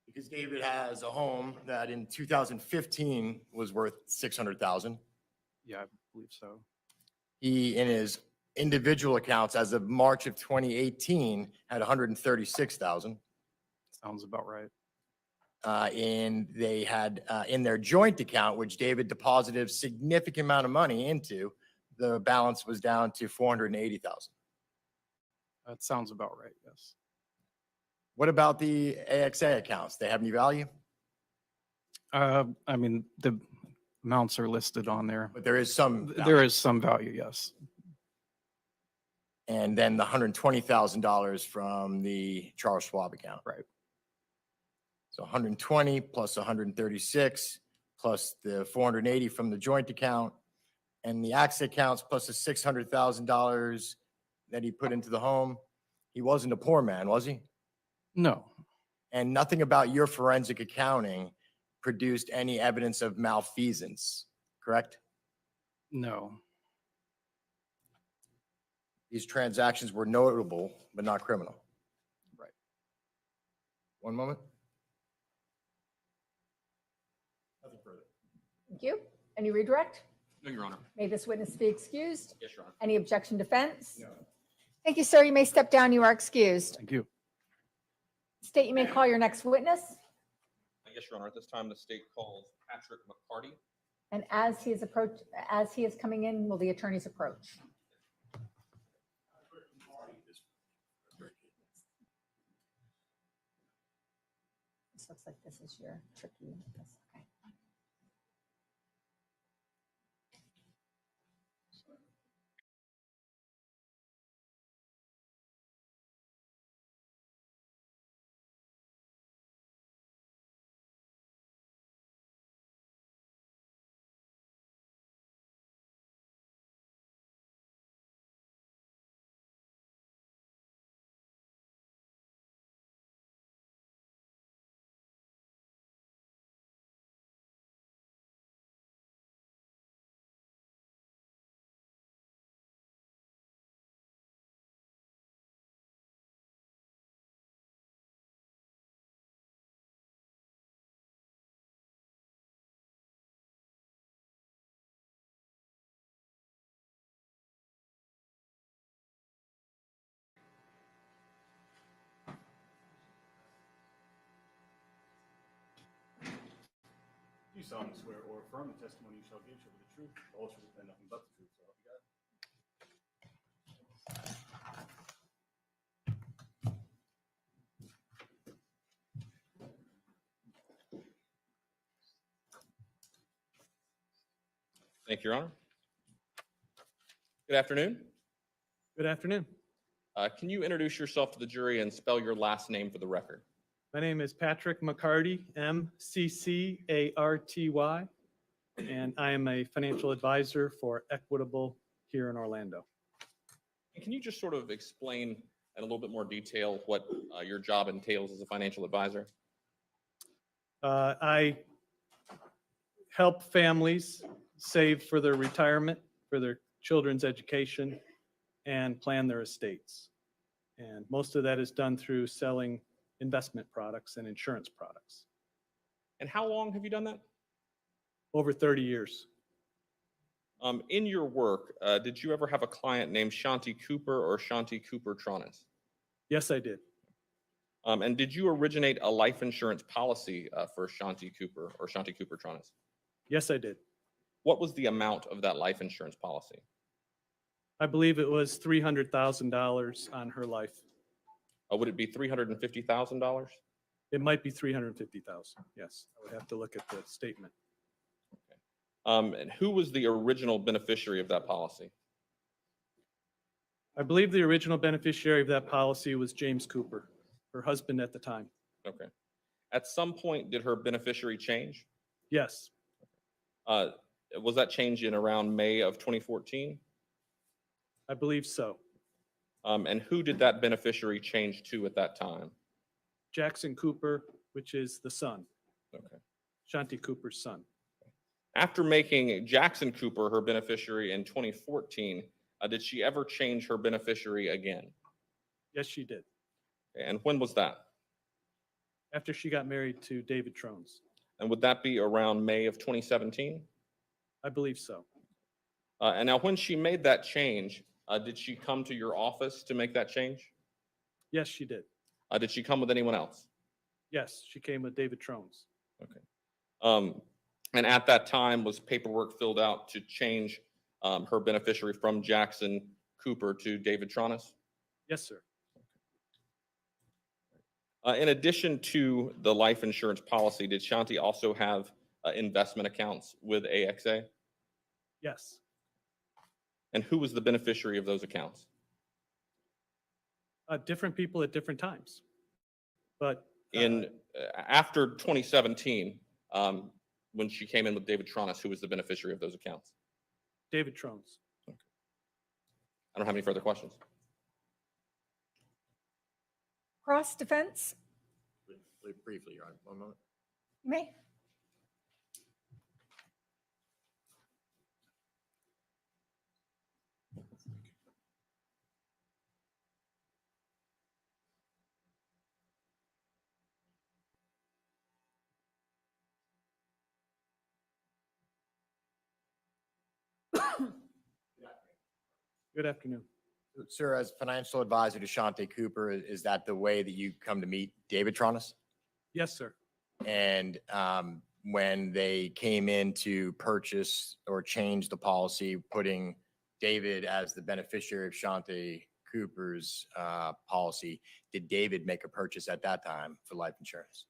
Because David has a home that in 2015 was worth 600,000. Yeah, I believe so. He, in his individual accounts as of March of 2018, had 136,000. Sounds about right. And they had in their joint account, which David deposited a significant amount of money into, the balance was down to 480,000. That sounds about right, yes. What about the AXA accounts? They have any value? I mean, the amounts are listed on there. But there is some There value. is some value, yes. And then the $120,000 from the Charles Schwab account. Right. So 120 plus 136 plus the 480 from the joint account and the AXA accounts plus the $600,000 that he put into the home. He wasn't a poor man, was he? No. And nothing about your forensic accounting produced any evidence of malfeasance, correct? No. These transactions were notable, but not criminal. Right. One moment. Nothing further. Thank you. Any redirect? No, Your Honor. May this witness be excused? Yes, Your Honor. Any objection, defense? No. Thank you, sir. You may step down. You are excused. Thank you. State, you may call your next witness. Yes, Your Honor. At this time, the state calls Patrick McCarty. And as he is coming in, will the attorneys approach? This looks like this is your tricky. Okay. You solemnly swear or affirm the testimony you shall give shall be the truth, the whole truth, and nothing but the truth, so help you God. Thank you, Your Honor. Good afternoon. Good afternoon. Can you introduce yourself to the jury and spell your last name for the record? My name is Patrick McCarty, MCCARTY, and I am a financial advisor for Equitable here in Orlando. And can you just sort of explain in a little bit more detail what your job entails as a financial advisor? I help families save for their retirement, for their children's education, and plan their estates. And most of that is done through selling investment products and insurance products. And how long have you done that? Over 30 years. In your work, did you ever have a client named Shanti Cooper or Shanti Cooper Tronnes? Yes, I did. And did you originate a life insurance policy for Shanti Cooper or Shanti Cooper Tronnes? Yes, I did. What was the amount of that life insurance policy? I believe it was $300,000 on her life. Would it be $350,000? It might be 350,000. Yes, I would have to look at the statement. And who was the original beneficiary of that policy? I believe the original beneficiary of that policy was James Cooper, her husband at the time. Okay. At some point, did her beneficiary change? Yes, Was that change in around May of 2014? I believe so. And who did that beneficiary change to at that time? Jackson Cooper, which is the son, Okay. Shanti Cooper's son. After making Jackson Cooper her beneficiary in 2014, did she ever change her beneficiary again? Yes, she did. And when was that? After she got married to David Tronnes. And would that be around May of 2017? I believe so. And now when she made that change, did she come to your office to make that change? Yes, she did. Did she come with anyone else? Yes, she came with David Tronnes. Okay. And at that time, was paperwork filled out to change her beneficiary from Jackson Cooper to David Tronnes? Yes, sir. In addition to the life insurance policy, did Shanti also have investment accounts with AXA? Yes. And who was the beneficiary of those accounts? Different people at different times. But After 2017, when she came in with David Tronnes, who was the beneficiary of those accounts? David Tronnes. I don't have any further questions. Cross defense, Briefly, Your Honor, one moment. you may. Good afternoon. Sir, as financial advisor to Shanti Cooper, is that the way that you come to meet David Tronnes? Yes, sir. And when they came in to purchase or change the policy, putting David as the beneficiary of Shanti Cooper's policy, did David make a purchase at that time for life insurance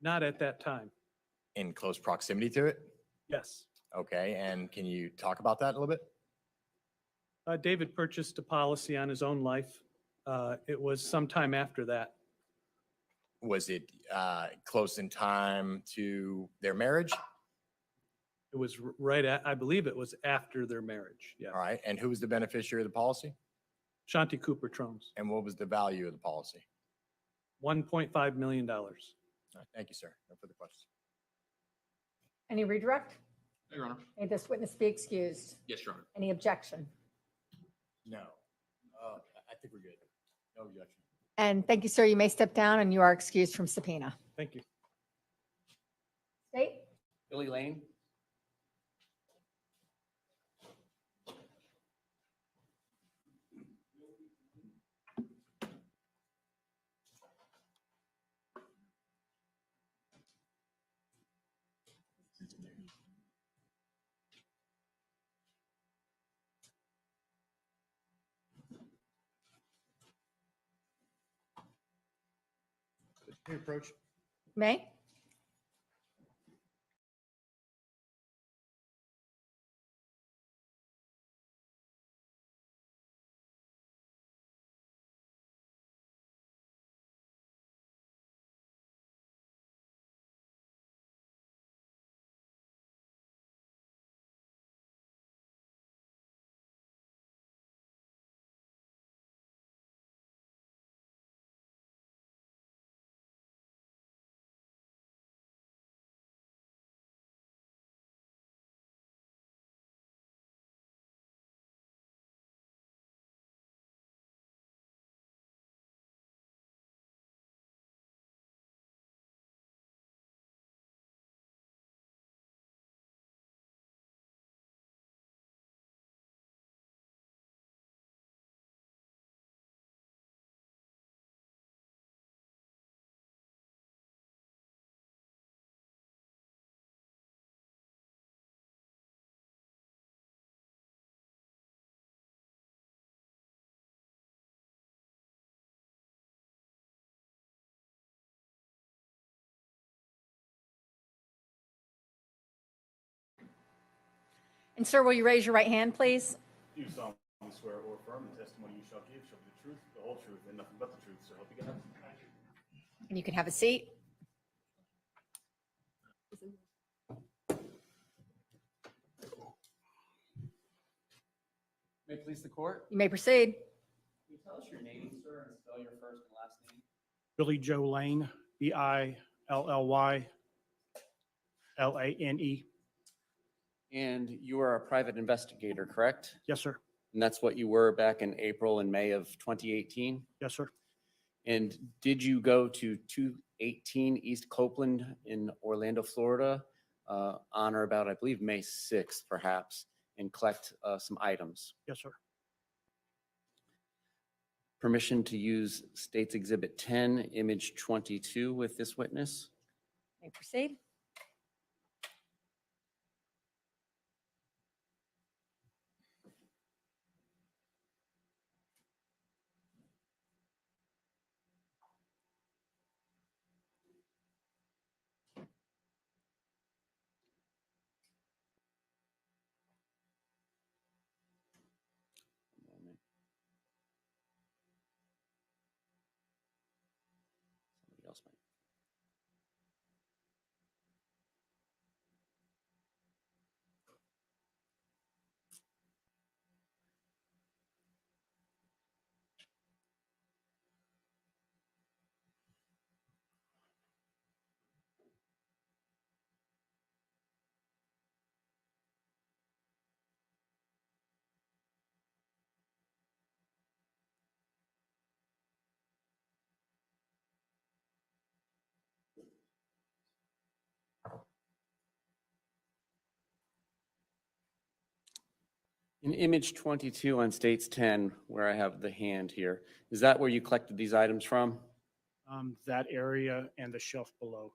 Not at that time. in close proximity to it? Yes. Okay, and can you talk about that a little bit? David purchased a policy on his own life. It was sometime after that. Was it close in time to their marriage? It was right at, I believe it was after their marriage. Yeah. All right, and who was the beneficiary of the policy? Shanti Cooper Tronnes. And what was the value of the policy? $1.5 million. All right, thank you, sir. No further questions. Any redirect? Your Honor. May this witness be excused? Yes, Your Honor. Any objection? No. I think we're good. No objection. And thank you, sir. You may step down and you are excused from subpoena. Thank you. State? Billy Lane? Can you approach? May? And sir, will you raise your right hand, please? Do you solemnly swear or affirm the testimony you shall give shall be the truth, the whole truth, and nothing but the truth, so help you God? And you can have a seat. May it please the court? You may proceed. Can you tell us your name, sir, and spell your first and last name? Billy Joe Lane, Billylane. And you are a private investigator, correct? Yes, sir. And that's what you were back in April and May of 2018? Yes, sir. And did you go to 218 East Copeland in Orlando, Florida, on or about, I believe, May 6th, perhaps, and collect some items? Yes, sir. Permission to use State's Exhibit 10, Image 22 with this witness? You may proceed. One moment. Somebody else might. In Image 22 on State's 10, where I have the hand here, is that where you collected these items from? That area and the shelf below.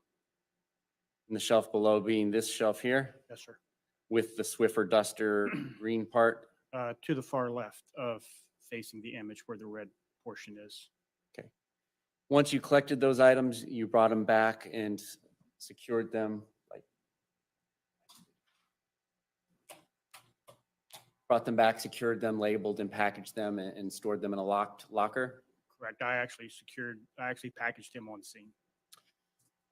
And the shelf below being this shelf here Yes, sir. with the Swiffer Duster green part? To the far left of facing the image where the red portion is. Okay. Once you collected those items, you brought them back and secured them, like brought them back, secured them, labeled and packaged them and stored them in a locked locker? Correct. I actually packaged him on scene.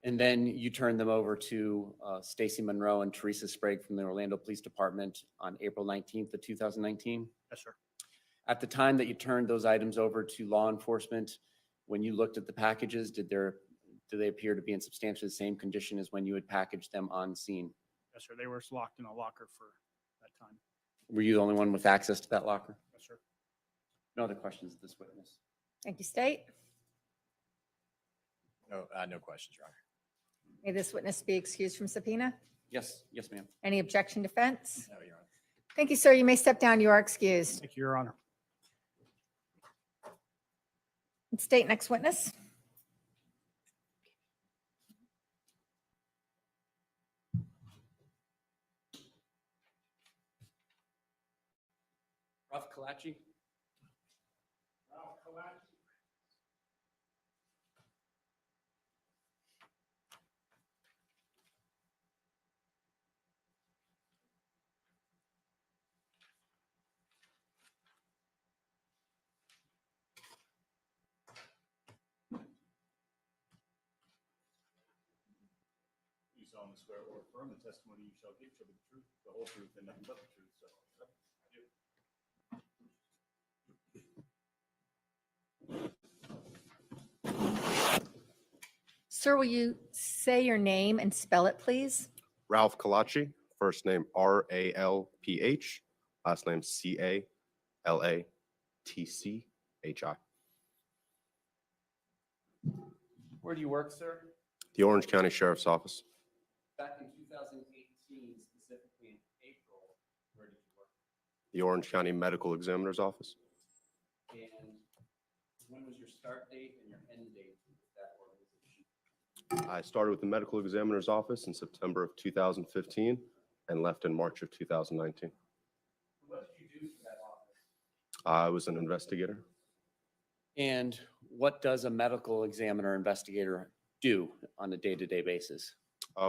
And then you turned them over to Stacy Monroe and Teresa Sprague from the Orlando Police Department on April 19th of 2019? Yes, sir. At the time that you turned those items over to law enforcement, when you looked at the packages, do they appear to be in substantially the same condition as when you had packaged them on scene? Yes, sir. They were locked in a locker for that time. Were you the only one with access to that locker? Yes, sir. No other questions of this witness? Thank you, State. No, no questions, Your Honor. May this witness be excused from subpoena? Yes, yes, ma'am. Any objection, defense? No, Your Honor. Thank you, sir. You may step down. You are excused. Thank you, Your Honor. State next witness. Ralph Kalachi? Do you solemnly swear or affirm the testimony you shall give shall be the truth, the whole truth, and nothing but the truth, so help you God? I do. Sir, will you say your name and spell it, please? Ralph Kalachi, first name Ralph, last name Calatchi. Where do you work, sir? The Orange County Sheriff's Office. Back in 2018, specifically in April, where did you work? The Orange County Medical Examiner's Office. And when was your start date and your end date with that organization? I started with the Medical Examiner's Office in September of 2015 and left in March of 2019. What did you do for that office? I was an investigator. And what does a medical examiner investigator do on a day-to-day basis?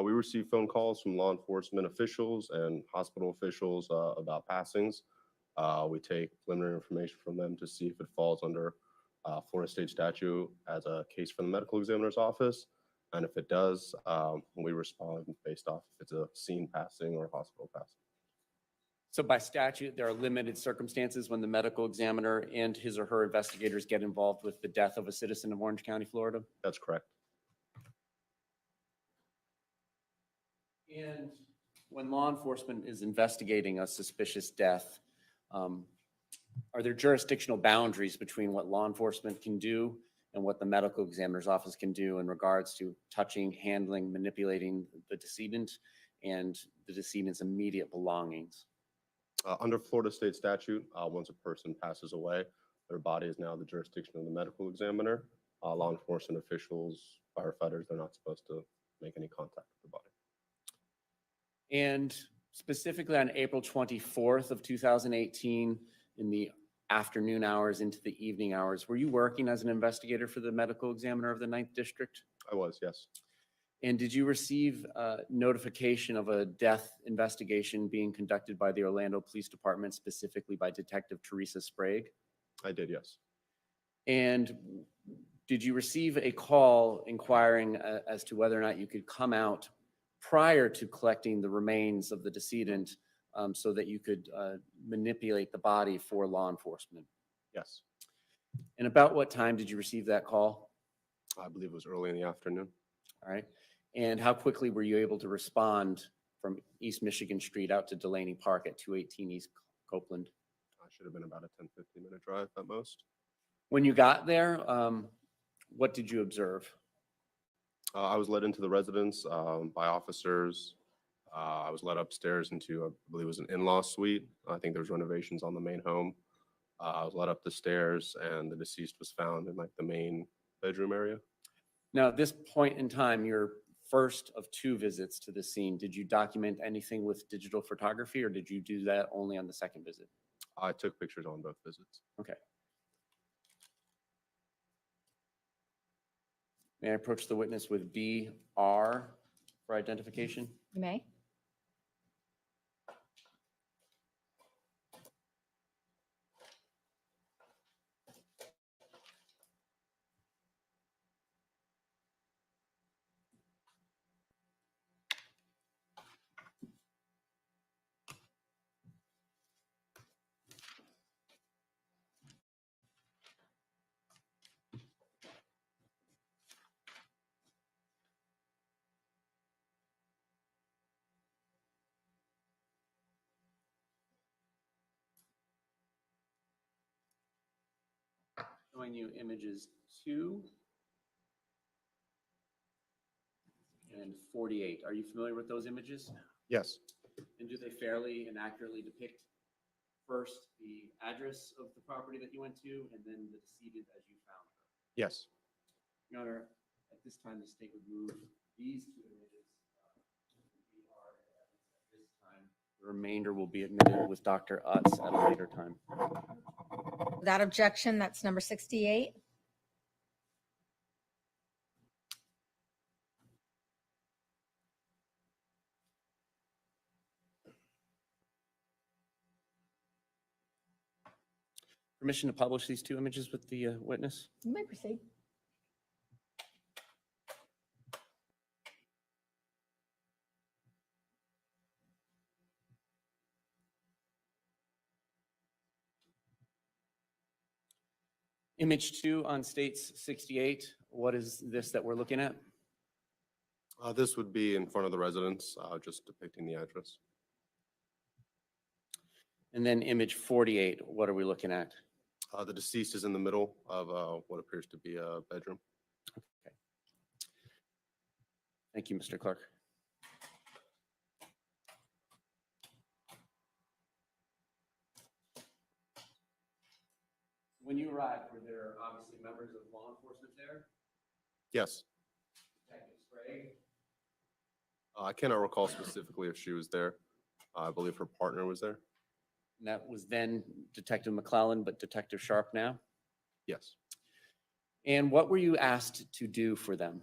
We received phone calls from law enforcement officials and hospital officials about passings. We take preliminary information from them to see if it falls under Florida state statute as a case for the medical examiner's office. And if it does, we respond based off if it's a scene passing or hospital passing. So by statute, there are limited circumstances when the medical examiner and his or her investigators get involved with the death of a citizen of Orange County, Florida? That's correct. And when law enforcement is investigating a suspicious death, are there jurisdictional boundaries between what law enforcement can do and what the medical examiner's office can do in regards to touching, handling, manipulating the decedent and the decedent's immediate belongings? Under Florida state statute, once a person passes away, their body is now the jurisdiction of the medical examiner. Law enforcement officials, firefighters, they're not supposed to make any contact with the body. And specifically on April 24th of 2018, in the afternoon hours into the evening hours, were you working as an investigator for the medical examiner of the 9th District? I was, yes. And did you receive notification of a death investigation being conducted by the Orlando Police Department, specifically by Detective Teresa Sprague? I did, yes. And did you receive a call inquiring as to whether or not you could come out prior to collecting the remains of the decedent so that you could manipulate the body for law enforcement? Yes. And about what time did you receive that call? I believe it was early in the afternoon. All right. And how quickly were you able to respond from East Michigan Street out to Delaney Park at 218 East Copeland? I should have been about a 10-15 minute drive at most. When you got there, what did you observe? I was led into the residence by officers. I was led upstairs into, I believe it was an in-law suite. I think there was renovations on the main home. I was led up the stairs and the deceased was found in like the main bedroom area. Now, at this point in time, your first of 2 visits to the scene, did you document anything with digital photography or did you do that only on the second visit? I took pictures on both visits. Okay. May I approach the witness with BR for identification? You may. Showing you images 2 and 48. Are you familiar with those images? Yes. And do they fairly and accurately depict first the address of the property that you went to and then the decedent as you found her? Yes. Your Honor, at this time, the state would move these 2 images. At this time, the remainder will be admitted with Dr. Utz at a later time. Without objection, that's number 68. Permission to publish these 2 images with the witness? You may proceed. Image 2 on states 68. What is this that we're looking at? This would be in front of the residence, just depicting the address. And then image 48, what are we looking at? The deceased is in the middle of what appears to be a bedroom. Okay. Thank you, Mr. Clark. When you arrived, were there obviously members of law enforcement there? Yes. Detective Sprague? I cannot recall specifically if she was there. I believe her partner was there. And that was then Detective McClellan, but Detective Sharp now? Yes. And what were you asked to do for them?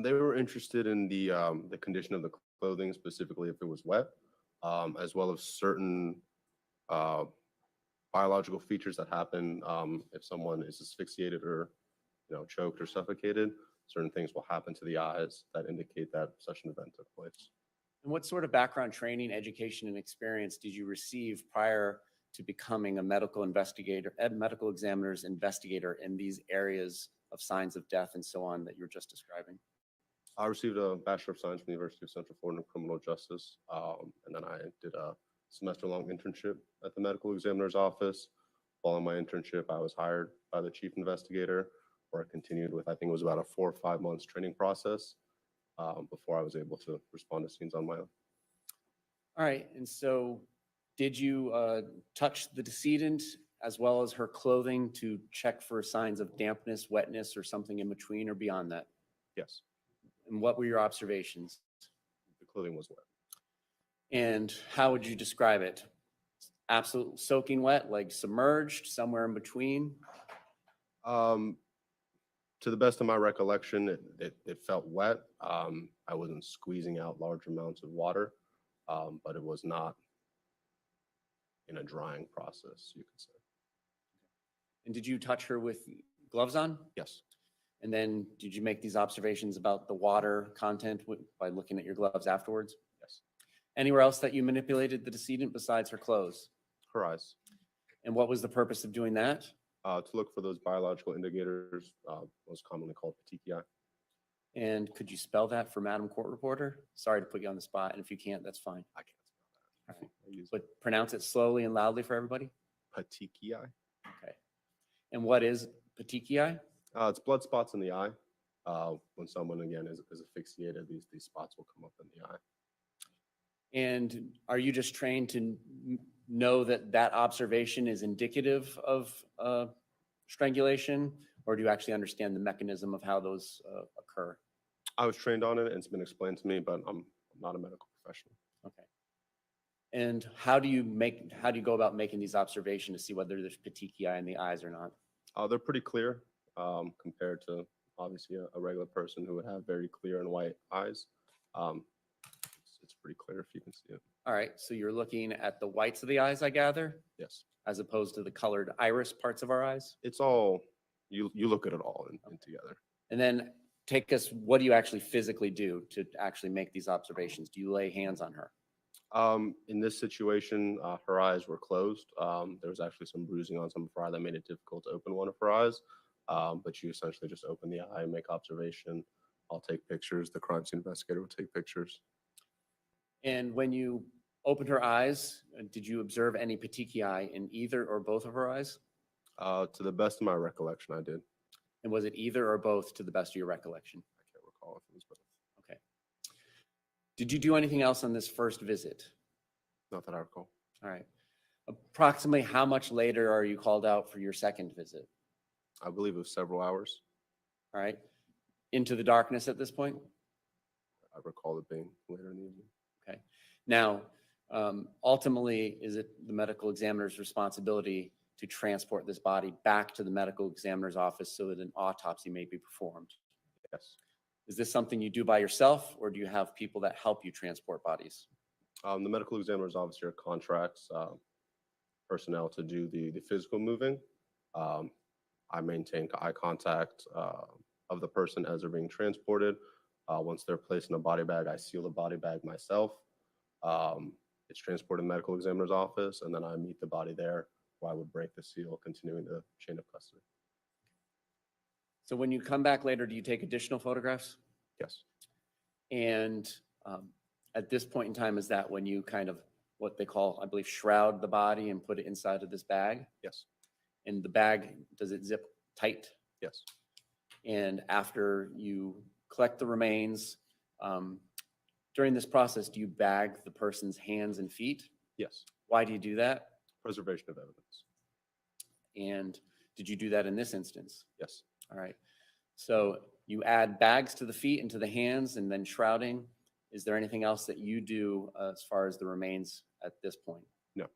They were interested in the condition of the clothing, specifically if it was wet, as well as certain uh, biological features that happen if someone is asphyxiated or choked or suffocated. Certain things will happen to the eyes that indicate that such an event took place. And what sort of background training, education, and experience did you receive prior to becoming a medical investigator, medical examiner's investigator in these areas of signs of death and so on that you were just describing? I received a Bachelor of Science from the University of Central Florida in Criminal Justice, and then I did a semester-long internship at the medical examiner's office. Following my internship, I was hired by the chief investigator, where I continued with, I think it was about a 4 or 5 months training process before I was able to respond to scenes on my own. All right, and so did you touch the decedent as well as her clothing to check for signs of dampness, wetness, or something in between or beyond that? Yes, And what were your observations? the clothing was wet. And how would you describe it? Absolute soaking wet, like submerged, somewhere in between? To the best of my recollection, it felt wet. I wasn't squeezing out large amounts of water, but it was not in a drying process, you could say. And did you touch her with gloves on? Yes. And then did you make these observations about the water content by looking at your gloves afterwards? Yes. Anywhere else that you manipulated the decedent besides her clothes? Her eyes. And what was the purpose of doing that? To look for those biological indicators, most commonly called petechiae. And could you spell that for Madam Court Reporter? Sorry to put you on the spot, and if you can't, that's fine. I can't spell that. All right. But pronounce it slowly and loudly for everybody. Petechiae. Okay. And what is petechiae? It's blood spots in the eye. When someone, again, is asphyxiated, these spots will come up in the eye. And are you just trained to know that that observation is indicative of strangulation, or do you actually understand the mechanism of how those occur? I was trained on it and it's been explained to me, but I'm not a medical professional. Okay. And how do you go about making these observations to see whether there's petechiae in the eyes or not? They're pretty clear compared to obviously a regular person who would have very clear and white eyes. It's pretty clear if you can see it. All right, so you're looking at the whites of the eyes, I gather, Yes. as opposed to the colored iris parts of our eyes? It's all, you look at it all in together. And then take us, what do you actually physically do to actually make these observations? Do you lay hands on her? In this situation, her eyes were closed. There was actually some bruising on some of her eye that made it difficult to open one of her eyes. But you essentially just open the eye, make observation. I'll take pictures. The crime scene investigator will take pictures. And when you opened her eyes, did you observe any petechiae in either or both of her eyes? To the best of my recollection, I did. And was it either or both to the best of your recollection? I can't recall if it was both. Okay. Did you do anything else on this first visit? Not that I recall. All right. Approximately how much later are you called out for your second visit? I believe it was several hours. All right. Into the darkness at this point? I recall it being later in the evening. Okay. Now, ultimately, is it the medical examiner's responsibility to transport this body back to the medical examiner's office so that an autopsy may be performed? Yes. Is this something you do by yourself, or do you have people that help you transport bodies? The medical examiner's office here contracts personnel to do the physical moving. I maintain eye contact of the person as they're being transported. Once they're placed in a body bag, I seal the body bag myself. It's transported to the medical examiner's office, and then I meet the body there where I would break the seal, continuing the chain of custody. So when you come back later, do you take additional photographs? Yes. And at this point in time, is that when you kind of, what they call, I believe, shroud the body and put it inside of this bag? Yes. And the bag, does it zip tight? Yes. And after you collect the remains, during this process, do you bag the person's hands and feet? Yes. Why do you do that? Preservation of evidence. And did you do that in this instance? Yes. All right. So you add bags to the feet and to the hands and then shrouding. Is there anything else that you do as far as the remains at this point? No.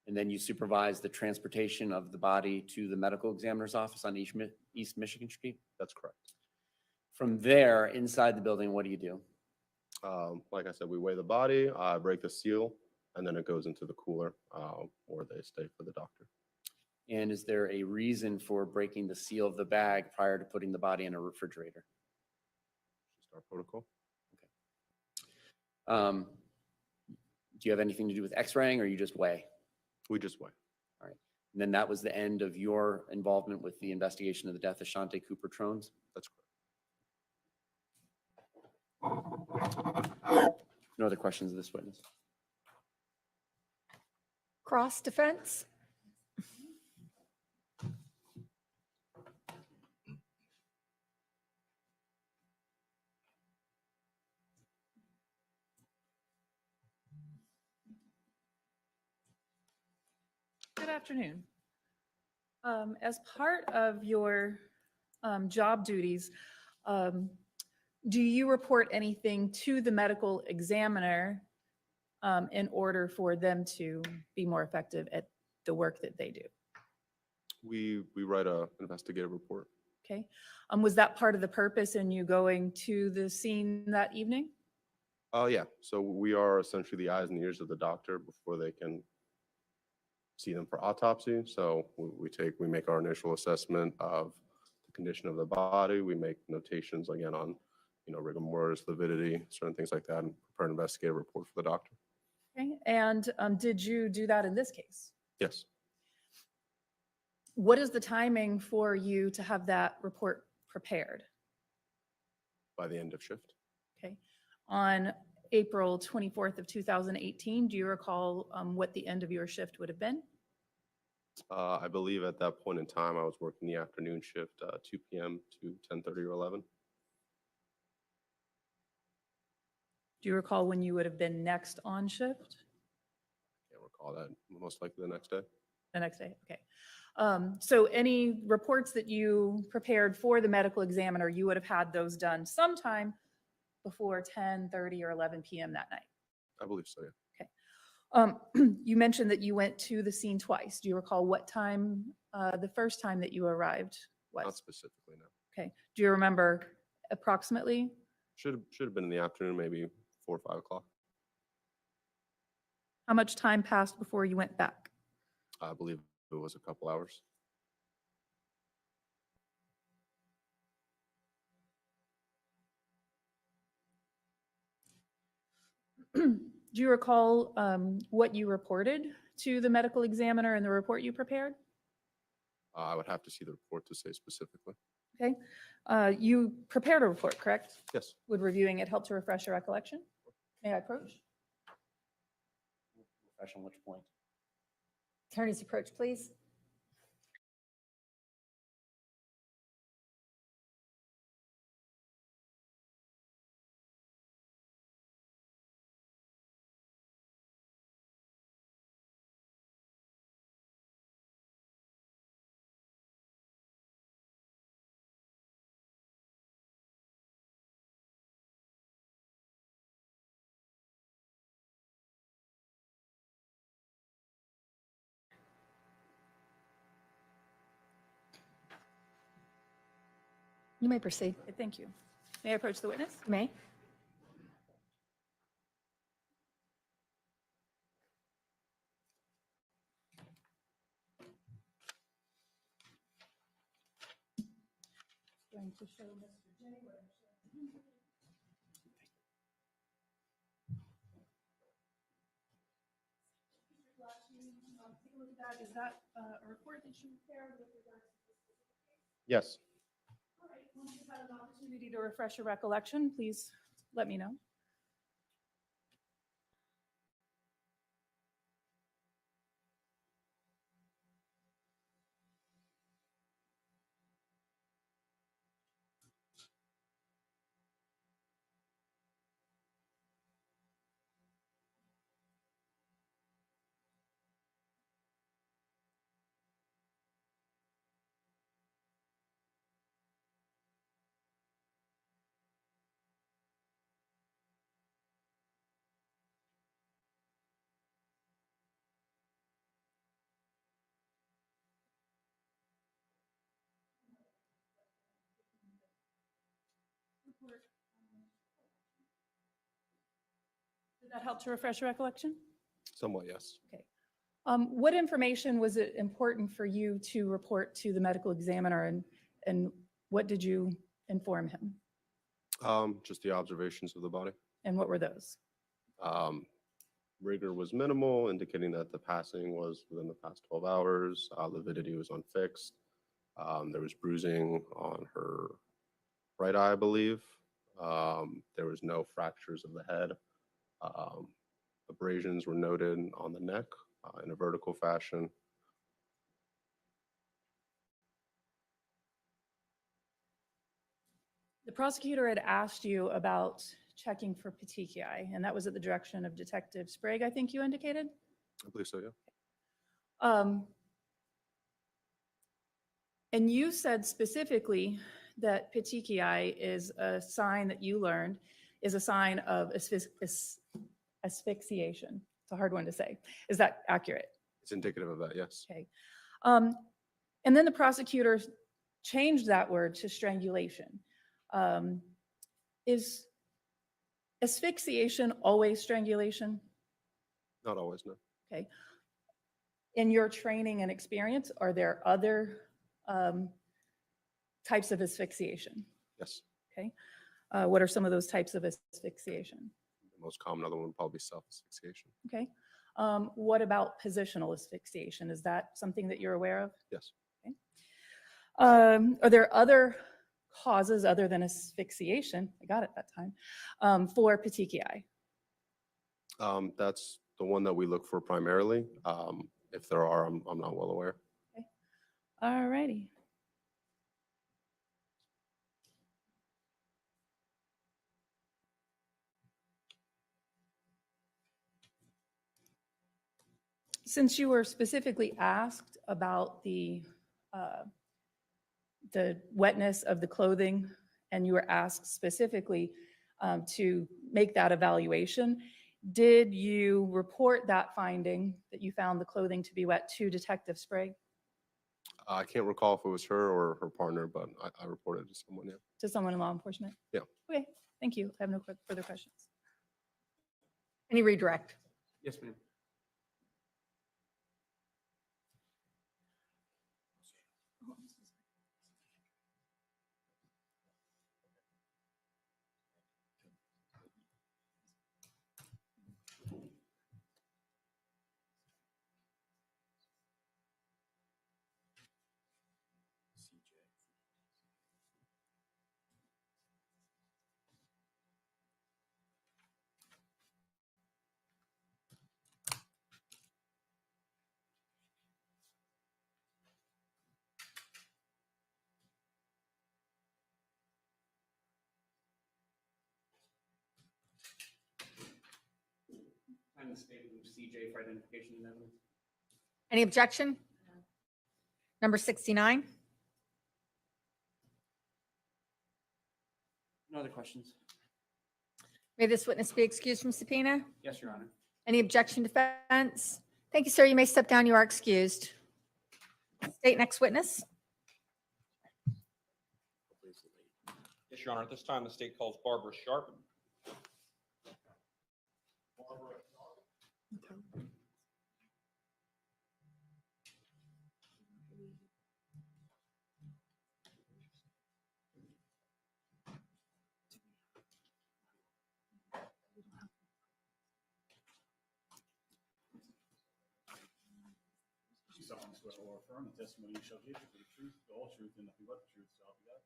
And then you supervise the transportation of the body to the medical examiner's office on East Michigan Street? That's correct. From there, inside the building, what do you do? Like I said, we weigh the body, break the seal, and then it goes into the cooler where they stay for the doctor. And is there a reason for breaking the seal of the bag prior to putting the body in a refrigerator? Just our protocol. Do you have anything to do with x-raying or you just weigh? We just weigh. All right. And then that was the end of your involvement with the investigation of the death of Shante Cooper Tronnes? That's correct. No other questions of this witness? Cross defense? Good afternoon. As part of your job duties, do you report anything to the medical examiner in order for them to be more effective at the work that they do? We write a investigative report. Okay. Was that part of the purpose in you going to the scene that evening? Yeah. So we are essentially the eyes and ears of the doctor before they can see them for autopsy. So we make our initial assessment of the condition of the body. We make notations again on, rigor mortis, lividity, certain things like that, and prepare an investigative report for the doctor. Okay. And did you do that in this case? Yes. What is the timing for you to have that report prepared? By the end of shift. Okay. On April 24th of 2018, do you recall what the end of your shift would have been? I believe at that point in time, I was working the afternoon shift, 2 p.m. to 10:30 or 11. Do you recall when you would have been next on shift? Can't recall that. Most likely the next day. The next day, okay. So any reports that you prepared for the medical examiner, you would have had those done sometime before 10:30 or 11 p.m. that night? I believe so, yeah. You mentioned that you went to the scene twice. Do you recall what time the first time that you arrived was? Not specifically, no. Okay. Do you remember approximately? Should have been in the afternoon, maybe 4 or 5 o'clock. How much time passed before you went back? I believe it was a couple hours. Do you recall what you reported to the medical examiner in the report you prepared? I would have to see the report to say specifically. Okay. You prepared a report, correct? Yes. Would reviewing it help to refresh your recollection? May I approach? Refresh on which point? Attorney's approach, please. You may proceed. Okay, thank you. May I approach the witness? You may. Going to show Mr. J what I'm showing him. Mr. Glass, you take a look at that. Is that a report that you prepared with regards to this specific case? Yes. All right, once you've had an opportunity to refresh your recollection, please let me know. That helped to refresh your recollection? Somewhat, yes. What information was it important for you to report to the medical examiner, and what did you inform him? Just the observations of the body. And what were those? Rigor was minimal, indicating that the passing was within the past 12 hours. Lividity was unfixed. There was bruising on her right eye, I believe. There was no fractures of the head. Abrasions were noted on the neck in a vertical fashion. The prosecutor had asked you about checking for petechiae, and that was at the direction of Detective Sprague, I think you indicated? I believe so, yeah. And you said specifically that petechiae is a sign that you learned is a sign of asphyxiation. It's a hard one to say. Is that accurate? It's indicative of that, yes. Okay. And then the prosecutor changed that word to strangulation. Is asphyxiation always strangulation? Not always, no. Okay. In your training and experience, are there other types of asphyxiation? Yes. Okay. What are some of those types of asphyxiation? The most common other one would probably be self-asphyxiation. Okay. What about positional asphyxiation? Is that something that you're aware of? Yes. Okay. Are there other causes other than asphyxiation? I got it that time. For petechiae? That's the one that we look for primarily. If there are, I'm not well aware. All righty. Since you were specifically asked about the wetness of the clothing, and you were asked specifically to make that evaluation, did you report that finding that you found the clothing to be wet to Detective Sprague? I can't recall if it was her or her partner, but I reported to someone, yeah. To someone in law enforcement? Yeah. Okay, thank you. I have no further questions. Any redirect? Yes, ma'am. Time to state move CJ for identification and evidence. Any objection? Number 69. No other questions? May this witness be excused from subpoena? Yes, Your Honor. Any objection, defense? Thank you, sir. You may step down. You are excused. State next witness. Yes, Your Honor. At this time, the state calls Barbara Sharp. You solemnly swear or affirm the testimony you shall give is the truth, the whole truth, and nothing but the truth, so help you God.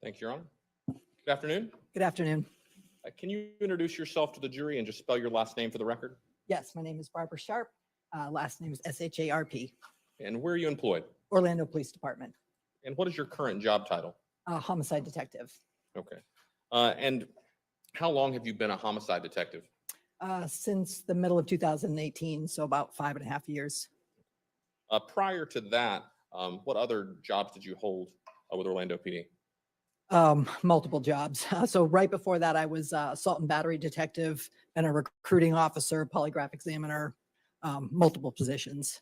Thank you, Your Honor. Good afternoon. Good afternoon. Can you introduce yourself to the jury and just spell your last name for the record? Yes, my name is Barbara Sharp. Last name is S-H-A-R-P. And where are you employed? Orlando Police Department. And what is your current job title? Homicide detective. Okay. And how long have you been a homicide detective? Since the middle of 2018, so about 5.5 years. Prior to that, what other jobs did you hold with Orlando PD? Multiple jobs. So right before that, I was assault and battery detective and a recruiting officer, polygraph examiner, multiple positions.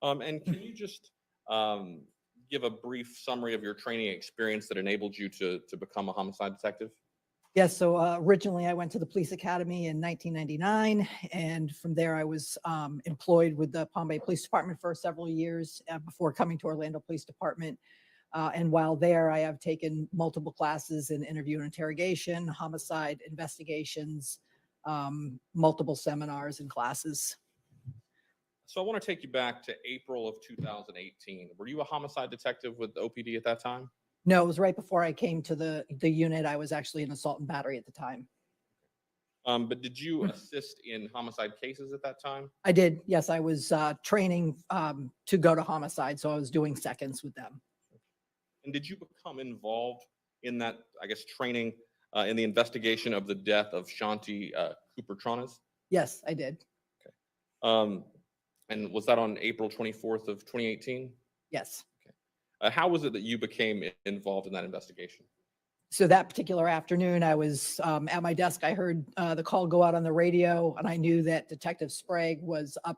And can you just give a brief summary of your training experience that enabled you to become a homicide detective? Yes, so originally I went to the police academy in 1999, and from there I was employed with the Palm Bay Police Department for several years before coming to Orlando Police Department. And while there, I have taken multiple classes in interview and interrogation, homicide investigations, multiple seminars and classes. So I want to take you back to April of 2018. Were you a homicide detective with OPD at that time? No, it was right before I came to the unit. I was actually in assault and battery at the time. But did you assist in homicide cases at that time? I did. Yes, I was training to go to homicide, so I was doing seconds with them. And did you become involved in that, I guess, training in the investigation of the death of Shanti Cooper Tronnes? Yes, I did. And was that on April 24th of 2018? Yes. How was it that you became involved in that investigation? So that particular afternoon, I was at my desk. I heard the call go out on the radio, and I knew that Detective Sprague was up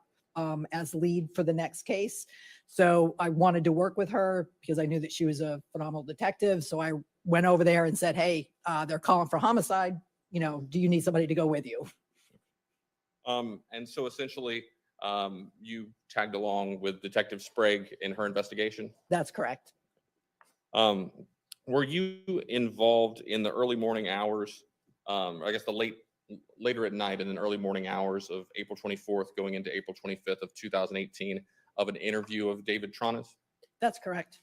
as lead for the next case. So I wanted to work with her because I knew that she was a phenomenal detective. So I went over there and said, hey, they're calling for homicide. You know, do you need somebody to go with you? And so essentially, you tagged along with Detective Sprague in her investigation? That's correct. Were you involved in the early morning hours, I guess later at night and then early morning hours of April 24th going into April 25th of 2018 of an interview of David Tronnes? That's correct.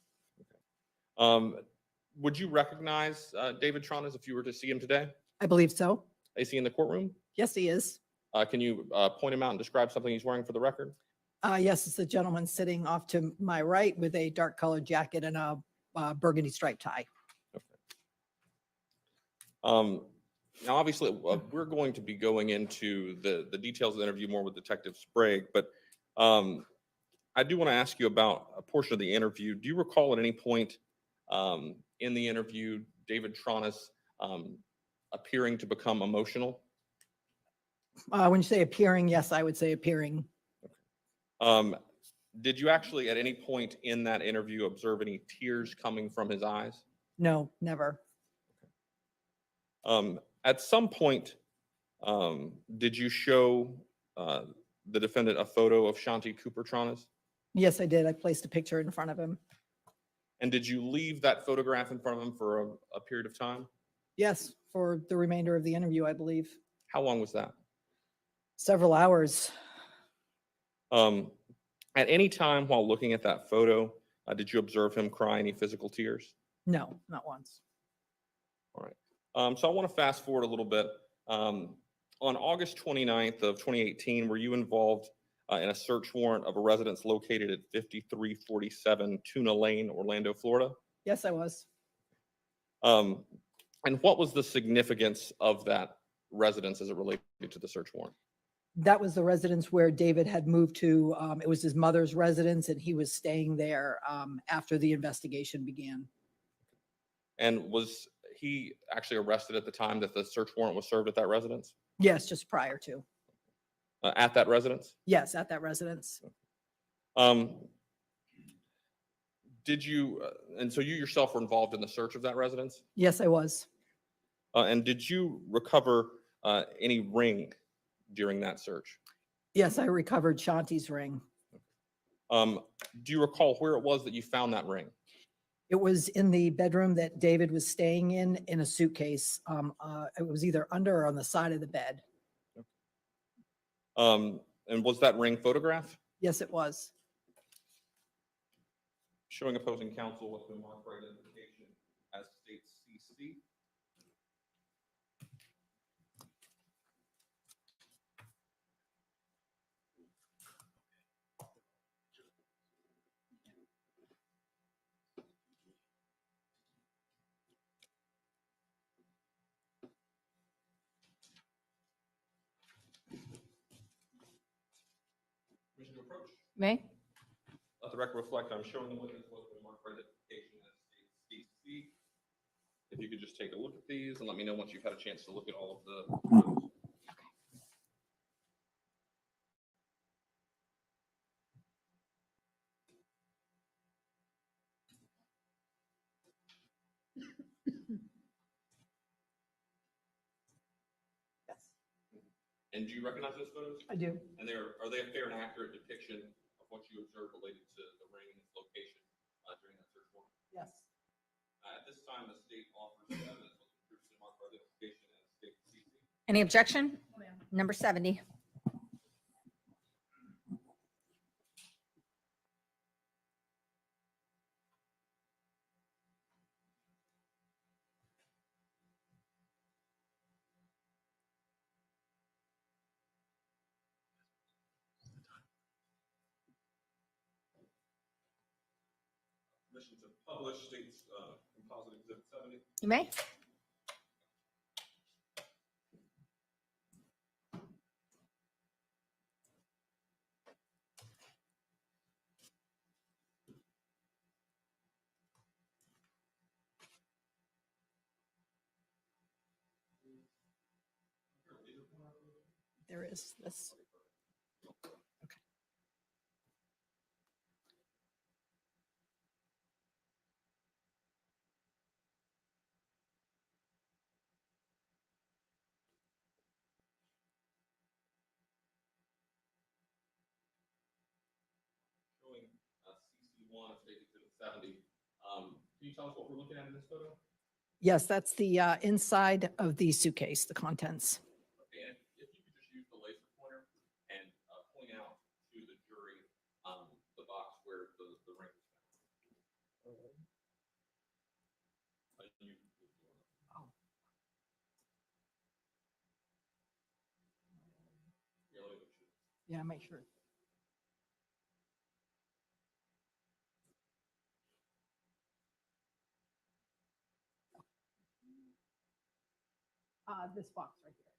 Would you recognize David Tronnes if you were to see him today? I believe so. Is he in the courtroom? Yes, he is. Can you point him out and describe something he's wearing for the record? Yes, it's the gentleman sitting off to my right with a dark colored jacket and a burgundy striped tie. Now, obviously, we're going to be going into the details of the interview more with Detective Sprague, but I do want to ask you about a portion of the interview. Do you recall at any point in the interview David Tronnes appearing to become emotional? When you say appearing, yes, I would say appearing. Did you actually at any point in that interview observe any tears coming from his eyes? No, never. At some point, did you show the defendant a photo of Shanti Cooper Tronnes? Yes, I did. I placed a picture in front of him. And did you leave that photograph in front of him for a period of time? Yes, for the remainder of the interview, I believe. How long was that? Several hours. At any time while looking at that photo, did you observe him cry any physical tears? No, not once. All right. So I want to fast forward a little bit. On August 29th of 2018, were you involved in a search warrant of a residence located at 5347 Tuna Lane, Orlando, Florida? Yes, I was. And what was the significance of that residence as it related to the search warrant? That was the residence where David had moved to. It was his mother's residence, and he was staying there after the investigation began. And was he actually arrested at the time that the search warrant was served at that residence? Yes, just prior to. At that residence? Yes, at that residence. Did you, and so you yourself were involved in the search of that residence? Yes, I was. And did you recover any ring during that search? Yes, I recovered Shanti's ring. Do you recall where it was that you found that ring? It was in the bedroom that David was staying in a suitcase. It was either under or on the side of the bed. And was that ring photographed? Yes, it was. Showing opposing counsel with the mark for identification as states CC. Permission to approach. May? Let the record reflect, I'm showing the witness with the mark for identification as states CC. If you could just take a look at these and let me know once you've had a chance to look at all of the. And do you recognize those photos? I do. And are they a fair and accurate depiction of what you observed related to the ring and its location during that search warrant? Yes. At this time, the state offers the evidence with previously marked for identification as state CC. Any objection? Number 70. Permission to publish states composite exhibit 70. You may. There is this. Showing CC1 of state exhibit 70. Can you tell us what we're looking at in this photo? Yes, that's the inside of the suitcase, the contents. Okay, and if you could just use the laser pointer and point out to the jury the box where the ring was found. Oh. Yeah, make sure. This box right here.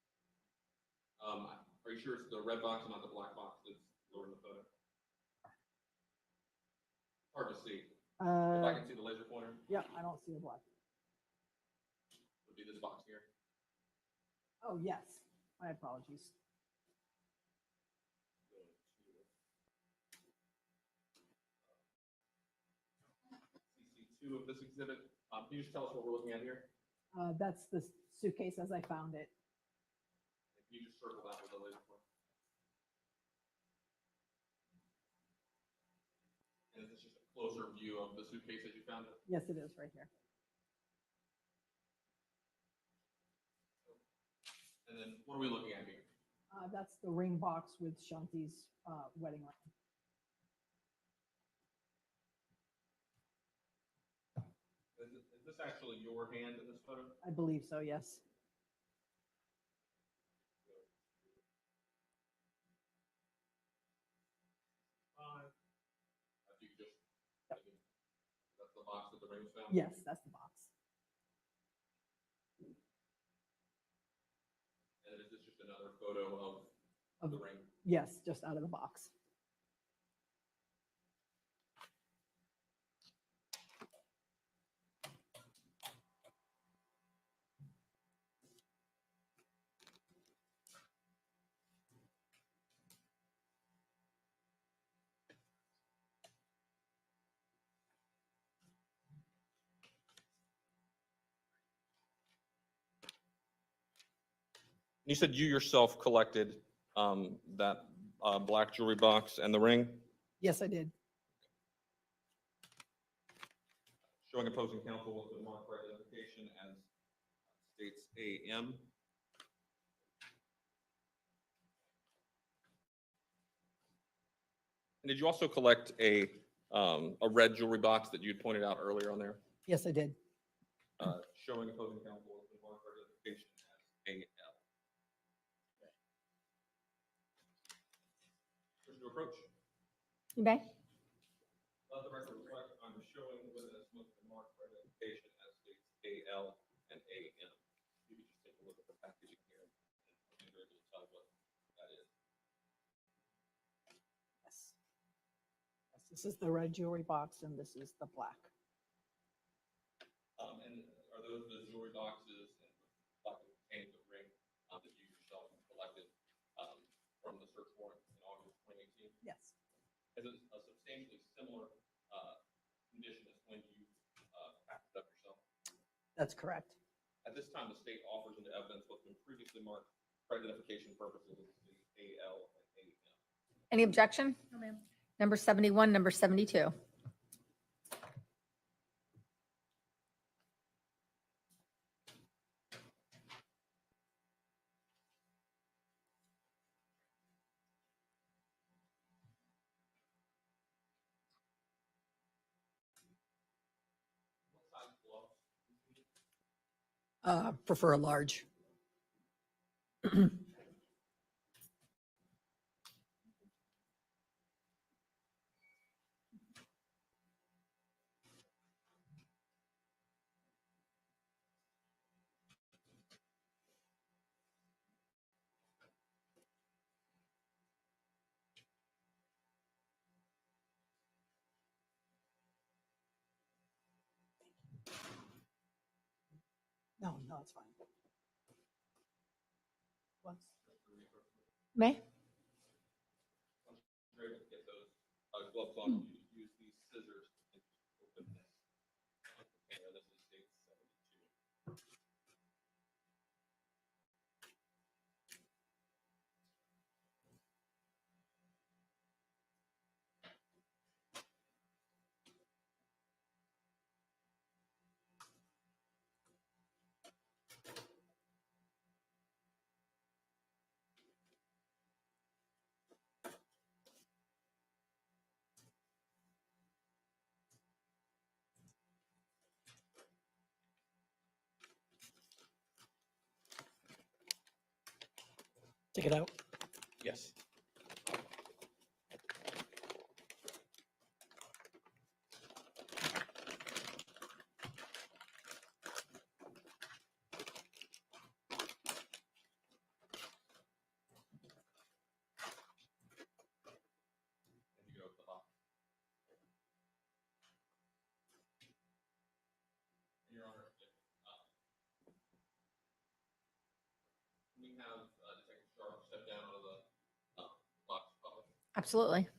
Are you sure it's the red box and not the black box that's lower in the photo? Hard to see. If I can see the laser pointer, Yeah, I don't see a black. would be this box here. Oh, yes. My apologies. CC2 of this exhibit. Can you just tell us what we're looking at here? That's the suitcase as I found it. Can you just circle that with the laser pointer? And is this just a closer view of the suitcase as you found it? Yes, it is right here. And then what are we looking at here? That's the ring box with Shanti's wedding ring. Is this actually your hand in this photo? I believe so, yes. If you could just, that's the box that the ring was found? Yes, that's the box. And is this just another photo of the ring? Yes, just out of the box. You said you yourself collected that black jewelry box and the ring? Yes, I did. Showing opposing counsel with the mark for identification as states AM. And did you also collect a red jewelry box that you had pointed out earlier on there? Yes, I did. Showing opposing counsel with the mark for identification as AL. Wish to approach. You may. Let the record reflect I'm showing witness with the mark for identification as states AL and AM. You can just take a look at the packaging here and you're able to tell what that is. Yes. Yes, this is the red jewelry box and this is the black. And are those the jewelry boxes and the contains the ring that you yourself collected from the search warrant in August 2018? Yes. Is it a substantially similar condition as when you packed it up yourself? That's correct. At this time, the state offers into evidence what's been previously marked for identification purposes, the AL and AM. Any objection? No, ma'am. Number 71, number 72. Prefer a large. No, no, it's fine. May? Great to get those gloves on. Use these scissors and open this. Okay, this is date 72. Take it out. Yes. And you go to the box. Your Honor, can we have Detective Sharp step down out of the box? Absolutely.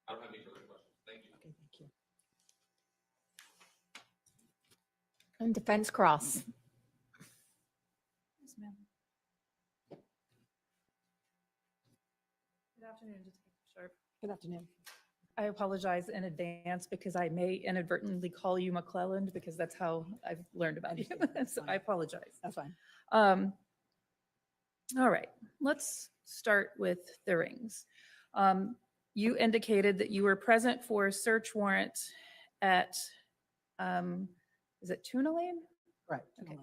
I don't have any further questions. Thank you. Okay, thank you. And defense cross. Yes, ma'am. Good afternoon, Detective Sharp. Good afternoon. I apologize in advance because I may inadvertently call you McClelland because that's how I've learned about you. So I apologize. That's fine. All right, let's start with the rings. You indicated that you were present for a search warrant at, is it Tuna Lane? Right. Okay.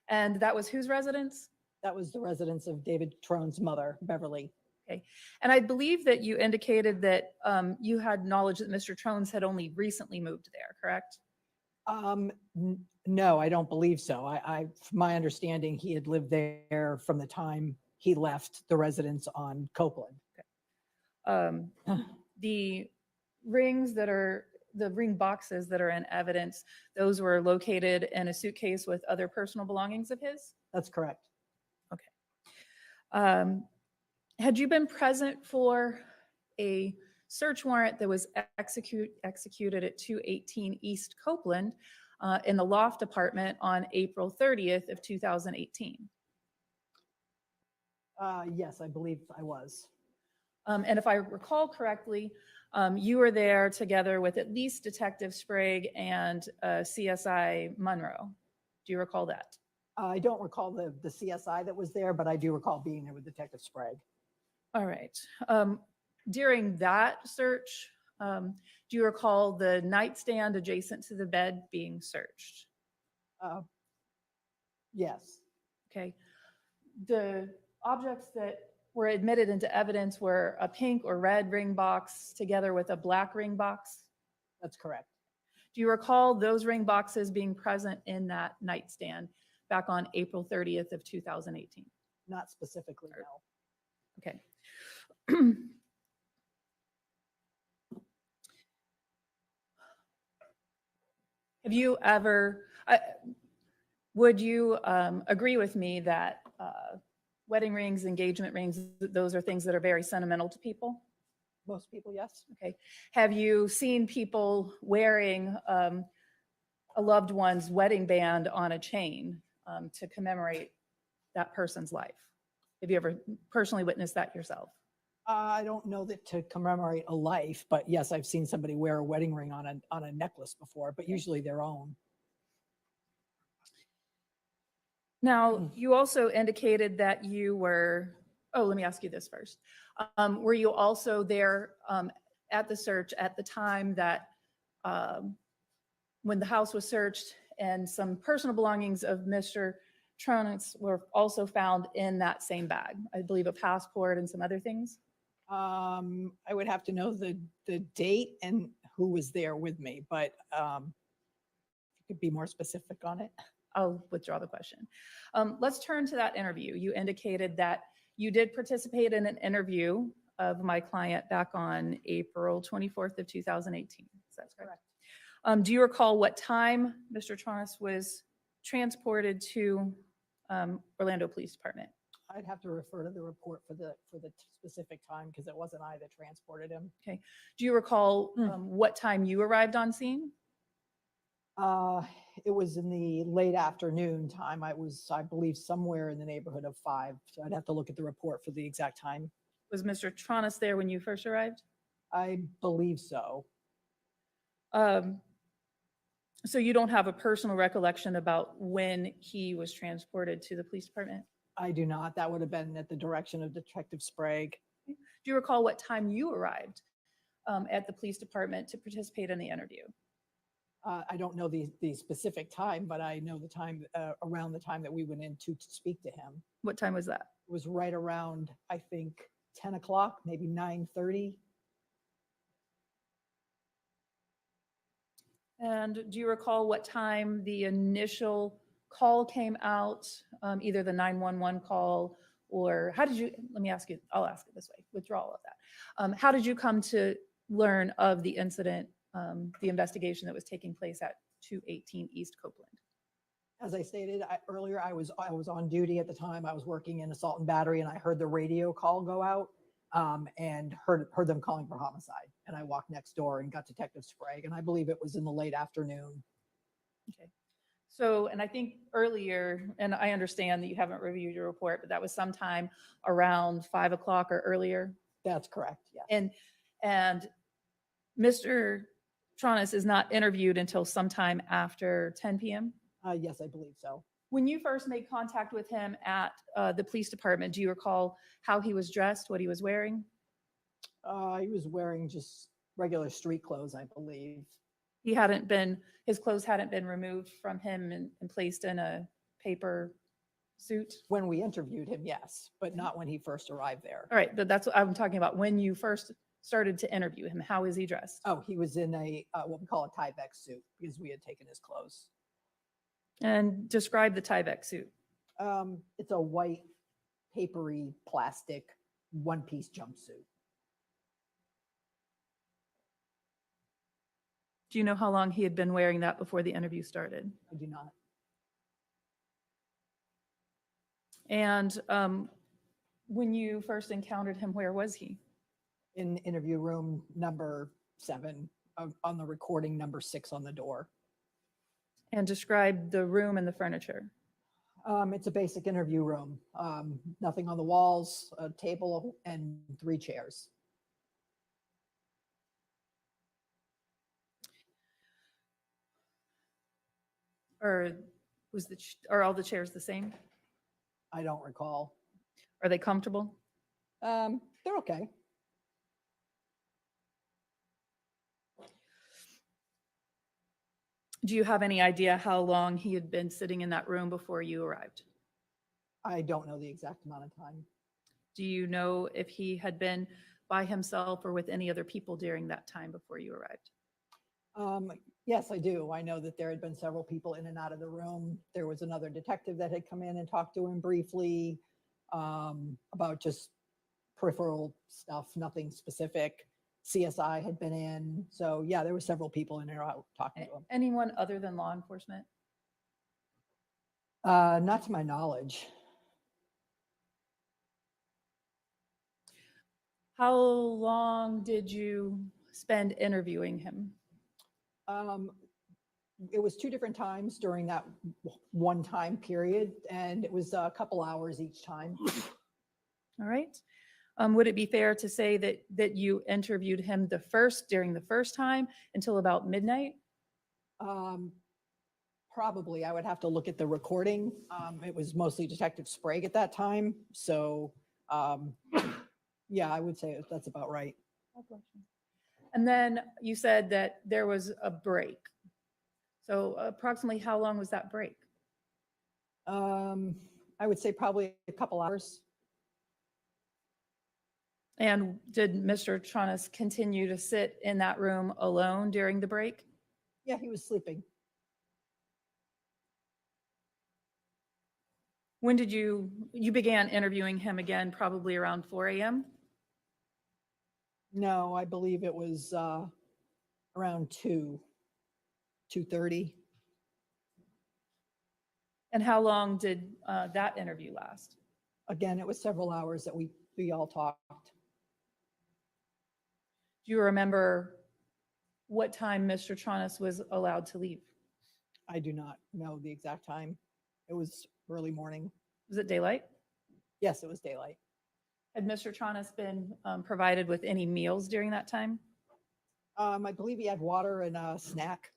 And that was whose residence? That was the residence of David Tronnes' mother, Beverly. Okay. And I believe that you indicated that you had knowledge that Mr. Tronnes had only recently moved there, correct? No, I don't believe so. From my understanding, he had lived there from the time he left the residence on Copeland. The rings that are, the ring boxes that are in evidence, those were located in a suitcase with other personal belongings of his? That's correct. Okay. Had you been present for a search warrant that was executed at 218 East Copeland in the loft apartment on April 30th of 2018? Yes, I believe I was. And if I recall correctly, you were there together with at least Detective Sprague and CSI Monroe. Do you recall that? I don't recall the CSI that was there, but I do recall being there with Detective Sprague. All right. During that search, Do you recall the nightstand adjacent to the bed being searched? Yes. Okay. The objects that were admitted into evidence were a pink or red ring box together with a black ring box. That's correct. Do you recall those ring boxes being present in that nightstand back on April 30th of 2018? Not specifically, no. Okay. Have you ever, would you agree with me that wedding rings, engagement rings, those are things that are very sentimental to people? Most people, yes. Okay. Have you seen people wearing a loved one's wedding band on a chain to commemorate that person's life? Have you ever personally witnessed that yourself? I don't know that to commemorate a life, but yes, I've seen somebody wear a wedding ring on a necklace before, but usually their own. Now, you also indicated that you were, oh, let me ask you this first. Were you also there at the search at the time that when the house was searched and some personal belongings of Mr. Tronnes were also found in that same bag? I believe a passport and some other things? I would have to know the date and who was there with me, but you could be more specific on it. I'll withdraw the question. Let's turn to that interview. You indicated that you did participate in an interview of my client back on April 24th of 2018. Is that correct? Do you recall what time Mr. Tronnes was transported to Orlando Police Department? I'd have to refer to the report for the specific time because it wasn't I that transported him. Okay. Do you recall what time you arrived on scene? It was in the late afternoon time. I believe, somewhere in the neighborhood of 5. So I'd have to look at the report for the exact time. Was Mr. Tronnes there when you first arrived? I believe so. So you don't have a personal recollection about when he was transported to the police department? I do not. That would have been at the direction of Detective Sprague. Do you recall what time you arrived at the police department to participate in the interview? I don't know the specific time, but I know the time around the time that we went in to speak to him. What time was that? It was right around, I think, 10 o'clock, maybe 9:30. And do you recall what time the initial call came out, either the 911 call or how did you, let me ask you, I'll ask it this way, withdraw all of that. How did you come to learn of the incident, the investigation that was taking place at 218 East Copeland? As I stated earlier, I was on duty at the time. I was working in assault and battery, and I heard the radio call go out and heard them calling for homicide. And I walked next door and got Detective Sprague, and I believe it was in the late afternoon. Okay. So, and I think earlier, and I understand that you haven't reviewed your report, but that was sometime around 5 o'clock or earlier? That's correct, yes. And Mr. Tronnes is not interviewed until sometime after 10 p.m.? Yes, I believe so. When you first made contact with him at the police department, do you recall how he was dressed, what he was wearing? He was wearing just regular street clothes, I believe. His clothes hadn't been removed from him and placed in a paper suit? When we interviewed him, yes, but not when he first arrived there. All right, but that's what I'm talking about. When you first started to interview him, how is he dressed? Oh, he was in a what we call a Tyvek suit because we had taken his clothes. And describe the Tyvek suit. It's a white, papery, plastic, one-piece jumpsuit. Do you know how long he had been wearing that before the interview started? I do not. And when you first encountered him, where was he? In interview room number 7, on the recording number 6 on the door. And describe the room and the furniture. It's a basic interview room. Nothing on the walls, a table, and 3 chairs. Or are all the chairs the same? I don't recall. Are they comfortable? They're okay. Do you have any idea how long he had been sitting in that room before you arrived? I don't know the exact amount of time. Do you know if he had been by himself or with any other people during that time before you arrived? Yes, I do. I know that there had been several people in and out of the room. There was another detective that had come in and talked to him briefly about just peripheral stuff, nothing specific. CSI had been in. So yeah, there were several people in there out talking to him. Anyone other than law enforcement? Not to my knowledge. How long did you spend interviewing him? It was 2 different times during that one time period, and it was a couple hours each time. All right. Would it be fair to say that you interviewed him during the first time until about midnight? Probably. I would have to look at the recording. It was mostly Detective Sprague at that time. So yeah, I would say that's about right. And then you said that there was a break. So approximately how long was that break? I would say probably a couple hours. And did Mr. Tronnes continue to sit in that room alone during the break? Yeah, he was sleeping. When did you began interviewing him again, probably around 4 a.m.? No, I believe it was around 2:30. And how long did that interview last? Again, it was several hours that we all talked. Do you remember what time Mr. Tronnes was allowed to leave? I do not know the exact time. It was early morning. Was it daylight? Yes, it was daylight. Had Mr. Tronnes been provided with any meals during that time? I believe he had water and a snack.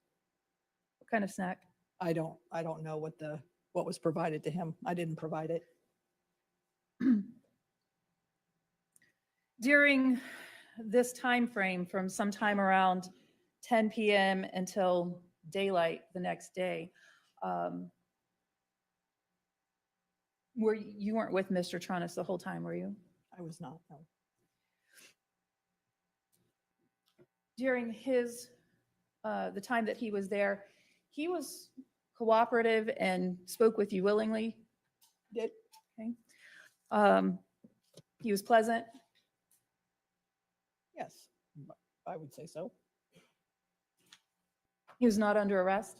What kind of snack? I don't know what was provided to him. I didn't provide it. During this time frame from sometime around 10 p.m. until daylight the next day, you weren't with Mr. Tronnes the whole time, were you? I was not, no. During the time that he was there, he was cooperative and spoke with you willingly? Did. Okay. He was pleasant? Yes, I would say so. He was not under arrest?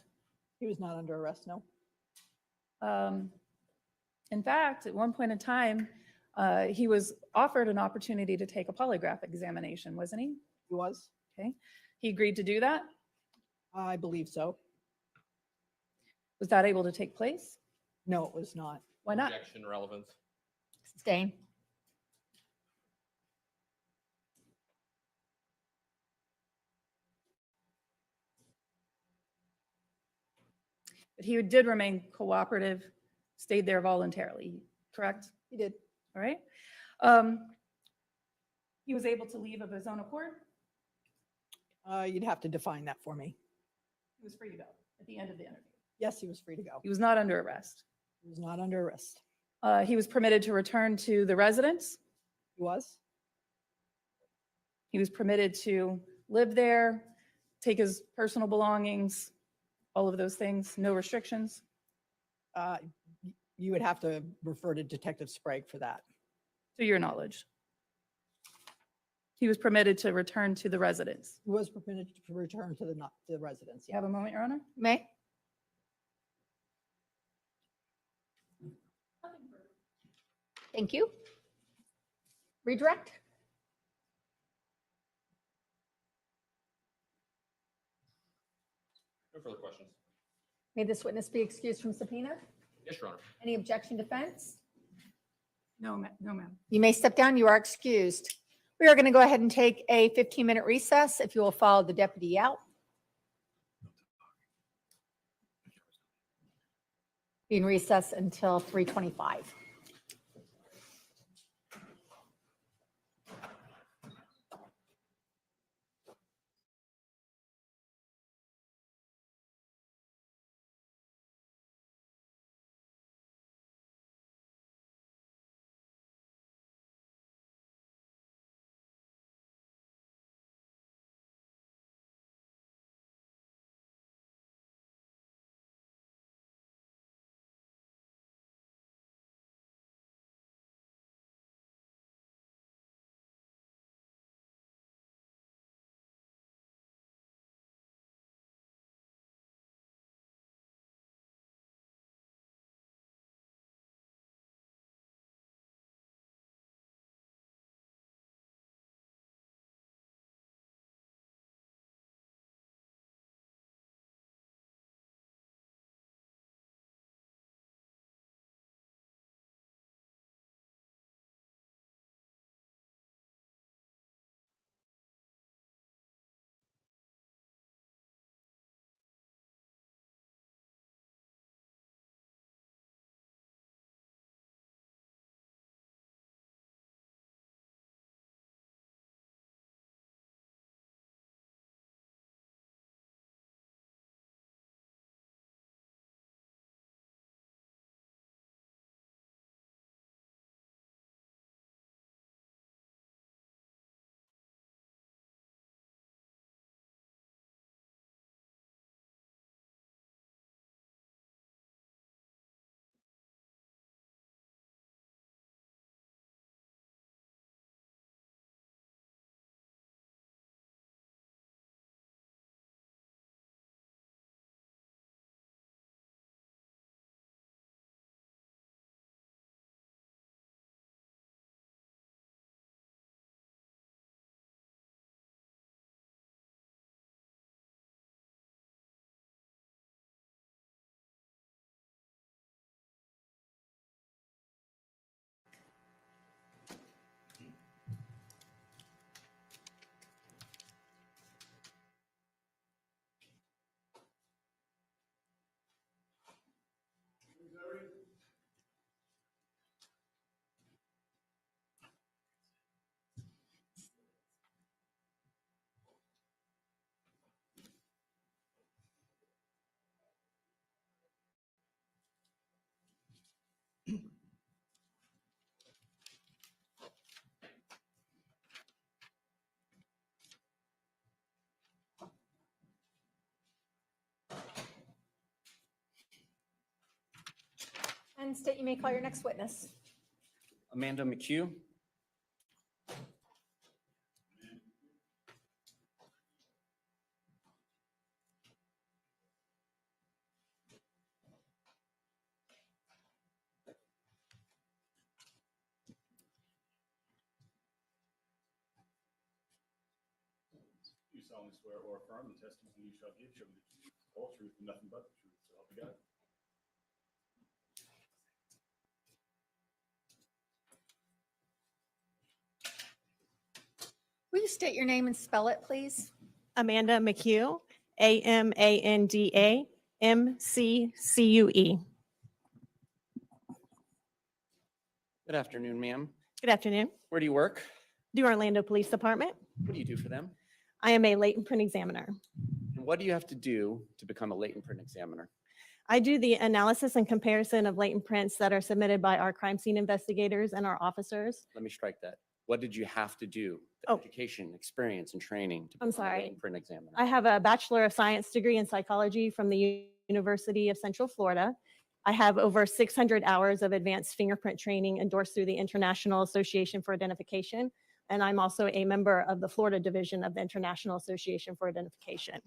He was not under arrest, no. In fact, at one point in time, he was offered an opportunity to take a polygraph examination, wasn't he? He was. Okay. He agreed to do that? I believe so. Was that able to take place? No, it was not. Why not? Objection, relevance. Sustain. But he did remain cooperative, stayed there voluntarily, correct? He did. All right. He was able to leave of his own accord? You'd have to define that for me. He was free to go at the end of the interview. Yes, he was free to go. He was not under arrest. He was not under arrest. He was permitted to return to the residence. He was. He was permitted to live there, take his personal belongings, all of those things, no restrictions. You would have to refer to Detective Sprague for that. To your knowledge. He was permitted to return to the residence. He was permitted to return to the residence. You have a moment, Your Honor? May? Thank you. Redirect. No further questions. May this witness be excused from subpoena? Yes, Your Honor. Any objection, defense? No, ma'am. You may step down. You are excused. We are going to go ahead and take a 15-minute recess if you will follow the deputy out. Be in recess until 3:25. And state you may call your next witness. Amanda McHugh. You solemnly swear or affirm the testimony you shall give shall be the truth, the whole truth, and nothing but the truth, so help you God. Will you state your name and spell it, please? Amanda McHugh, AMANDA MCCUE. Good afternoon, ma'am. Good afternoon. Where do you work? The Orlando Police Department. What do you do for them? I am a latent print examiner. And what do you have to do to become a latent print examiner? I do the analysis and comparison of latent prints that are submitted by our crime scene investigators and our officers. Let me strike that. What did you have to do? The education, experience, and training to I'm become a sorry. latent print examiner. I have a Bachelor of Science degree in psychology from the University of Central Florida. I have over 600 hours of advanced fingerprint training endorsed through the International Association for Identification. And I'm also a member of the Florida division of the International Association for Identification. Have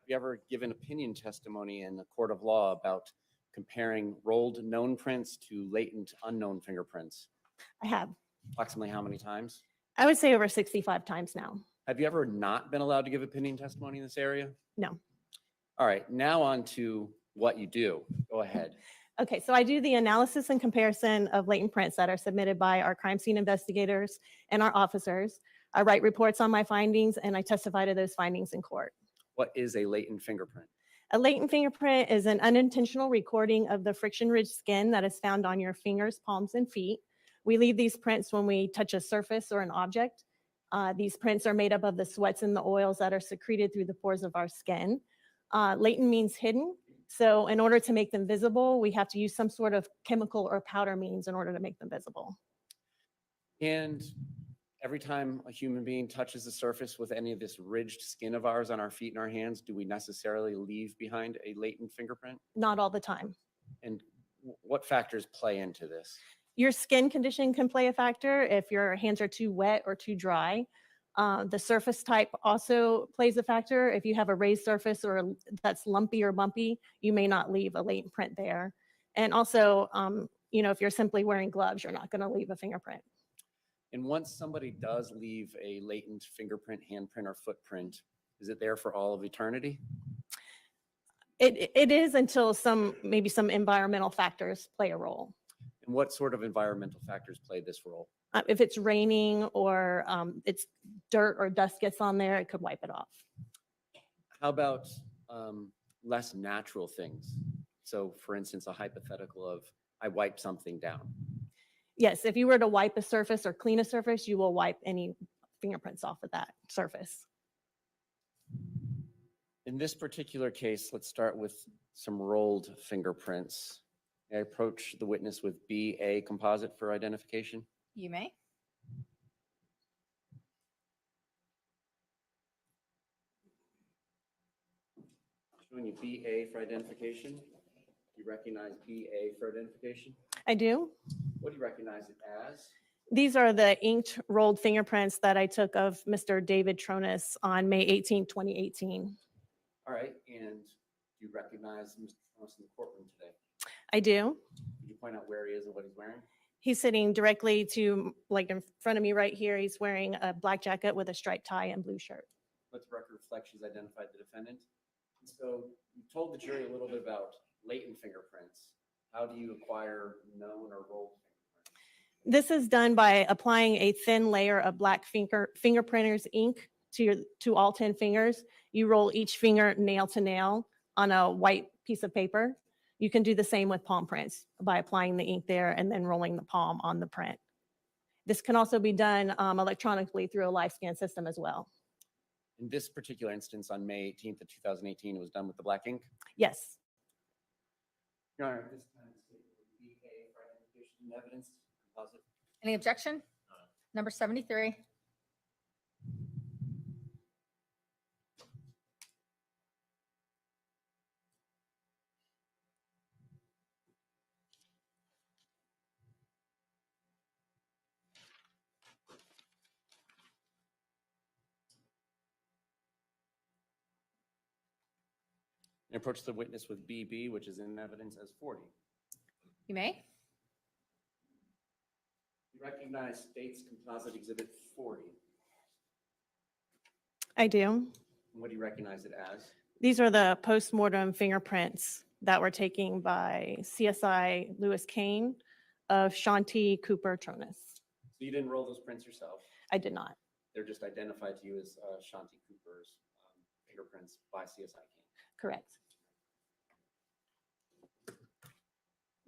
you ever given opinion testimony in a court of law about comparing rolled known prints to latent unknown fingerprints? I have. Approximately how many times? I would say over 65 times now. Have you ever not been allowed to give opinion testimony in this area? No. All right, now on to what you do. Go ahead. Okay, so I do the analysis and comparison of latent prints that are submitted by our crime scene investigators and our officers. I write reports on my findings and I testify to those findings in court. What is a latent fingerprint? A latent fingerprint is an unintentional recording of the friction-ridged skin that is found on your fingers, palms, and feet. We leave these prints when we touch a surface or an object. These prints are made up of the sweats and the oils that are secreted through the pores of our skin. Latent means hidden. So in order to make them visible, we have to use some sort of chemical or powder means in order to make them visible. And every time a human being touches the surface with any of this ridged skin of ours on our feet and our hands, do we necessarily leave behind a latent fingerprint? Not all the time. And what factors play into this? Your skin condition can play a factor if your hands are too wet or too dry. The surface type also plays a factor. If you have a raised surface or that's lumpy or bumpy, you may not leave a latent print there. And also, if you're simply wearing gloves, you're not going to leave a fingerprint. And once somebody does leave a latent fingerprint, handprint, or footprint, is it there for all of eternity? It is until maybe some environmental factors play a role. And what sort of environmental factors play this role? If it's raining or it's dirt or dust gets on there, it could wipe it off. How about less natural things? So for instance, a hypothetical of I wipe something down. Yes, if you were to wipe a surface or clean a surface, you will wipe any fingerprints off of that surface. In this particular case, let's start with some rolled fingerprints. May I approach the witness with BA composite for identification? You may. Showing you BA for identification. Do you recognize BA for identification? I do. What do you recognize it as? These are the inked rolled fingerprints that I took of Mr. David Tronnes on May 18, 2018. All right, and do you recognize Mr. Tronnes in the courtroom today? I do. Could you point out where he is and what he's wearing? He's sitting directly to, like in front of me right here. He's wearing a black jacket with a striped tie and blue shirt. Let the record reflect she's identified the defendant. So you told the jury a little bit about latent fingerprints. How do you acquire known or rolled fingerprints? This is done by applying a thin layer of black fingerprinter's ink to all 10 fingers. You roll each finger nail to nail on a white piece of paper. You can do the same with palm prints by applying the ink there and then rolling the palm on the print. This can also be done electronically through a live scan system as well. In this particular instance, on May 18th of 2018, it was done with the black ink? Yes. Your Honor, at this time, state BA for identification. in evidence, composite. Any objection? Number 73. And approach the witness with BB, which is in evidence as 40. You may. You recognize State's Composite Exhibit 40. I do. And what do you recognize it as? These are the postmortem fingerprints that were taken by CSI Lewis Kane of Shanti Cooper Tronnes. So you didn't roll those prints yourself? I did not. They're just identified to you as Shanti Cooper's fingerprints by CSI King. Correct.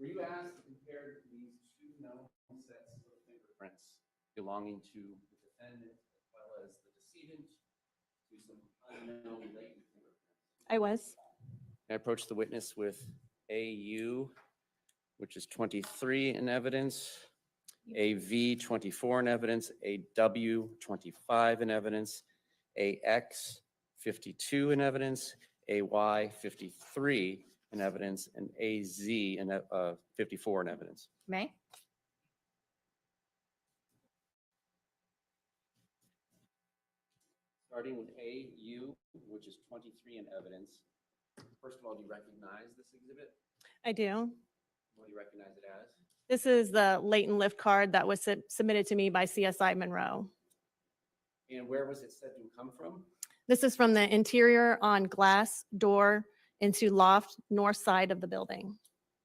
Were you asked to compare these two known sets of fingerprints belonging to the defendant as well as the decedent to some unknown latent fingerprints? I was. I approached the witness with AU, which is 23 in evidence, AV 24 in evidence, AW 25 in evidence, AX 52 in evidence, AY 53 in evidence, and AZ in 54 in evidence. May. Starting with AU, which is 23 in evidence. First of all, do you recognize this exhibit? I do. What do you recognize it as? This is the latent lift card that was submitted to me by CSI Monroe. And where was it said to come from? This is from the interior on glass door into loft north side of the building.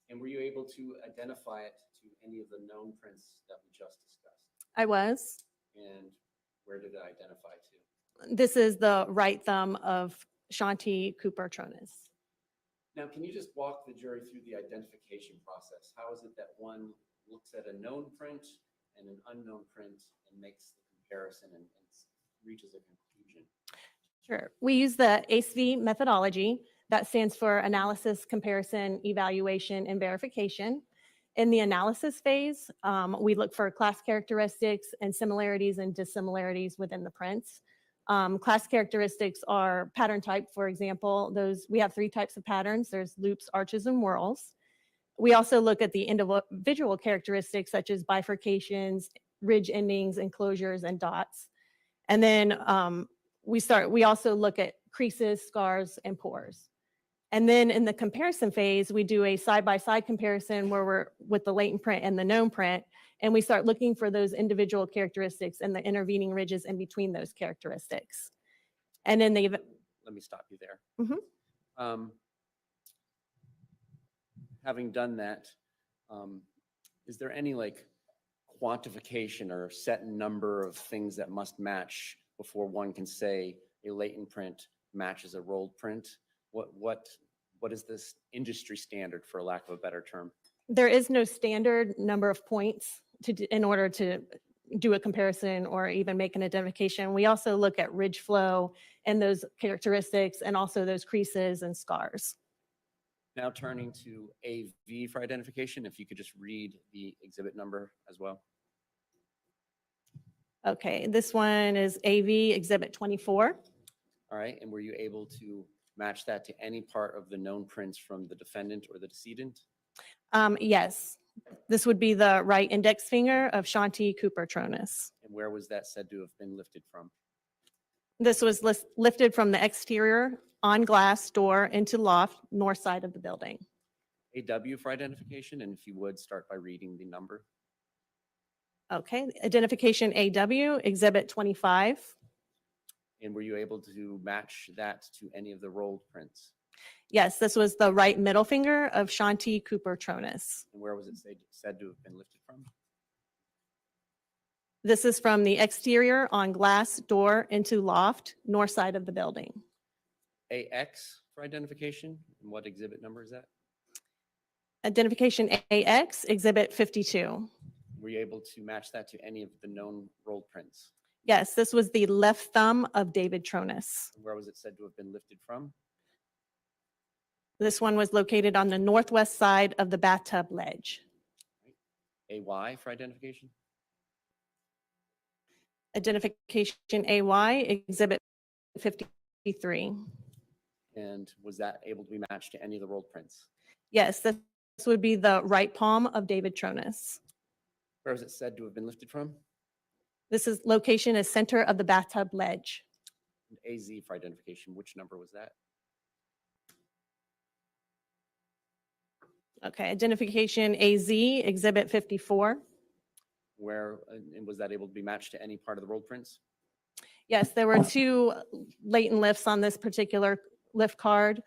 And were you able to identify it to any of the known prints that we just discussed? I was. And where did it identify to? This is the right thumb of Shanti Cooper Tronnes. Now, can you just walk the jury through the identification process? How is it that one looks at a known print and an unknown print and makes the comparison and reaches a conclusion? Sure. We use the ACE-V methodology. That stands for analysis, comparison, evaluation, and verification. In the analysis phase, we look for class characteristics and similarities and dissimilarities within the prints. Class characteristics are pattern type, for example. We have 3 types of patterns. There's loops, arches, and whorls. We also look at the individual characteristics such as bifurcations, ridge endings, enclosures, and dots. And then we also look at creases, scars, and pores. And then in the comparison phase, we do a side-by-side comparison where we're with the latent print and the known print, and we start looking for those individual characteristics and the intervening ridges in between those characteristics. And then Let me stop you there. Having done that, is there any quantification or set number of things that must match before one can say a latent print matches a rolled print? What is this industry standard, for lack of a better term? there is no standard number of points in order to do a comparison or even make an identification. We also look at ridge flow and those characteristics and also those creases and scars. Now turning to AV for identification, if you could just read the exhibit number as well. Okay, this one is AV Exhibit 24. All right, and were you able to match that to any part of the known prints from the defendant or the decedent? Yes, this would be the right index finger of Shanti Cooper Tronnes. And where was that said to have been lifted from? This was lifted from the exterior on glass door into loft north side of the building. AW for identification, and if you would start by reading the number. Okay, identification AW Exhibit 25. And were you able to match that to any of the rolled prints? Yes, this was the right middle finger of Shanti Cooper Tronnes. And where was it said to have been lifted from? This is from the exterior on glass door into loft north side of the building. AX for identification, and what exhibit number is that? Identification AX Exhibit 52. Were you able to match that to any of the known rolled prints? Yes, this was the left thumb of David Tronnes. Where was it said to have been lifted from? This one was located on the northwest side of the bathtub ledge. AY for identification? Identification AY, Exhibit 53. And was that able to be matched to any of the rolled prints? Yes, this would be the right palm of David Tronnes. Where is it said to have been lifted from? This is location is center of the bathtub ledge. And AZ for identification, which number was that? Okay, identification AZ, Exhibit 54. Where, and was that able to be matched to any part of the rolled prints? Yes, there were two latent lifts on this particular lift card.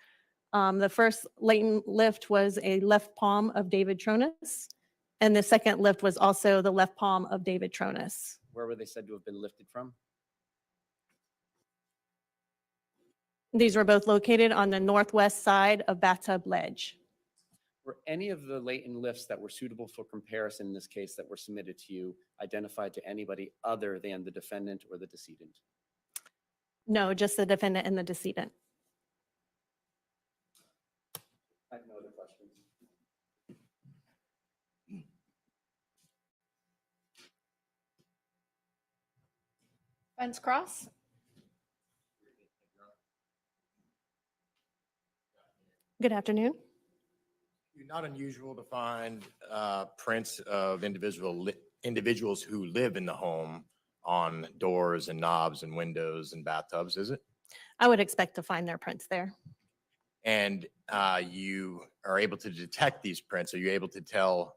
The first latent lift was a left palm of David Tronnes, and the second lift was also the left palm of David Tronnes. Where were they said to have been lifted from? These were both located on the northwest side of Bathtub Ledge. Were any of the latent lifts that were suitable for comparison in this case that were submitted to you identified to anybody other than the defendant or the decedent? No, just the defendant and the decedent. I have no other questions. Fence Cross? Good afternoon. Not unusual to find prints of individuals who live in the home on doors and knobs and windows and bathtubs, is it? I would expect to find their prints there. And you are able to detect these prints. Are you able to tell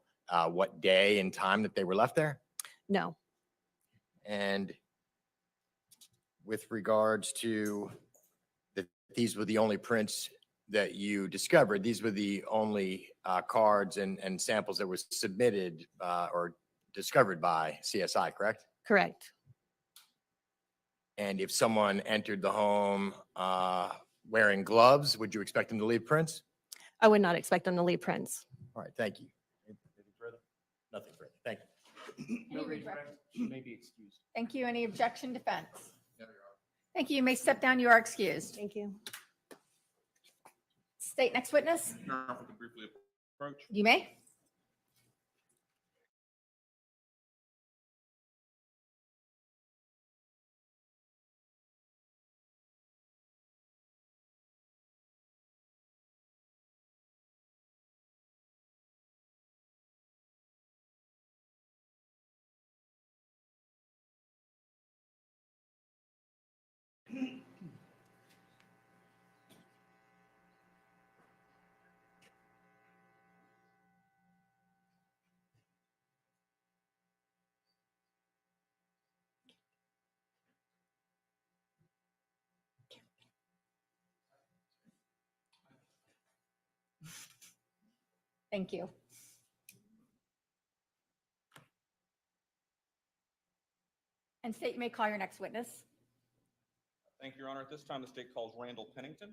what day and time that they were left there? No. And with regards to that, these were the only prints that you discovered. These were the only cards and samples that were submitted or discovered by CSI, correct? Correct. And if someone entered the home wearing gloves, would you expect them to leave prints? I would not expect them to leave prints. All right, thank you. Anything further? Nothing further. Thank you. No raised She may be excused. Thank you. Any objection, defense? Thank you. You may step down. You are excused. Thank you. State next witness. Your Honor, if we could briefly approach. You may. Thank you. And state, you may call your next witness. Thank you, Your Honor. At this time, the state calls Randall Pennington.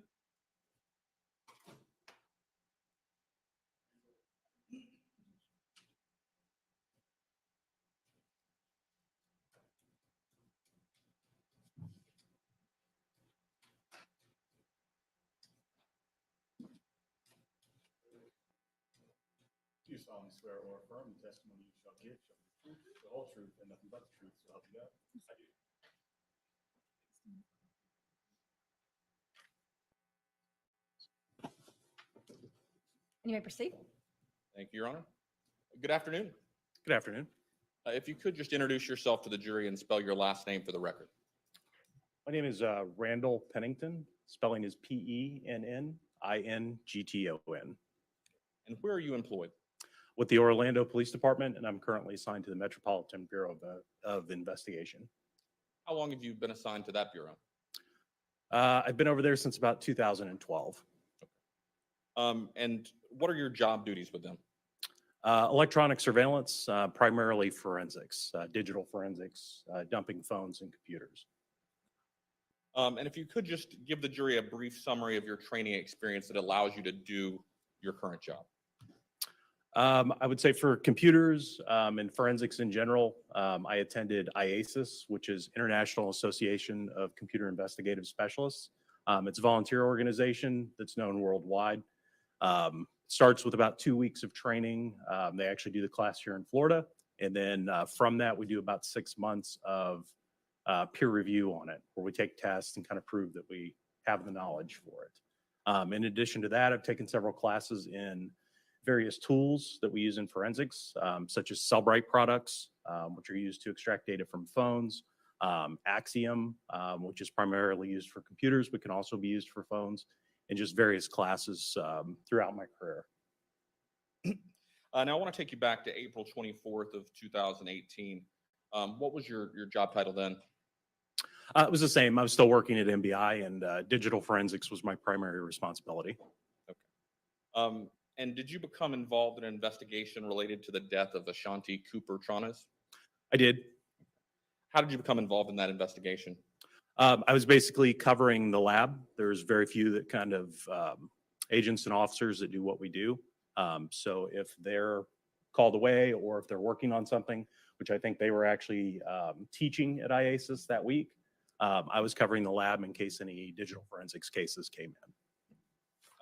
Do you solemnly swear or affirm the testimony you shall give shall be the truth, the whole truth, and nothing but the truth, so help you God? I do. And you may proceed. Thank you, Your Honor. Good afternoon. Good afternoon. If you could just introduce yourself to the jury and spell your last name for the record. My name is Randall Pennington. Spelling is Pennington. And where are you employed? With the Orlando Police Department, and I'm currently assigned to the Metropolitan Bureau of Investigation. How long have you been assigned to that bureau? I've been over there since about 2012. And what are your job duties with them? Electronic surveillance, primarily forensics, digital forensics, dumping phones and computers. And if you could just give the jury a brief summary of your training experience that allows you to do your current job. I would say for computers and forensics in general, I attended IASIS, which is International Association of Computer Investigative Specialists. It's a volunteer organization that's known worldwide. starts with about 2 weeks of training. They actually do the class here in Florida. And then from that, we do about 6 months of peer review on it, where we take tests and kind of prove that we have the knowledge for it. In addition to that, I've taken several classes in various tools that we use in forensics, such as Cellbrite products, which are used to extract data from phones, Axiom, which is primarily used for computers, but can also be used for phones, and just various classes throughout my career. Now I want to take you back to April 24th of 2018. What was your job title then? It was the same. I was still working at MBI, and digital forensics was my primary responsibility. And did you become involved in an investigation related to the death of Ashanti Cooper Tronnes? I did. How did you become involved in that investigation? I was basically covering the lab. There's very few that kind of agents and officers that do what we do. So if they're called away or if they're working on something, which I think they were actually teaching at IASIS that week, I was covering the lab in case any digital forensics cases came in.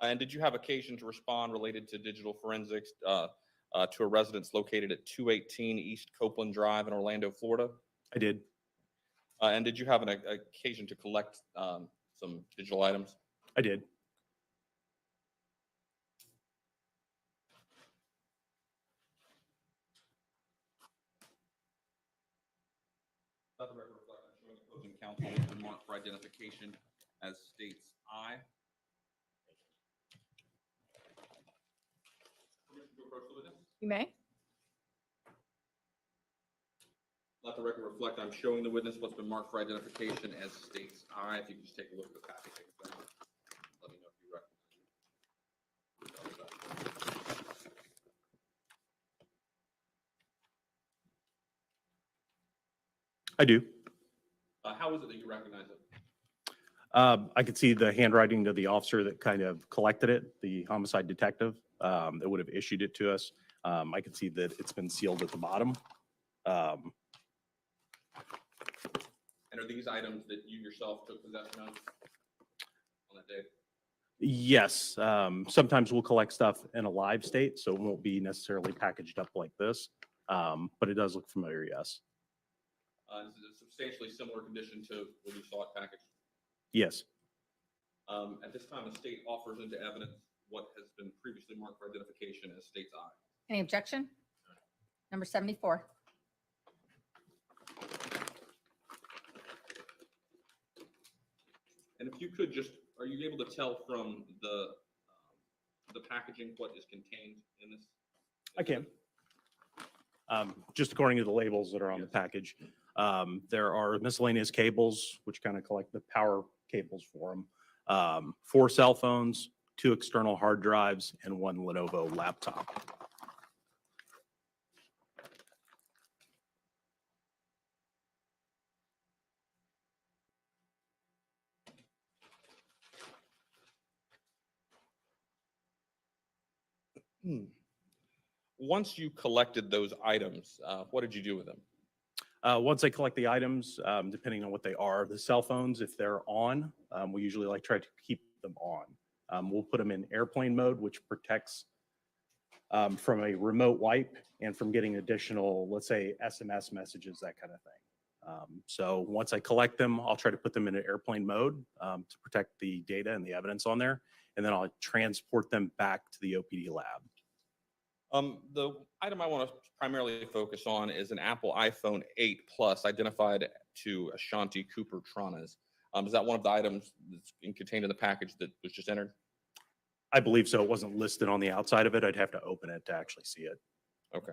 And did you have occasion to respond related to digital forensics to a residence located at 218 East Copeland Drive in Orlando, Florida? I did. And did you have an occasion to collect some digital items? I did. Let the record reflect I'm showing opposing counsel has been marked for identification as states I. Permission to approach the witness? You may. Let the record reflect I'm showing the witness what's been marked for identification as states I. If you can just take a look at the packaging. Let me know if you recognize it. I do. How is it that you recognize it? I could see the handwriting of the officer that kind of collected it, the homicide detective that would have issued it to us. I could see that it's been sealed at the bottom. And are these items that you yourself took possession of on that day? Yes. Sometimes we'll collect stuff in a live state, so it won't be necessarily packaged up like this, but it does look familiar, yes. Is it a substantially similar condition to when you saw it packaged? Yes. At this time, the state offers into evidence what has been previously marked for identification as state's I. Any objection? Number 74. And if you could just, are you able to tell from the packaging what is contained in this? I can. Just according to the labels that are on the package, there are miscellaneous cables, which kind of collect the power cables for them, 4 cell phones, 2 external hard drives, and 1 Lenovo laptop. Once you collected those items, what did you do with them? Once I collect the items, depending on what they are, the cell phones, if they're on, we usually like try to keep them on. We'll put them in airplane mode, which protects from a remote wipe and from getting additional, let's say, SMS messages, that kind of thing. So once I collect them, I'll try to put them in an airplane mode to protect the data and the evidence on there, and then I'll transport them back to the OPD lab. The item I want to primarily focus on is an Apple iPhone 8 Plus identified to Ashanti Cooper Tronnes. Is that one of the items that's contained in the package that was just entered? I believe so. It wasn't listed on the outside of it. I'd have to open it to actually see it. Okay.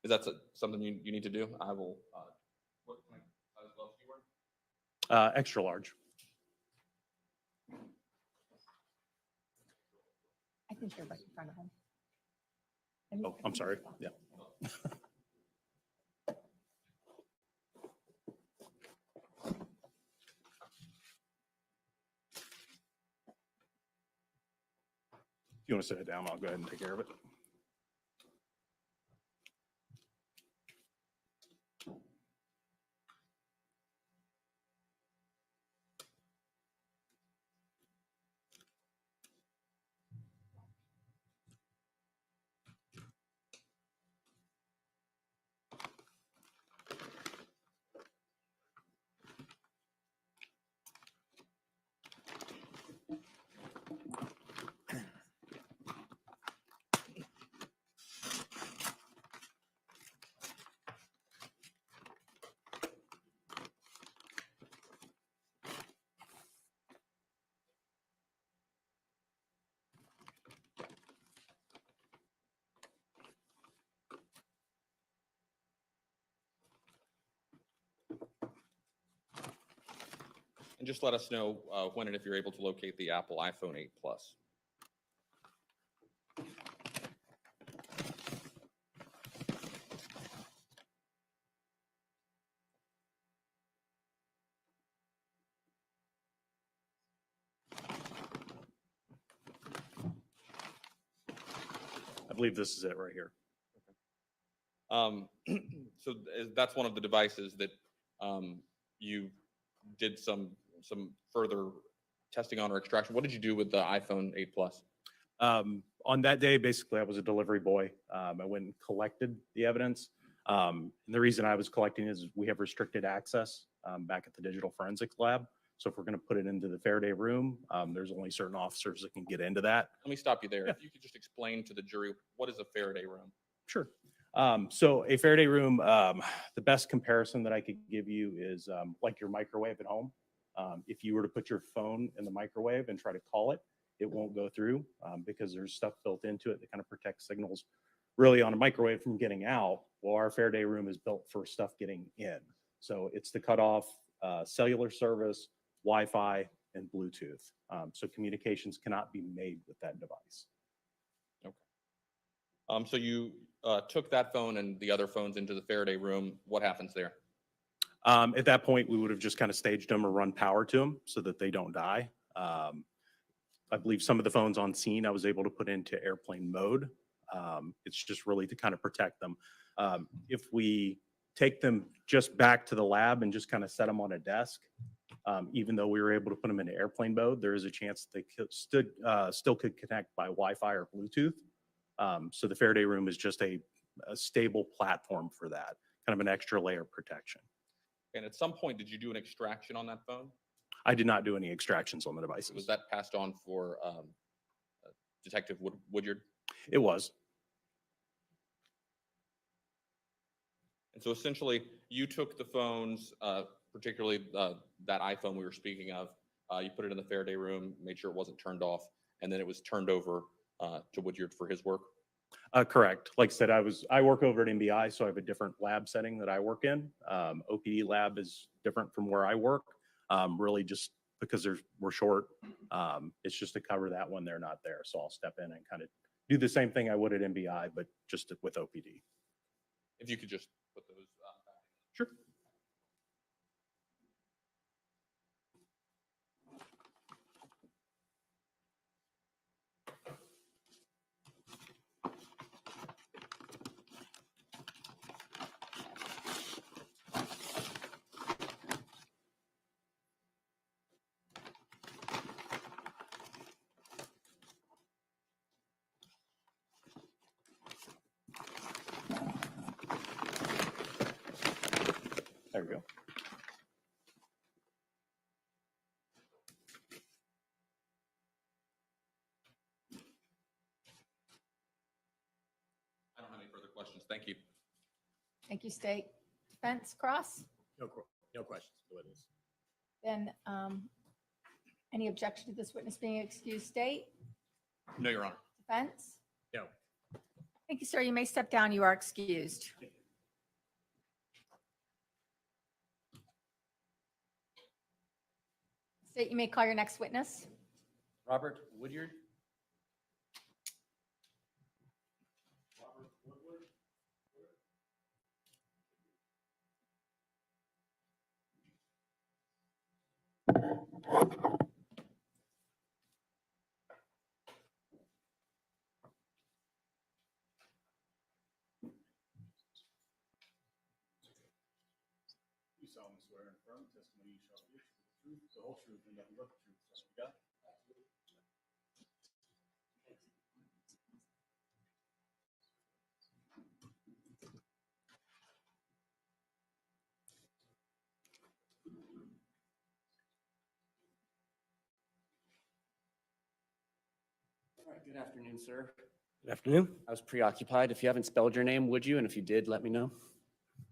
Is that something you need to do? I will. What size gloves do you wear? Extra large. I think you're right in front of him. Oh, I'm sorry. Yeah. If you want to sit it down, I'll go ahead and take care of it. And just let us know when and if you're able to locate the Apple iPhone 8 Plus. I believe this is it right here. So that's one of the devices that you did some further testing on or extraction. What did you do with the iPhone 8 Plus? On that day, basically, I was a delivery boy. I went and collected the evidence. And the reason I was collecting is we have restricted access back at the digital forensics lab. So if we're going to put it into the Faraday room, there's only certain officers that can get into that. Let me stop you there. If you could just explain to the jury, what is a Faraday room? Sure. So a Faraday room, the best comparison that I could give you is like your microwave at home. If you were to put your phone in the microwave and try to call it, it won't go through because there's stuff built into it that kind of protects signals really on a microwave from getting out. Well, our Faraday room is built for stuff getting in. So it's to cut off cellular service, Wi-Fi, and Bluetooth. So communications cannot be made with that device. Okay. So you took that phone and the other phones into the Faraday room. What happens there? At that point, we would have just kind of staged them or run power to them so that they don't die. I believe some of the phones on scene I was able to put into airplane mode. It's just really to kind of protect them. If we take them just back to the lab and just kind of set them on a desk, even though we were able to put them into airplane mode, there is a chance they still could connect by Wi-Fi or Bluetooth. So the Faraday room is just a stable platform for that, kind of an extra layer of protection. And at some point, did you do an extraction on that phone? I did not do any extractions on the devices. Was that passed on for Detective Woodyard? It was. And so essentially, you took the phones, particularly that iPhone we were speaking of, you put it in the Faraday room, made sure it wasn't turned off, and then it was turned over to Woodyard for his work? Correct. Like I said, I work over at MBI, so I have a different lab setting that I work in. OPD lab is different from where I work, really just because we're short. It's just to cover that when they're not there. So I'll step in and kind of do the same thing I would at MBI, but just with OPD. If you could just put those back. Sure. There we go. I don't have any further questions. Thank you. Thank you, State. Defense, Cross? No questions. The witness. Then any objection to this witness being excused, State? No, Your Honor. Defense? No. Thank you, sir. You may step down. You are excused. State, you may call your next witness. Robert Woodyard? You solemnly swear and affirm the testimony you shall give is the truth, the whole truth, and nothing but the truth. So help you God. All right, good afternoon, sir. Good afternoon. I was preoccupied. If you haven't spelled your name, would you? And if you did, let me know.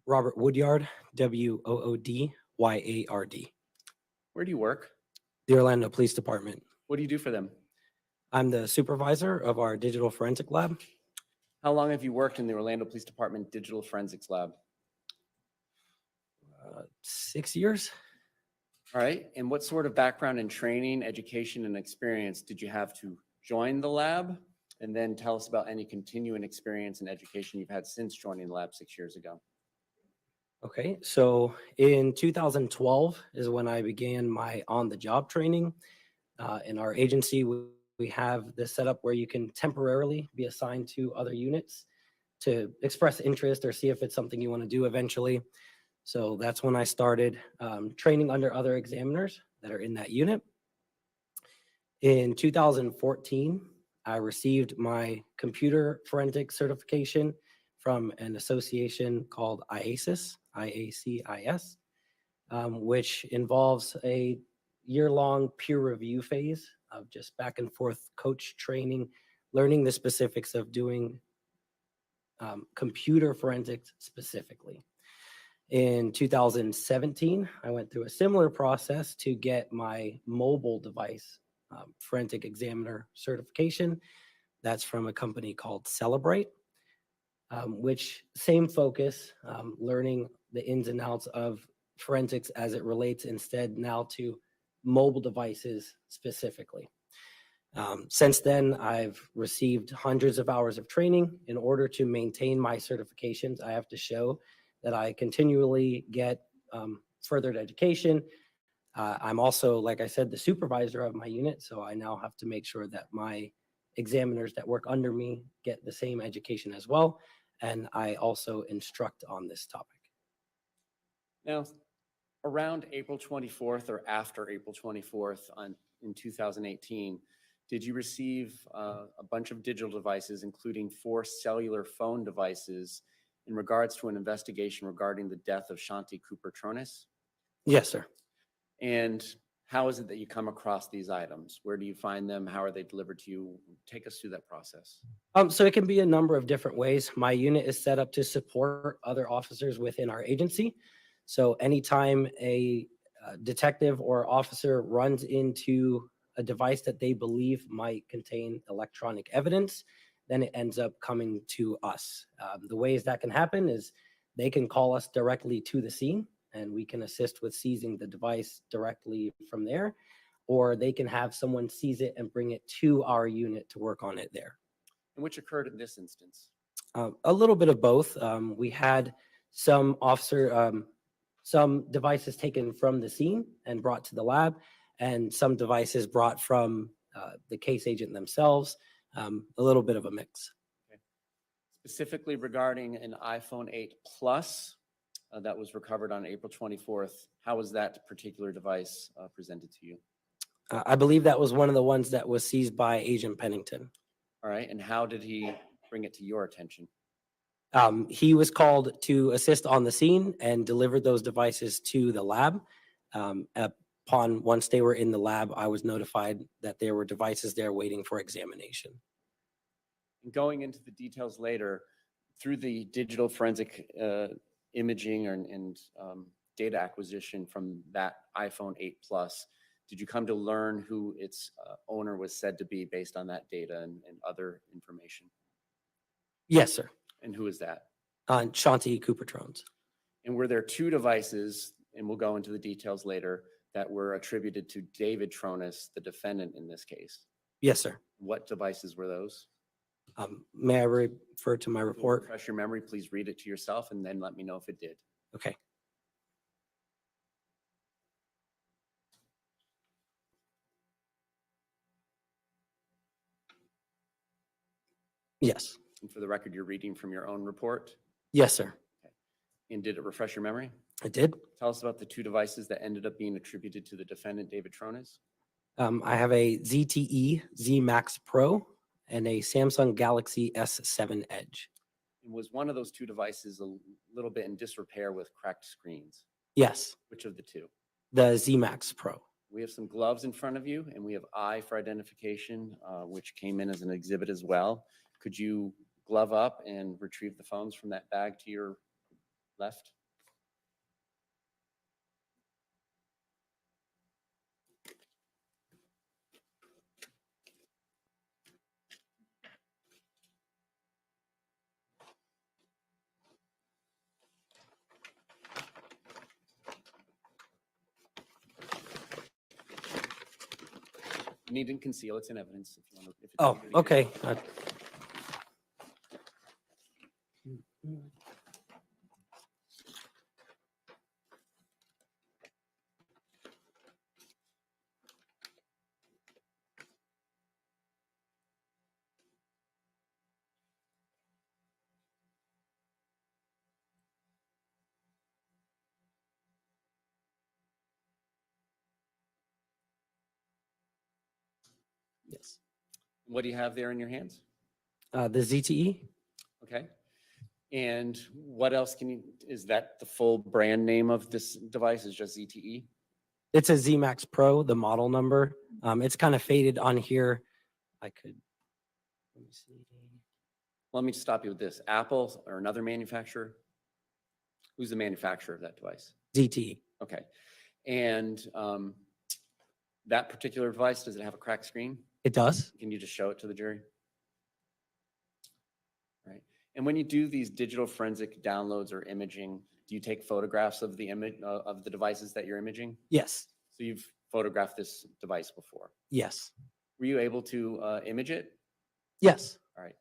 Robert Woodyard, Woodyard. Where do you work? The Orlando Police Department. What do you do for them? I'm the supervisor of our digital forensic lab. How long have you worked in the Orlando Police Department Digital Forensics Lab? 6 years. All right. And what sort of background in training, education, and experience did you have to join the lab? And then tell us about any continuing experience and education you've had since joining the lab 6 years ago. Okay, so in 2012 is when I began my on-the-job training. In our agency, we have this setup where you can temporarily be assigned to other units to express interest or see if it's something you want to do eventually. So that's when I started training under other examiners that are in that unit. In 2014, I received my computer forensic certification from an association called IACIS, IACIS, which involves a year-long peer review phase of just back and forth coach training, learning the specifics of doing computer forensics specifically. In 2017, I went through a similar process to get my mobile device forensic examiner certification. That's from a company called Celebrate, which same focus, learning the ins and outs of forensics as it relates instead now to mobile devices specifically. Since then, I've received hundreds of hours of training. In order to maintain my certifications, I have to show that I continually get furthered education. I'm also, like I said, the supervisor of my unit, so I now have to make sure that my examiners that work under me get the same education as well, and I also instruct on this topic. Now, around April 24th or after April 24th in 2018, did you receive a bunch of digital devices, including 4 cellular phone devices, in regards to an investigation regarding the death of Shanti Cooper Tronnes? Yes, sir. And how is it that you come across these items? Where do you find them? How are they delivered to you? Take us through that process. So it can be a number of different ways. My unit is set up to support other officers within our agency. So anytime a detective or officer runs into a device that they believe might contain electronic evidence, then it ends up coming to us. The ways that can happen is they can call us directly to the scene and we can assist with seizing the device directly from there, or they can have someone seize it and bring it to our unit to work on it there. And which occurred in this instance? A little bit of both. We had some some devices taken from the scene and brought to the lab, and some devices brought from the case agent themselves. A little bit of a mix. Okay. Specifically regarding an iPhone 8 Plus that was recovered on April 24th, how was that particular device presented to you? I believe that was one of the ones that was seized by Agent Pennington. All right, and how did he bring it to your attention? He was called to assist on the scene and delivered those devices to the lab. Once they were in the lab, I was notified that there were devices there waiting for examination. And going into the details later, through the digital forensic imaging and data acquisition from that iPhone 8 Plus, did you come to learn who its owner was said to be based on that data and other information? Yes, sir. And who is that? Shanti Cooper Tronnes. And were there 2 devices, and we'll go into the details later, that were attributed to David Tronnes, the defendant in this case? Yes, sir. What devices were those? May I refer to my report? Refresh your memory, please read it to yourself and then let me know if it did. Okay. Yes. And for the record, you're reading from your own report? Yes, sir. Okay. And did it refresh your memory? It did. Tell us about the 2 devices that ended up being attributed to the defendant, David Tronnes. I have a ZTE Z Max Pro and a Samsung Galaxy S7 Edge. And was one of those 2 devices a little bit in disrepair with cracked screens? Yes. Which of the 2? The Z Max Pro. We have some gloves in front of you, and we have eye for identification, which came in as an exhibit as well. Could you glove up and retrieve the phones from that bag to your left? you need to conceal, it's in evidence. If you want to, if it's Oh, easier to get. okay. Yes. What do you have there in your hands? The ZTE. Okay. And what else can you, is that the full brand name of this device is just ZTE? It's a ZMAX Pro, the model number. It's kind of faded on here. I could, let me see. Let me just stop you with this. Apple or another manufacturer? Who's the manufacturer of that device? ZTE. Okay. And that particular device, does it have a cracked screen? It does. Can you just show it to the jury? Right. And when you do these digital forensic downloads or imaging, do you take photographs of the image of the devices that you're imaging? Yes. So you've photographed this device before. Yes. Were you able to image it? Yes. All right.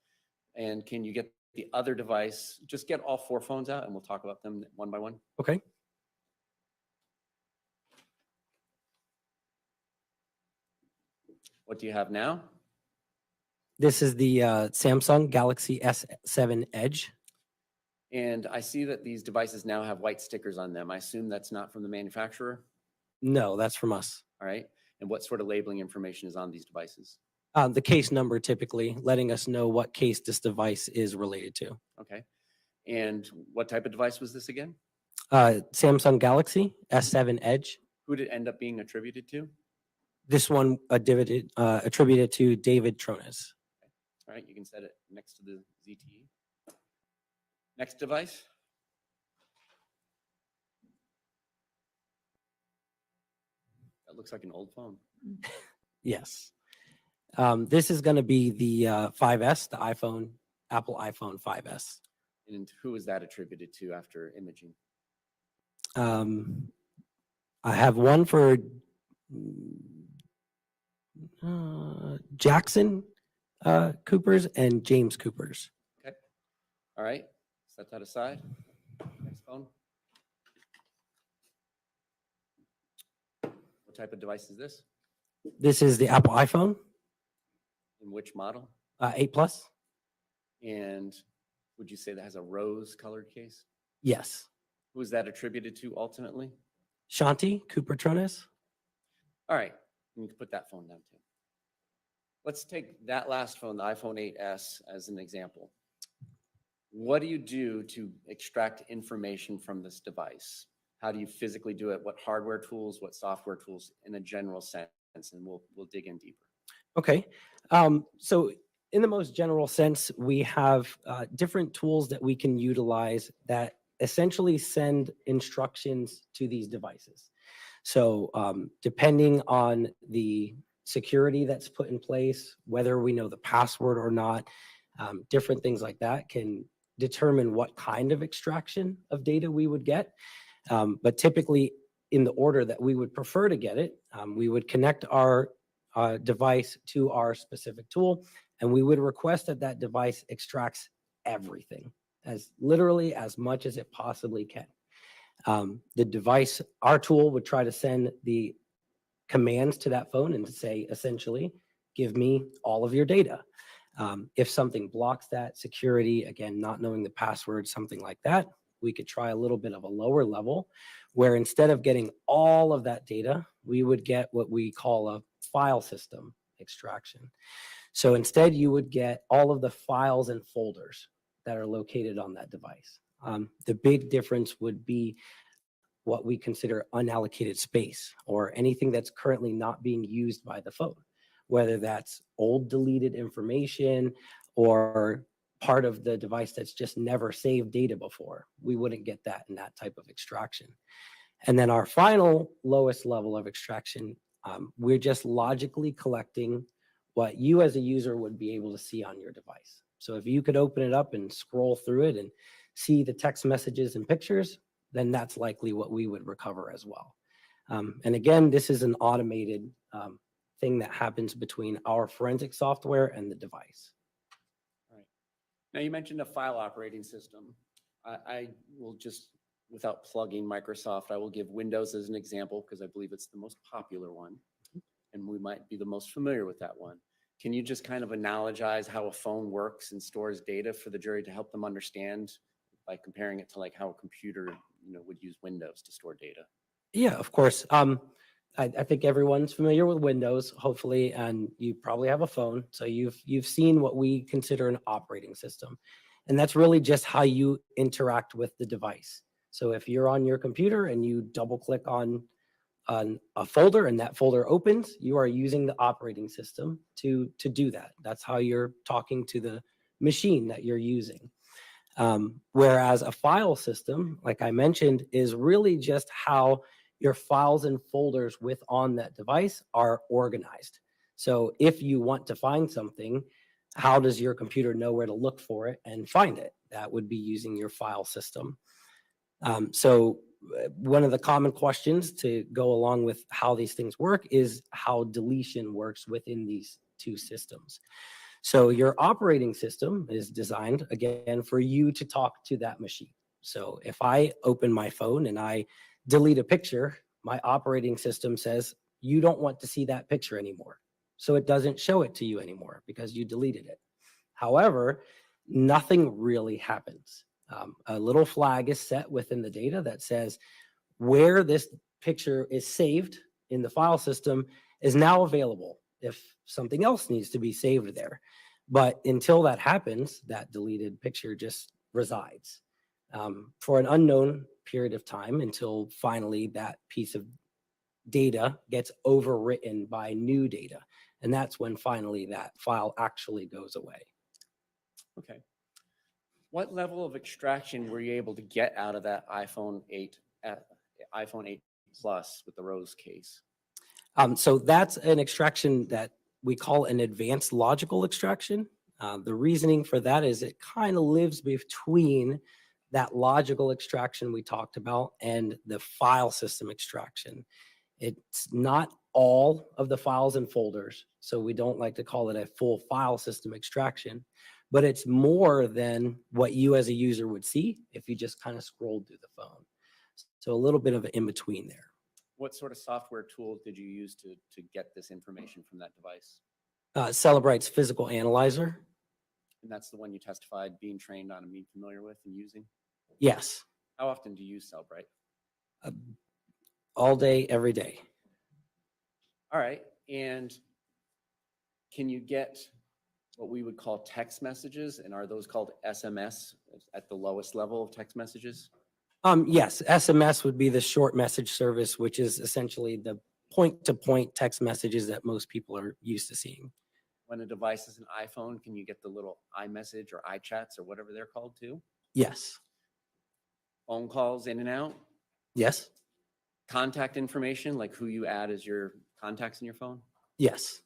And can you get the other device? Just get all 4 phones out and we'll talk about them one by one. Okay. What do you have now? This is the Samsung Galaxy S7 Edge. And I see that these devices now have white stickers on them. I assume that's not from the manufacturer. No, that's from us. All right. And what sort of labeling information is on these devices? The case number typically letting us know what case this device is related to. Okay. And what type of device was this again? Samsung Galaxy S7 Edge. Who did it end up being attributed to? This one attributed to David Tronnes. All right. You can set it next to the ZTE. Next device. That looks like an old phone. Yes. This is going to be the 5S, the iPhone, Apple iPhone 5S. And who is that attributed to after imaging? I have one for Jackson Coopers and James Coopers. Okay. All right. Set that aside. Next phone. What type of device is this? This is the Apple iPhone In which model? 8 Plus. And would you say that has a rose colored case? Yes. Who is that attributed to ultimately? Shanti Cooper Tronnes. All right. You can put that phone down too. Let's take that last phone, the iPhone 8S, as an example. What do you do to extract information from this device? How do you physically do it? What hardware tools, what software tools in a general sense? And we'll dig in deeper. Okay. So in the most general sense, we have different tools that we can utilize that essentially send instructions to these devices. So depending on the security that's put in place, whether we know the password or not, different things like that can determine what kind of extraction of data we would get. But typically in the order that we would prefer to get it, we would connect our device to our specific tool, and we would request that that device extracts everything, as literally as much as it possibly can. The device, our tool would try to send the commands to that phone and to say, essentially, give me all of your data. If something blocks that security, again, not knowing the password, something like that, we could try a little bit of a lower level where instead of getting all of that data, we would get what we call a file system extraction. So instead, you would get all of the files and folders that are located on that device. The big difference would be what we consider unallocated space, or anything that's currently not being used by the phone, whether that's old deleted information or part of the device that's just never saved data before. We wouldn't get that in that type of extraction. And then our final lowest level of extraction, we're just logically collecting what you as a user would be able to see on your device. So if you could open it up and scroll through it and see the text messages and pictures, then that's likely what we would recover as well. And again, this is an automated thing that happens between our forensic software and the device. Now, you mentioned a file operating system. I will just, without plugging Microsoft, I will give Windows as an example because I believe it's the most popular one, and we might be the most familiar with that one. Can you just kind of analogize how a phone works and stores data for the jury to help them understand by comparing it to like how a computer, would use Windows to store data? Yeah, of course. I think everyone's familiar with Windows, hopefully, and you probably have a phone. So you've seen what we consider an operating system. And that's really just how you interact with the device. So if you're on your computer and you double click on a folder and that folder opens, you are using the operating system to do that. That's how you're talking to the machine that you're using. Whereas a file system, like I mentioned, is really just how your files and folders on that device are organized. So if you want to find something, how does your computer know where to look for it and find it? That would be using your file system. So one of the common questions to go along with how these things work is how deletion works within these two systems. So your operating system is designed, again, for you to talk to that machine. So if I open my phone and I delete a picture, my operating system says, you don't want to see that picture anymore. So it doesn't show it to you anymore because you deleted it. However, nothing really happens. A little flag is set within the data that says where this picture is saved in the file system is now available if something else needs to be saved there. But until that happens, that deleted picture just resides for an unknown period of time until finally that piece of data gets overwritten by new data. And that's when finally that file actually goes away. Okay. What level of extraction were you able to get out of that iPhone 8 Plus with the Rose case? So that's an extraction that we call an advanced logical extraction. The reasoning for that is it kind of lives between that logical extraction we talked about and the file system extraction. It's not all of the files and folders, so we don't like to call it a full file system extraction, but it's more than what you as a user would see if you just kind of scrolled through the phone. So a little bit of an in-between there. What sort of software tool did you use to get this information from that device? Cellebrite's physical analyzer. And that's the one you testified being trained on and being familiar with and using? Yes. How often do you use Cellbrite? All day, every day. All right. And can you get what we would call text messages? And are those called SMS at the lowest level of text messages? Yes, SMS would be the short message service, which is essentially the point-to-point text messages that most people are used to seeing. When a device is an iPhone, can you get the little iMessage or iChats or whatever they're called too? Yes. Phone calls in and out? Yes. Contact information, like who you add as your contacts in your phone? Yes.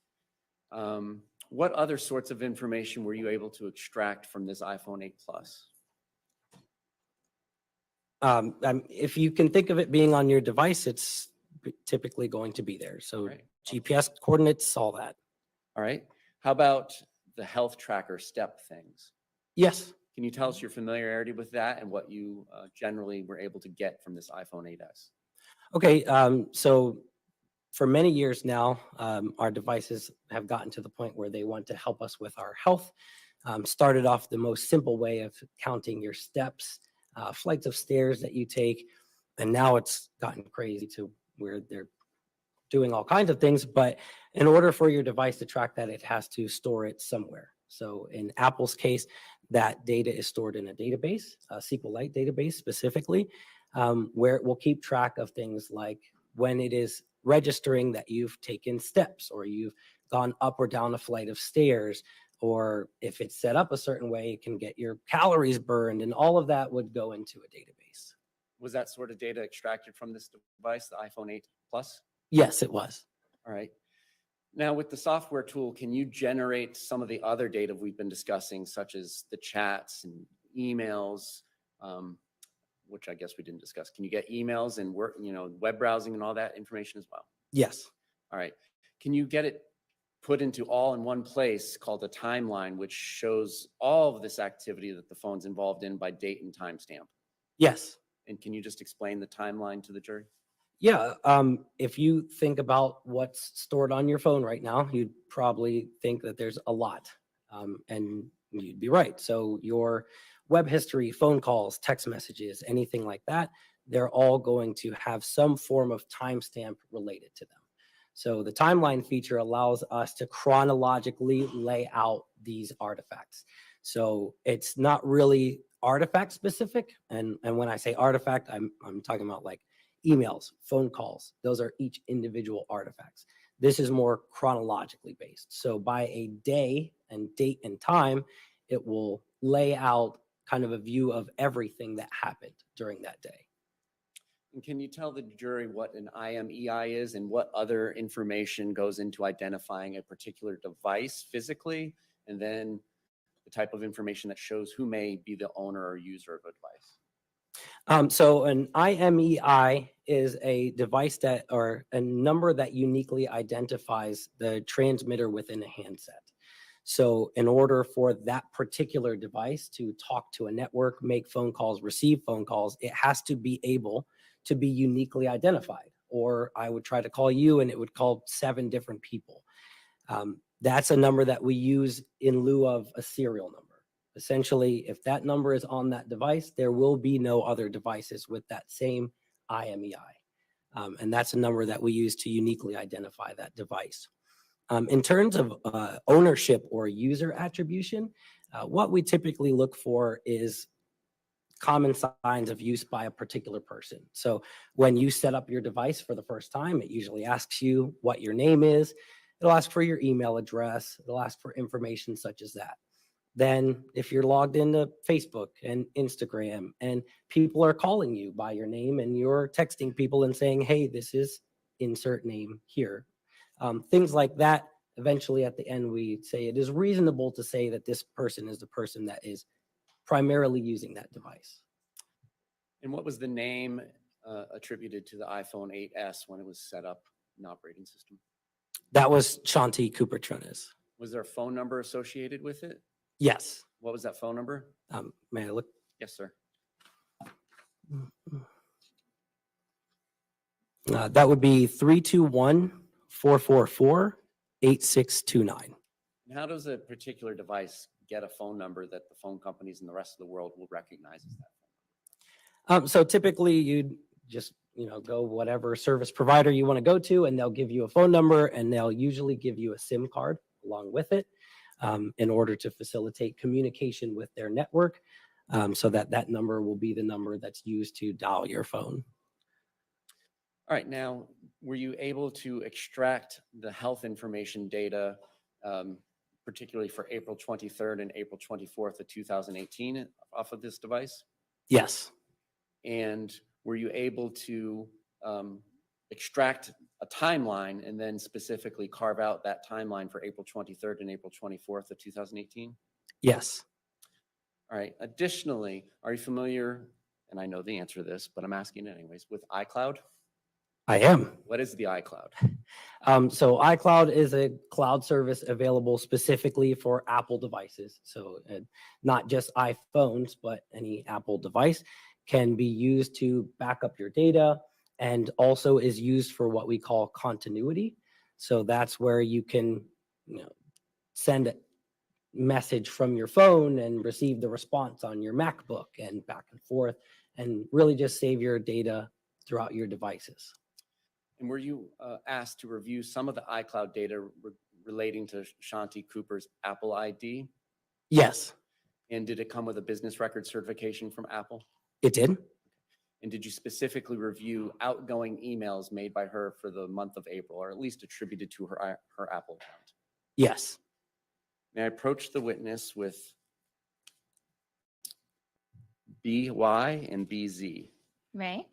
What other sorts of information were you able to extract from this iPhone 8 Plus? If you can think of it being on your device, it's typically going to be there. So GPS coordinates, all that. All right. How about the health tracker step things? Yes. Can you tell us your familiarity with that and what you generally were able to get from this iPhone 8s? Okay. So for many years now, our devices have gotten to the point where they want to help us with our health. Started off the most simple way of counting your steps, flights of stairs that you take, and now it's gotten crazy to where they're doing all kinds of things. But in order for your device to track that, it has to store it somewhere. So in Apple's case, that data is stored in a database, a SQLite database specifically, where it will keep track of things like when it is registering that you've taken steps or you've gone up or down a flight of stairs, or if it's set up a certain way, it can get your calories burned, and all of that would go into a database. Was that sort of data extracted from this device, the iPhone 8 Plus? Yes, it was. All right. Now with the software tool, can you generate some of the other data we've been discussing, such as the chats and emails, which I guess we didn't discuss. Can you get emails and work, web browsing and all that information as well? Yes. All right. Can you get it put into all in one place called a timeline, which shows all of this activity that the phone's involved in by date and timestamp. Yes. And can you just explain the timeline to the jury? Yeah, if you think about what's stored on your phone right now, you'd probably think that there's a lot, and you'd be right. So your web history, phone calls, text messages, anything like that, they're all going to have some form of timestamp related to them. So the timeline feature allows us to chronologically lay out these artifacts. So it's not really artifact specific, and when I say artifact, I'm talking about like emails, phone calls. Those are each individual artifacts. This is more chronologically based. So by a day and date and time, it will lay out kind of a view of everything that happened during that day. And can you tell the jury what an IMEI is and what other information goes into identifying a particular device physically, and then the type of information that shows who may be the owner or user of a device? So an IMEI is a device that, or a number that uniquely identifies the transmitter within a handset. So in order for that particular device to talk to a network, make phone calls, receive phone calls, it has to be able to be uniquely identified. Or I would try to call you and it would call 7 different people. That's a number that we use in lieu of a serial number. Essentially, if that number is on that device, there will be no other devices with that same IMEI. And that's a number that we use to uniquely identify that device. In terms of ownership or user attribution, what we typically look for is common signs of use by a particular person. So when you set up your device for the first time, it usually asks you what your name is. It'll ask for your email address. It'll ask for information such as that. Then if you're logged into Facebook and Instagram and people are calling you by your name and you're texting people and saying, hey, this is insert name here. Things like that, eventually at the end, we say it is reasonable to say that this person is the person that is primarily using that device. And what was the name attributed to the iPhone 8S when it was set up in the operating system? That was Shanti Cooper Tronnes. Was there a phone number associated with it? Yes. What was that phone number? May I look? Yes, sir. That would be 321-444-8629. And how does a particular device get a phone number that the phone companies and the rest of the world will recognize as that phone? So typically you'd just, go whatever service provider you want to go to, and they'll give you a phone number, and they'll usually give you a SIM card along with it in order to facilitate communication with their network, so that number will be the number that's used to dial your phone. All right, now, were you able to extract the health information data, particularly for April 23rd and April 24th of 2018 off of this device? Yes. And were you able to extract a timeline and then specifically carve out that timeline for April 23rd and April 24th of 2018? Yes. All right. Additionally, are you familiar, and I know the answer to this, but I'm asking anyways, with iCloud? I am. What is the iCloud? So iCloud is a cloud service available specifically for Apple devices. So not just iPhones, but any Apple device can be used to back up your data, and also is used for what we call continuity. So that's where you can send a message from your phone and receive the response on your MacBook and back and forth, and really just save your data throughout your devices. And were you asked to review some of the iCloud data relating to Shanti Cooper's Apple ID? Yes. And did it come with a business record certification from Apple? It did. And did you specifically review outgoing emails made by her for the month of April, or at least attributed to her Apple account? Yes. May I approach the witness with BY and BZ? May.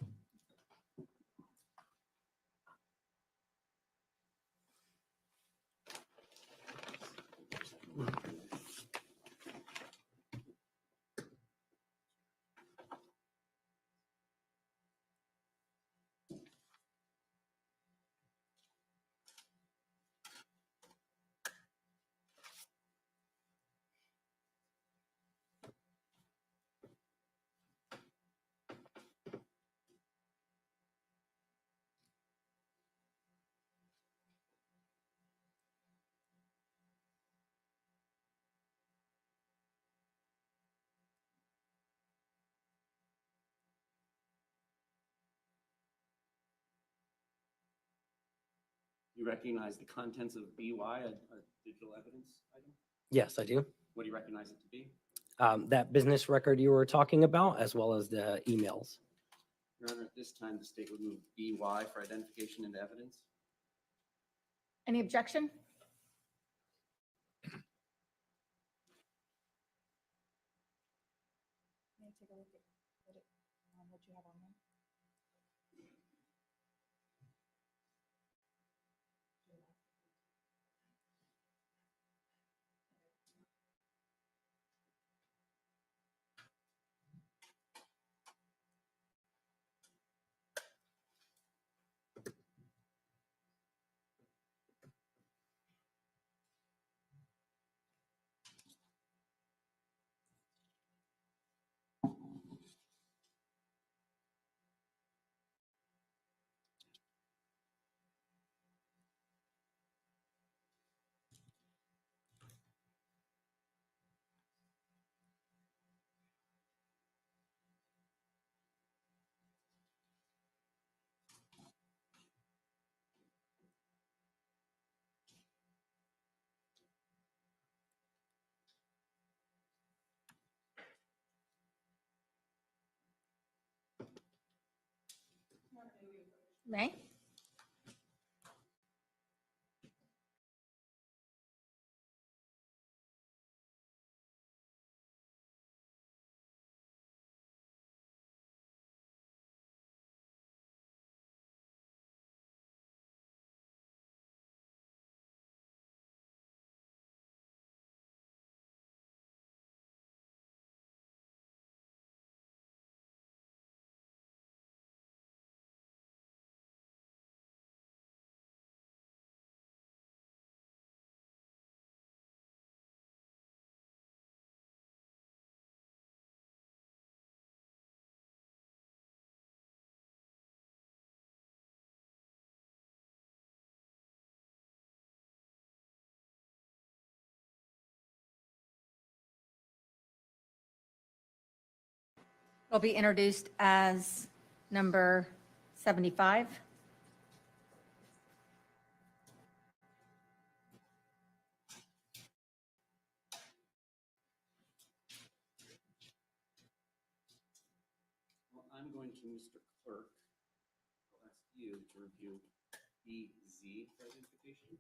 You recognize the contents of BY, a digital evidence item? Yes, I do. What do you recognize it to be? That business record you were talking about, as well as the emails. Your Honor, at this time, the state would move BY for identification into evidence. Any objection? May I take a look at what you have on there? May? Will be introduced as number 75. Well, I'm going to, Mr. Clerk, I'll ask you to review BZ for identification.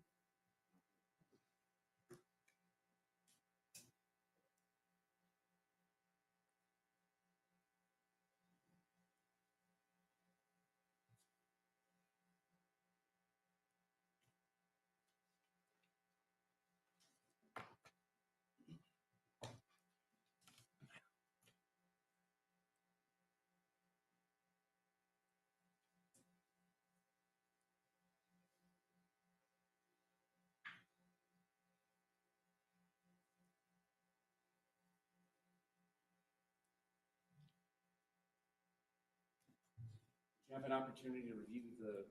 Do you have an opportunity to review the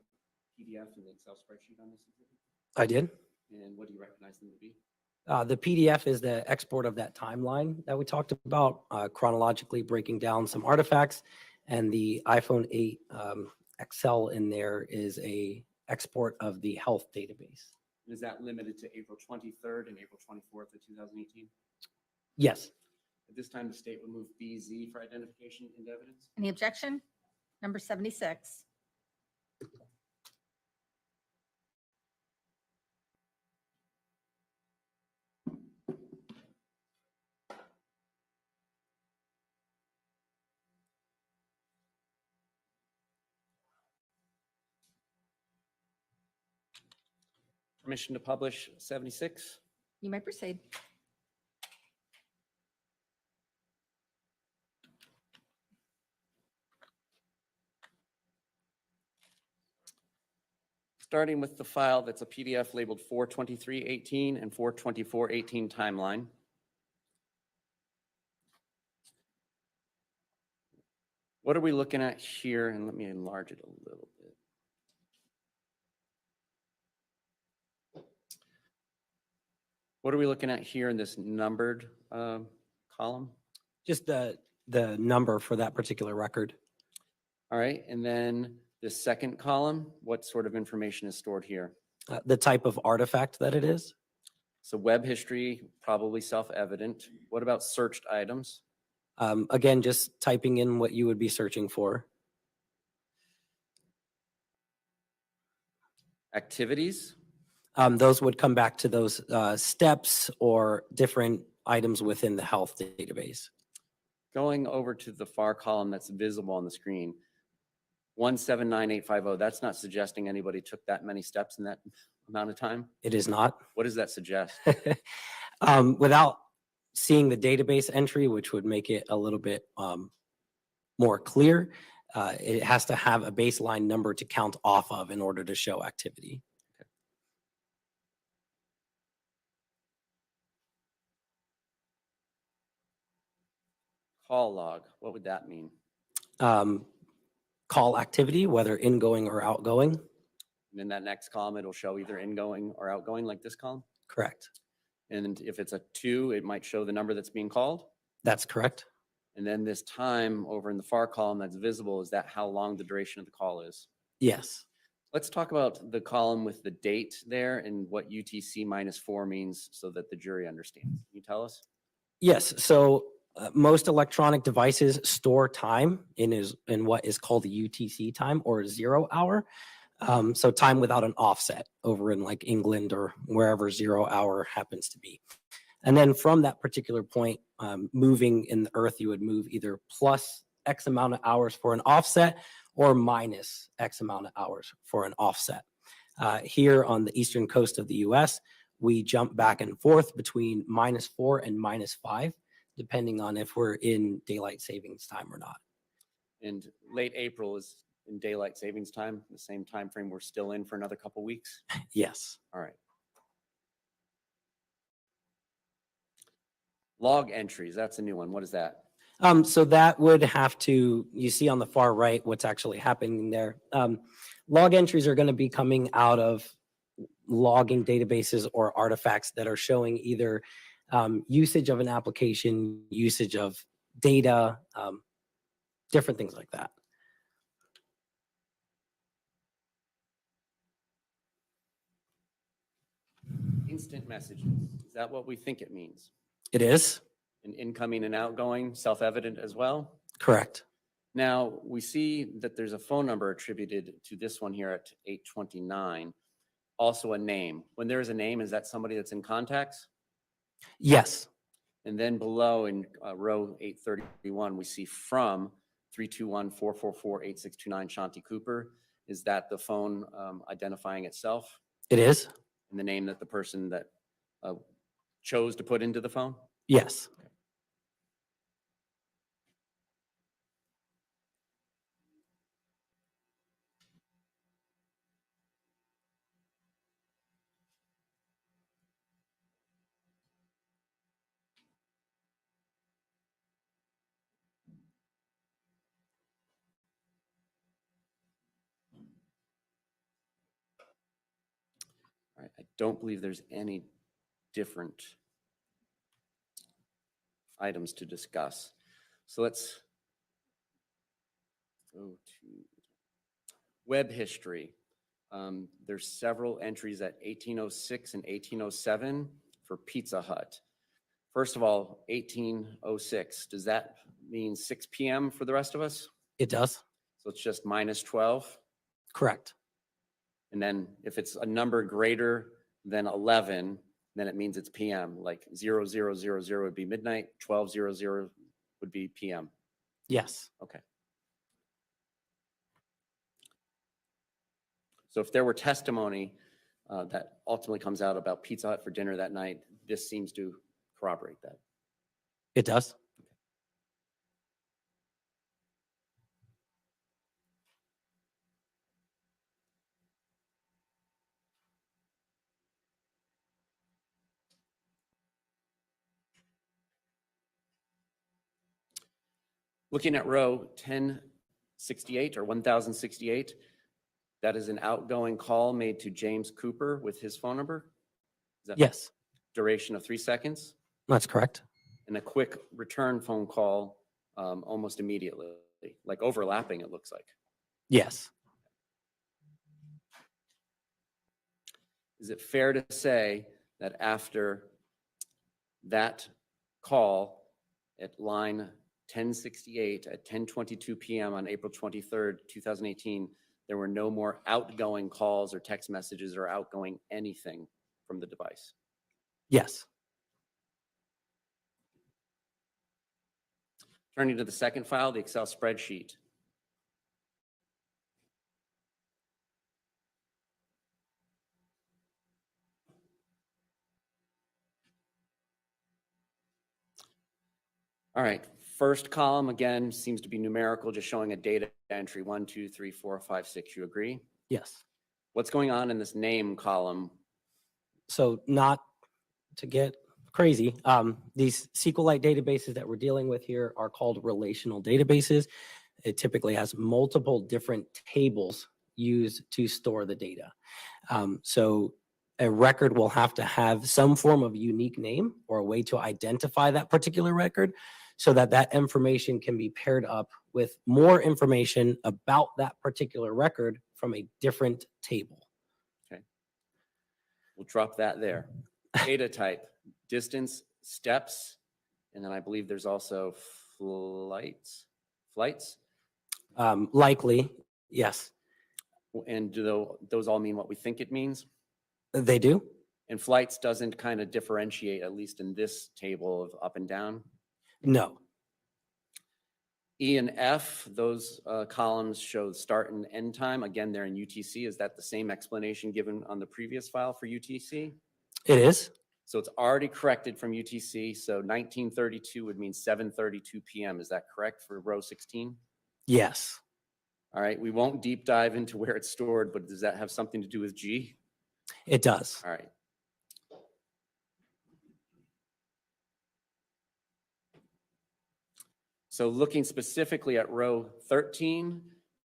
PDF and the Excel spreadsheet on this exhibit? I did. And what do you recognize them to be? The PDF is the export of that timeline that we talked about, chronologically breaking down some artifacts. And the iPhone 8 Excel in there is a export of the health database. Is that limited to April 23rd and April 24th of 2018? Yes. At this time, the state will move BZ for identification into evidence. Any objection? Number 76. Permission to publish 76. You may proceed. Starting with the file that's a PDF labeled 42318 and 42418 timeline. What are we looking at here? And let me enlarge it a little bit. What are we looking at here in this numbered column? Just the number for that particular record. All right, and then the second column, what sort of information is stored here? The type of artifact that it is. So web history, probably self-evident. What about searched items? Again, just typing in what you would be searching for. Activities? Those would come back to those steps or different items within the health database. Going over to the far column that's visible on the screen, 179850, that's not suggesting anybody took that many steps in that amount of time? It is not. What does that suggest? Without seeing the database entry, which would make it a little bit more clear, it has to have a baseline number to count off of in order to show activity. Call log, what would that mean? Call activity, whether ingoing or outgoing. And in that next column, it'll show either ingoing or outgoing, like this column? Correct. And if it's a 2, it might show the number that's being called? That's correct. And then this time over in the far column that's visible, is that how long the duration of the call is? Yes. Let's talk about the column with the date there and what UTC -4 means so that the jury understands. Can you tell us? Yes. So most electronic devices store time in what is called a UTC time, or 0 hour. So time without an offset over in like England or wherever 0 hour happens to be. And then from that particular point, moving in the earth, you would move either plus X amount of hours for an offset or minus X amount of hours for an offset. Here on the eastern coast of the US, we jump back and forth between -4 and -5, depending on if we're in daylight savings time or not. And late April is in daylight savings time, the same time frame we're still in for another couple weeks? Yes. All right. Log entries, that's a new one. What is that? So that would have to, you see on the far right what's actually happening there. Log entries are going to be coming out of logging databases or artifacts that are showing either usage of an application, usage of data, different things like that. Instant messages, is that what we think it means? It is. And incoming and outgoing, self-evident as well? Correct. Now, we see that there's a phone number attributed to this one here at 829, also a name. When there is a name, is that somebody that's in contacts? Yes. And then below in row 831, we see from 321-444-8629 Shanti Cooper. Is that the phone identifying itself? It is. And the name that the person that chose to put into the phone? Yes. All right, I don't believe there's any different items to discuss. So let's go to web history. There's several entries at 1806 and 1807 for Pizza Hut. First of all, 1806, does that mean 6 p.m. for the rest of us? It does. So it's just -12? Correct. And then if it's a number greater than 11, then it means it's PM, like 0000 would be midnight, 1200 would be PM. Yes. Okay. So if there were testimony that ultimately comes out about Pizza Hut for dinner that night, this seems to corroborate that. It does. Looking at row 1068 or 1068, that is an outgoing call made to James Cooper with his phone number? Is that Yes. Duration of 3 seconds? That's correct. And a quick return phone call almost immediately, like overlapping, it looks like. Yes. is it fair to say that after that call at line 1068 at 10:22 p.m. on April 23rd, 2018, there were no more outgoing calls or text messages or outgoing anything from the device? Yes. Turning to the second file, the Excel spreadsheet. All right, first column again seems to be numerical, just showing a data entry 1, 2, 3, 4, 5, 6. You agree? Yes. What's going on in this name column? So not to get crazy, these SQLite databases that we're dealing with here are called relational databases. It typically has multiple different tables used to store the data. So a record will have to have some form of unique name or a way to identify that particular record so that that information can be paired up with more information about that particular record from a different table. Okay. We'll drop that there. Data type, distance, steps, and then I believe there's also flights. Likely, yes. And do those all mean what we think it means? They do. And flights doesn't kind of differentiate, at least in this table, of up and down? No. E and F, those columns show start and end time. Again, they're in UTC. Is that the same explanation given on the previous file for UTC? It is. So it's already corrected from UTC. So 1932 would mean 7:32 p.m. Is that correct for row 16? Yes. All right. We won't deep dive into where it's stored, but does that have something to do with G? It does. All right. So looking specifically at row 13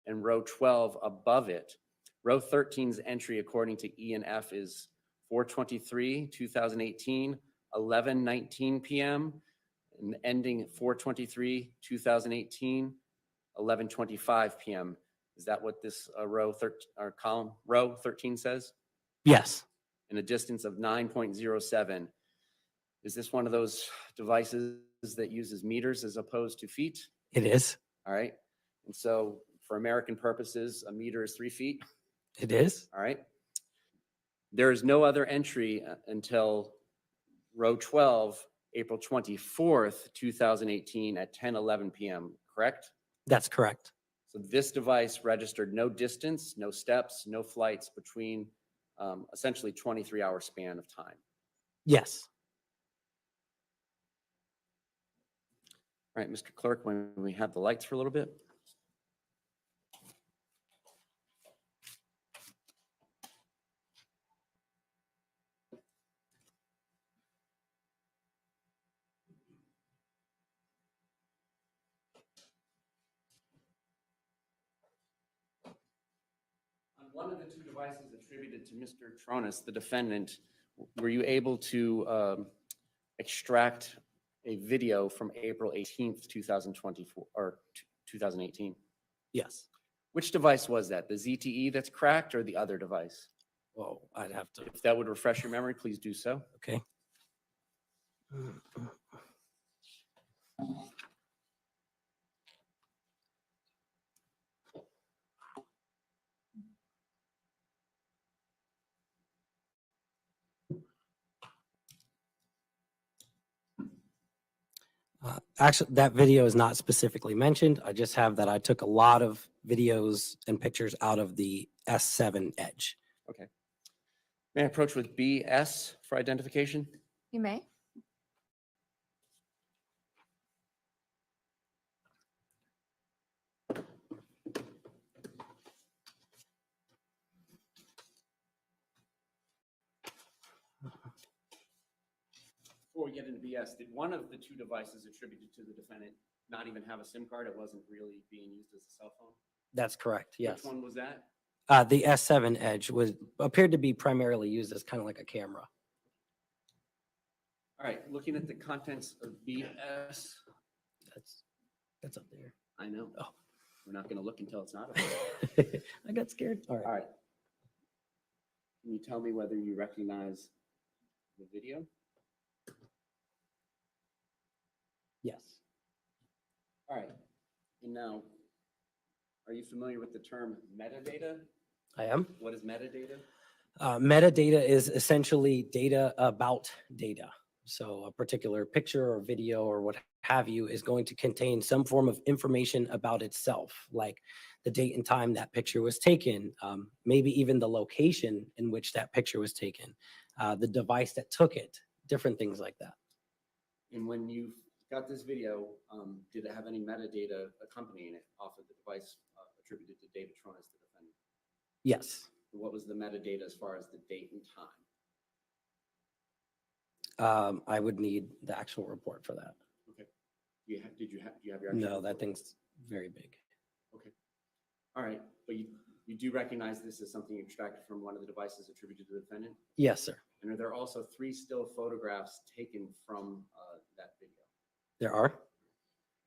and row 12 above it, row 13's entry according to E and F is 4:23, 2018, 11:19 p.m. and ending 4:23, 2018, 11:25 p.m. Is that what this row 13 says? Yes. In a distance of 9.07. Is this one of those devices that uses meters as opposed to feet? It is. All right. And so for American purposes, a meter is 3 feet. It is. All right. There is no other entry until row 12, April 24th, 2018 at 10:11 p.m., correct? That's correct. So this device registered no distance, no steps, no flights between essentially 23-hour span of time. Yes. All right, Mr. Clerk, when we have the lights for a little bit. On one of the two devices attributed to Mr. Tronnes, the defendant, were you able to extract a video from April 18th, 2024 or 2018? Yes. Which device was that? The ZTE that's cracked or the other device? Well, I'd have to. If that would refresh your memory, please do so. Okay. Actually, that video is not specifically mentioned. I just have that I took a lot of videos and pictures out of the S7 Edge. Okay. May I approach with BS for identification? You may. Before we get into BS, did one of the two devices attributed to the defendant not even have a SIM card? It wasn't really being used as a cell phone? That's correct. Yes. Which one was that? The S7 Edge appeared to be primarily used as kind of like a camera. All right, looking at the contents of BS. That's up there. I know. Oh. We're not going to look until it's not up there. I got scared. All right. All right. Can you tell me whether you recognize the video? Yes. All right. And now, are you familiar with the term metadata? I am. What is metadata? Metadata is essentially data about data. So a particular picture or video or what have you is going to contain some form of information about itself, like the date and time that picture was taken, maybe even the location in which that picture was taken, the device that took it, different things like that. And when you got this video, did it have any metadata accompanying it off of the device attributed to David Tronnes, the defendant? Yes. What was the metadata as far as the date and time? I would need the actual report for that. Okay. Do you have your actual No, that report? thing's very big. Okay. All right. But you do recognize this as something extracted from one of the devices attributed to the defendant? Yes, sir. And are there also 3 still photographs taken from that video? There are.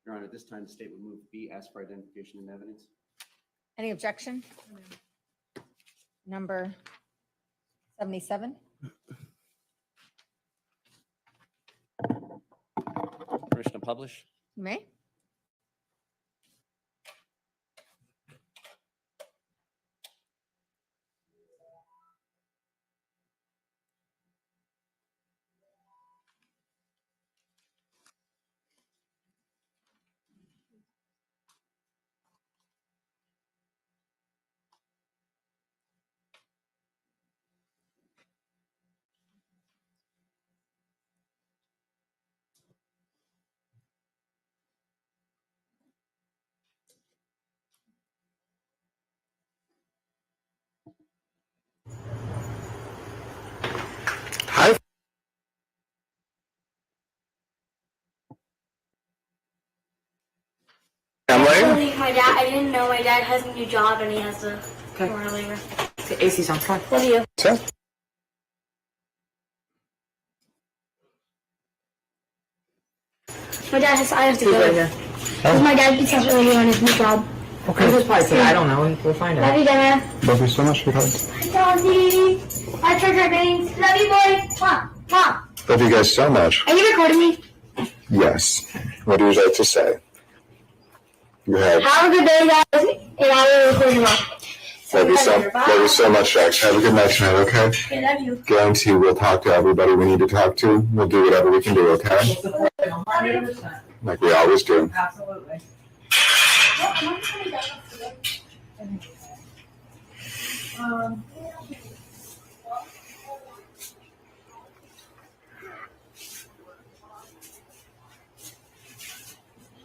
Your Honor, at this time, the state would move B, ask for identification and evidence. Any objection? Number 77. Permission to publish? You may. Hi. Family. My dad, I didn't know my dad has a new job and he has to go on labor. The AC's on. Come on. Love you. Sir? My dad has, I have to He's go. right here. Because my dad gets up early on his new job. Okay. Just probably say, I don't know. We'll find Love out. you, Dad. Love you so much, sweetheart. Bye, Daddy. Bye, Treasure Bangs. Love you, boy. Mom. Mom. Love you guys so much. Are you recording me? Yes. What do you like to say? Go ahead. Have a good day, guys. And I will record you all. Love you so much, Jax. Have a good night tonight, okay? Okay, love you. Guarantee we'll talk to everybody we need to talk to. We'll do whatever we can do, okay? 100%. Like we always do. Absolutely.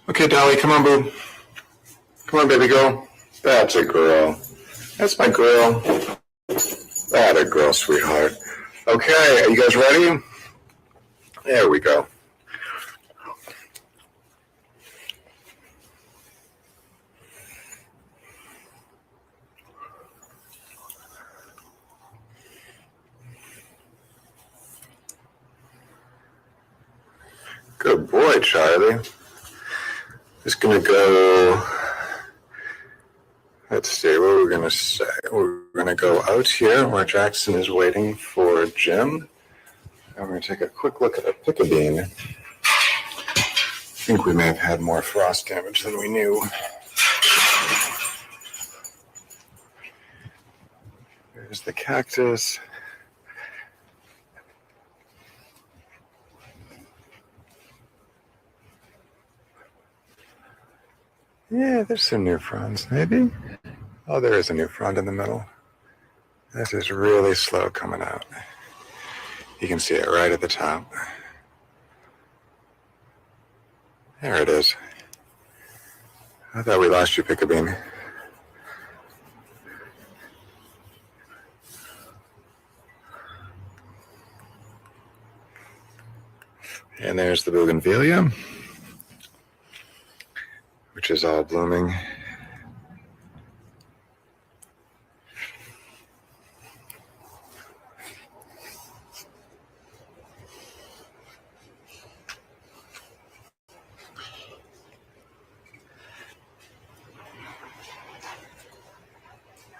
Okay, Dolly, come on, boo. Come on, baby girl. That's a girl. That's my girl. That a girl, sweetheart. Okay, are you guys ready? There we go. Good boy, Charlie. Just gonna go, let's see, what are we gonna say? We're gonna go out here where Jackson is waiting for Jim. And we're gonna take a quick look at the Piccadeen. I think we may have had more frost damage than we knew. There's the cactus. Yeah, there's some new fronds, maybe. Oh, there is a new frond in the middle. This is really slow coming out. You can see it right at the top. There it is. I thought we lost you, Piccadeen. And there's the bougainvillea, which is all blooming.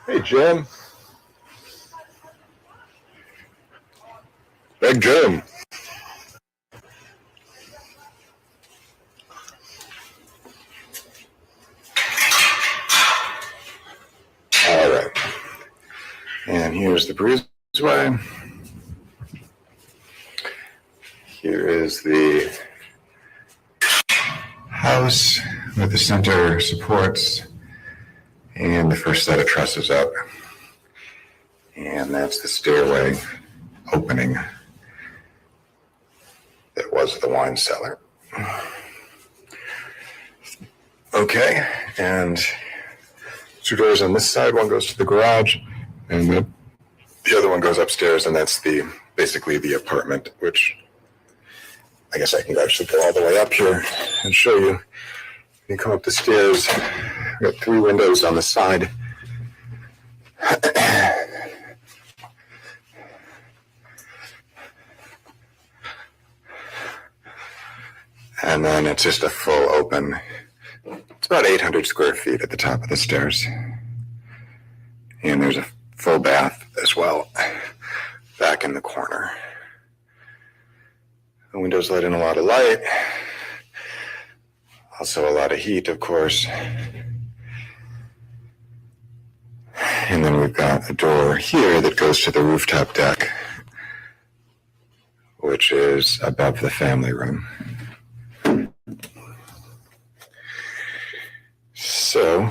Hey, Jim. Big Jim. All right. And here's the breezeway. Here is the house with the center supports and the first set of trusses up. And that's the stairway opening that was the wine cellar. Okay, and two doors on this side. One goes to the garage, and the other one goes upstairs, and that's basically the apartment, which I guess I can actually go all the way up here and show you. You come up the stairs. We've got 3 windows on the side. And then it's just a full open. It's about 800 square feet at the top of the stairs. And there's a full bath as well back in the corner. The windows let in a lot of light. Also a lot of heat, of course. And then we've got a door here that goes to the rooftop deck, which is above the family room. So,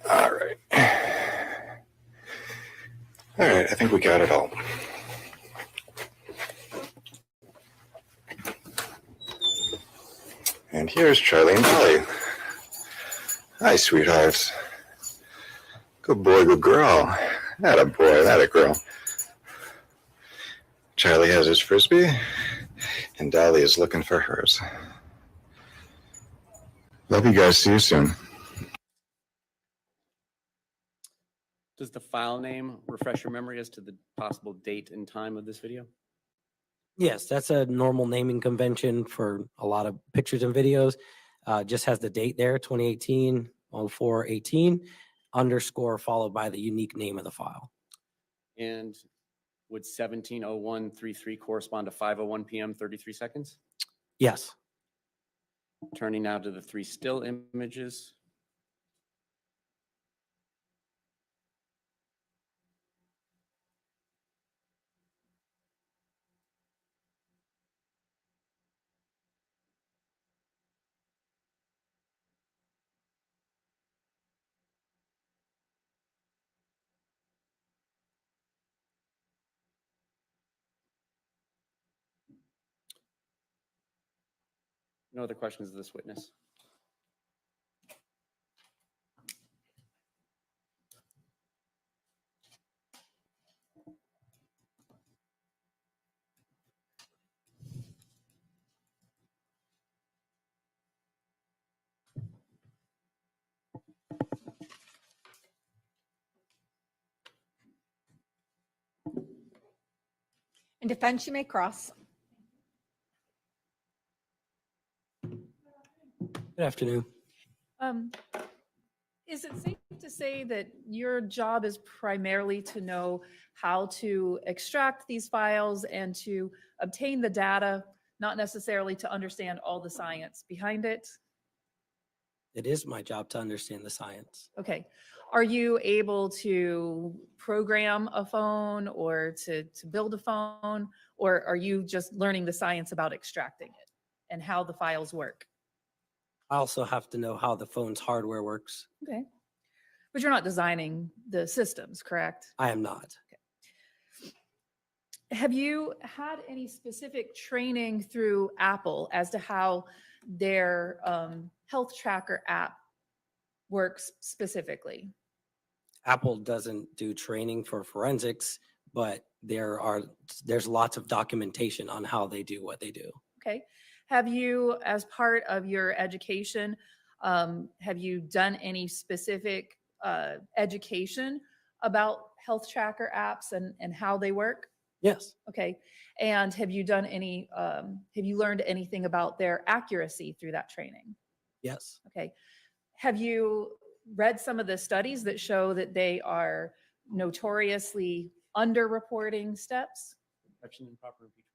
all right. All right, I think we got it all. And here's Charlie and Molly. Hi, sweethearts. Good boy, good girl. That a boy, that a girl. Charlie has his Frisbee, and Dolly is looking for hers. Love you guys. See you soon. Does the file name refresh your memory as to the possible date and time of this video? Yes, that's a normal naming convention for a lot of pictures and videos. Just has the date there, 2018, 04/18, underscore followed by the unique name of the file. And would 17:01:33 correspond to 5:01 p.m. 33 seconds? Yes. Turning now to the 3 still images. No other questions of this witness? In defense, you may cross. Good afternoon. Is it safe to say that your job is primarily to know how to extract these files and to obtain the data, not necessarily to understand all the science behind it? It is my job to understand the science. Okay. Are you able to program a phone or to build a phone, or are you just learning the science about extracting it and how the files work? I also have to know how the phone's hardware works. Okay. But you're not designing the systems, correct? I am not. Have you had any specific training through Apple as to how their health tracker app works specifically? Apple doesn't do training for forensics, but there's lots of documentation on how they do what they do. Okay. Have you, as part of your education, have you done any specific education about health tracker apps and how they work? Yes. Okay. And have you done any, have you learned anything about their accuracy through that training? Yes. Okay. Have you read some of the studies that show that they are notoriously underreporting steps? Action improper impeachment.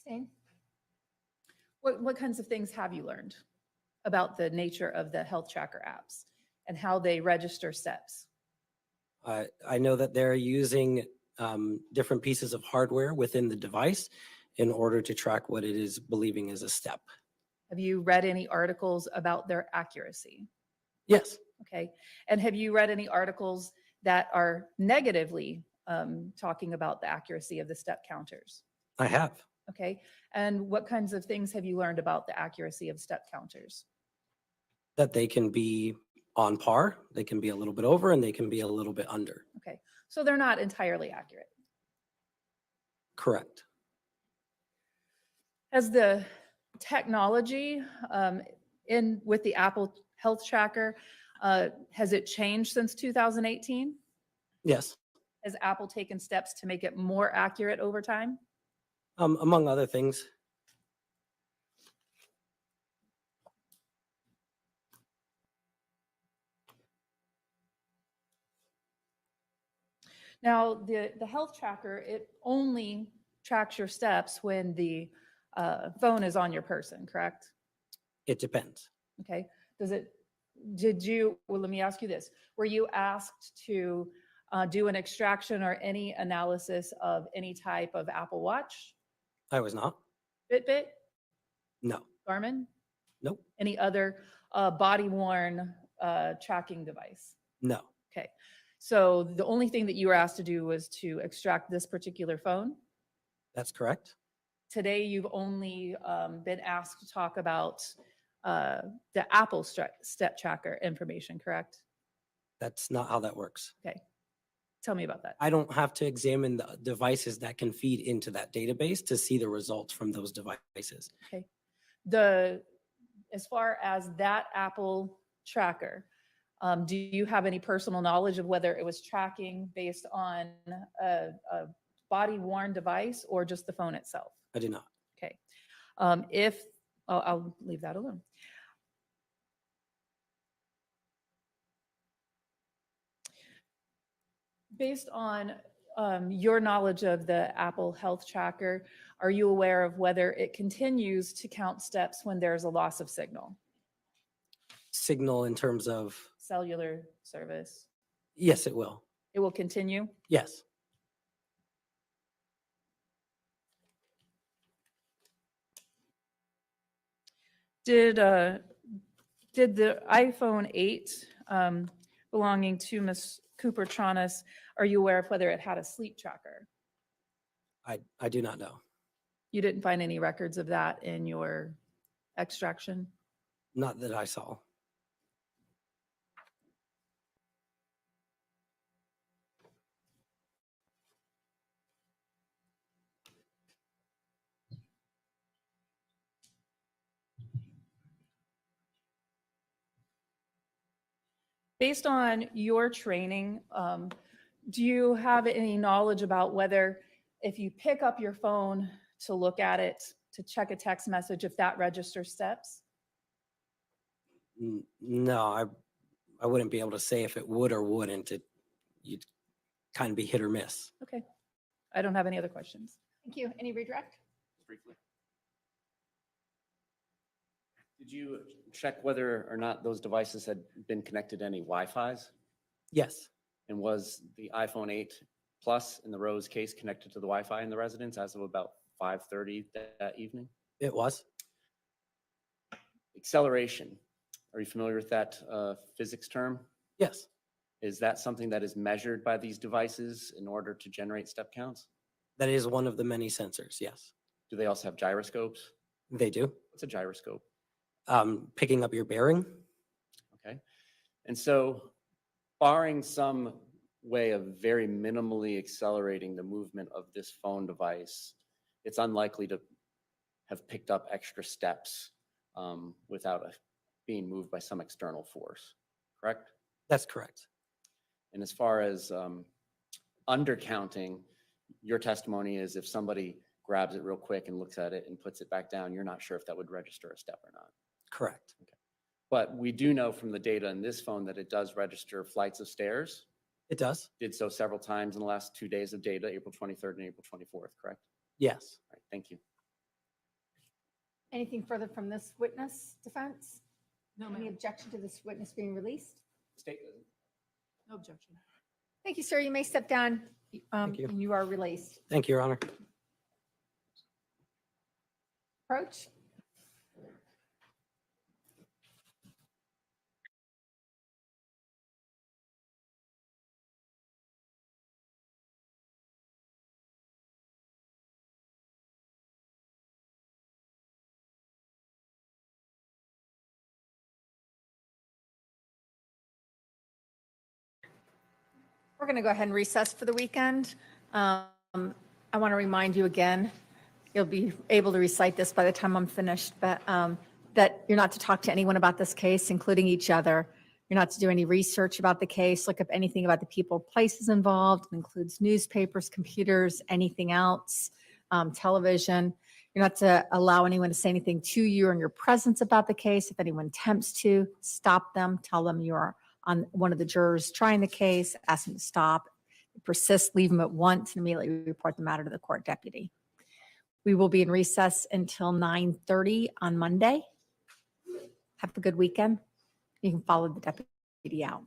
Same. What kinds of things have you learned about the nature of the health tracker apps and how they register steps? I know that they're using different pieces of hardware within the device in order to track what it is believing is a step. Have you read any articles about their accuracy? Yes, Okay. And have you read any articles that are negatively talking about the accuracy of the step counters? I have. Okay. And what kinds of things have you learned about the accuracy of step counters? That they can be on par, they can be a little bit over, and they can be a little bit under. Okay. So they're not entirely accurate. Correct. Has the technology in with the Apple Health Tracker, has it changed since 2018? Yes, Has Apple taken steps to make it more accurate over time? among other things. Now, the health tracker, it only tracks your steps when the phone is on your person, correct? It depends. Okay. Well, let me ask you this. Were you asked to do an extraction or any analysis of any type of Apple Watch, I was not. Fitbit, No. Garmin, Nope. any other body worn tracking device? No. Okay. So the only thing that you were asked to do was to extract this particular phone. That's correct. Today, you've only been asked to talk about the Apple step tracker information, correct? That's not how that works. Okay. Tell me about that. I don't have to examine the devices that can feed into that database to see the results from those devices. Okay. As far as that Apple tracker, do you have any personal knowledge of whether it was tracking based on a body worn device or just the phone itself? I do not. Okay. I'll leave that alone. Based on your knowledge of the Apple Health Tracker, are you aware of whether it continues to count steps when there's a loss of signal? Signal in terms of, Cellular service? yes, it will. It will continue? Yes. Did the iPhone 8 belonging to Ms. Cooper Tronnes, are you aware of whether it had a sleep tracker? I do not know. You didn't find any records of that in your extraction? Not that I saw. Based on your training, do you have any knowledge about whether if you pick up your phone to look at it, to check a text message, if that registers steps? No, I wouldn't be able to say if it would or wouldn't. You'd kind of be hit or miss. Okay. I don't have any other questions. Thank you. Any redirect? Briefly. Did you check whether or not those devices had been connected to any Wi-Fi's? Yes, And was the iPhone 8 Plus in the Rose case connected to the Wi-Fi in the residence as of about 5:30 that evening? it was. Acceleration. Are you familiar with that physics term? Yes, Is that something that is measured by these devices in order to generate step counts? that is one of the many sensors. Yes, Do they also have gyroscopes? they do. What's a gyroscope? Picking up your bearing. Okay. And so barring some way of very minimally accelerating the movement of this phone device, it's unlikely to have picked up extra steps without being moved by some external force, correct? That's correct. And as far as undercounting, your testimony is if somebody grabs it real quick and looks at it and puts it back down, you're not sure if that would register a step or not. Correct. But we do know from the data in this phone that it does register flights of stairs. It does. Did so several times in the last 2 days of data, April 23rd and April 24th, correct? Yes. All right, thank you. Anything further from this witness defense? No, Any objection to this witness being released? State. No objection. Thank you, sir. You may step down Thank you. and you are released. Thank you, Your Honor. Approach. We're going to go ahead and recess for the weekend. I want to remind you again, you'll be able to recite this by the time I'm finished, but that you're not to talk to anyone about this case, including each other. You're not to do any research about the case, look up anything about the people, places involved. It includes newspapers, computers, anything else, television. You're not to allow anyone to say anything to you or in your presence about the case. If anyone attempts to, stop them, tell them you're on one of the jurors trying the case, ask them to stop. Persist, leave them at once, and immediately report the matter to the court deputy. We will be in recess until 9:30 on Monday. Have a good weekend. You can follow the deputy out.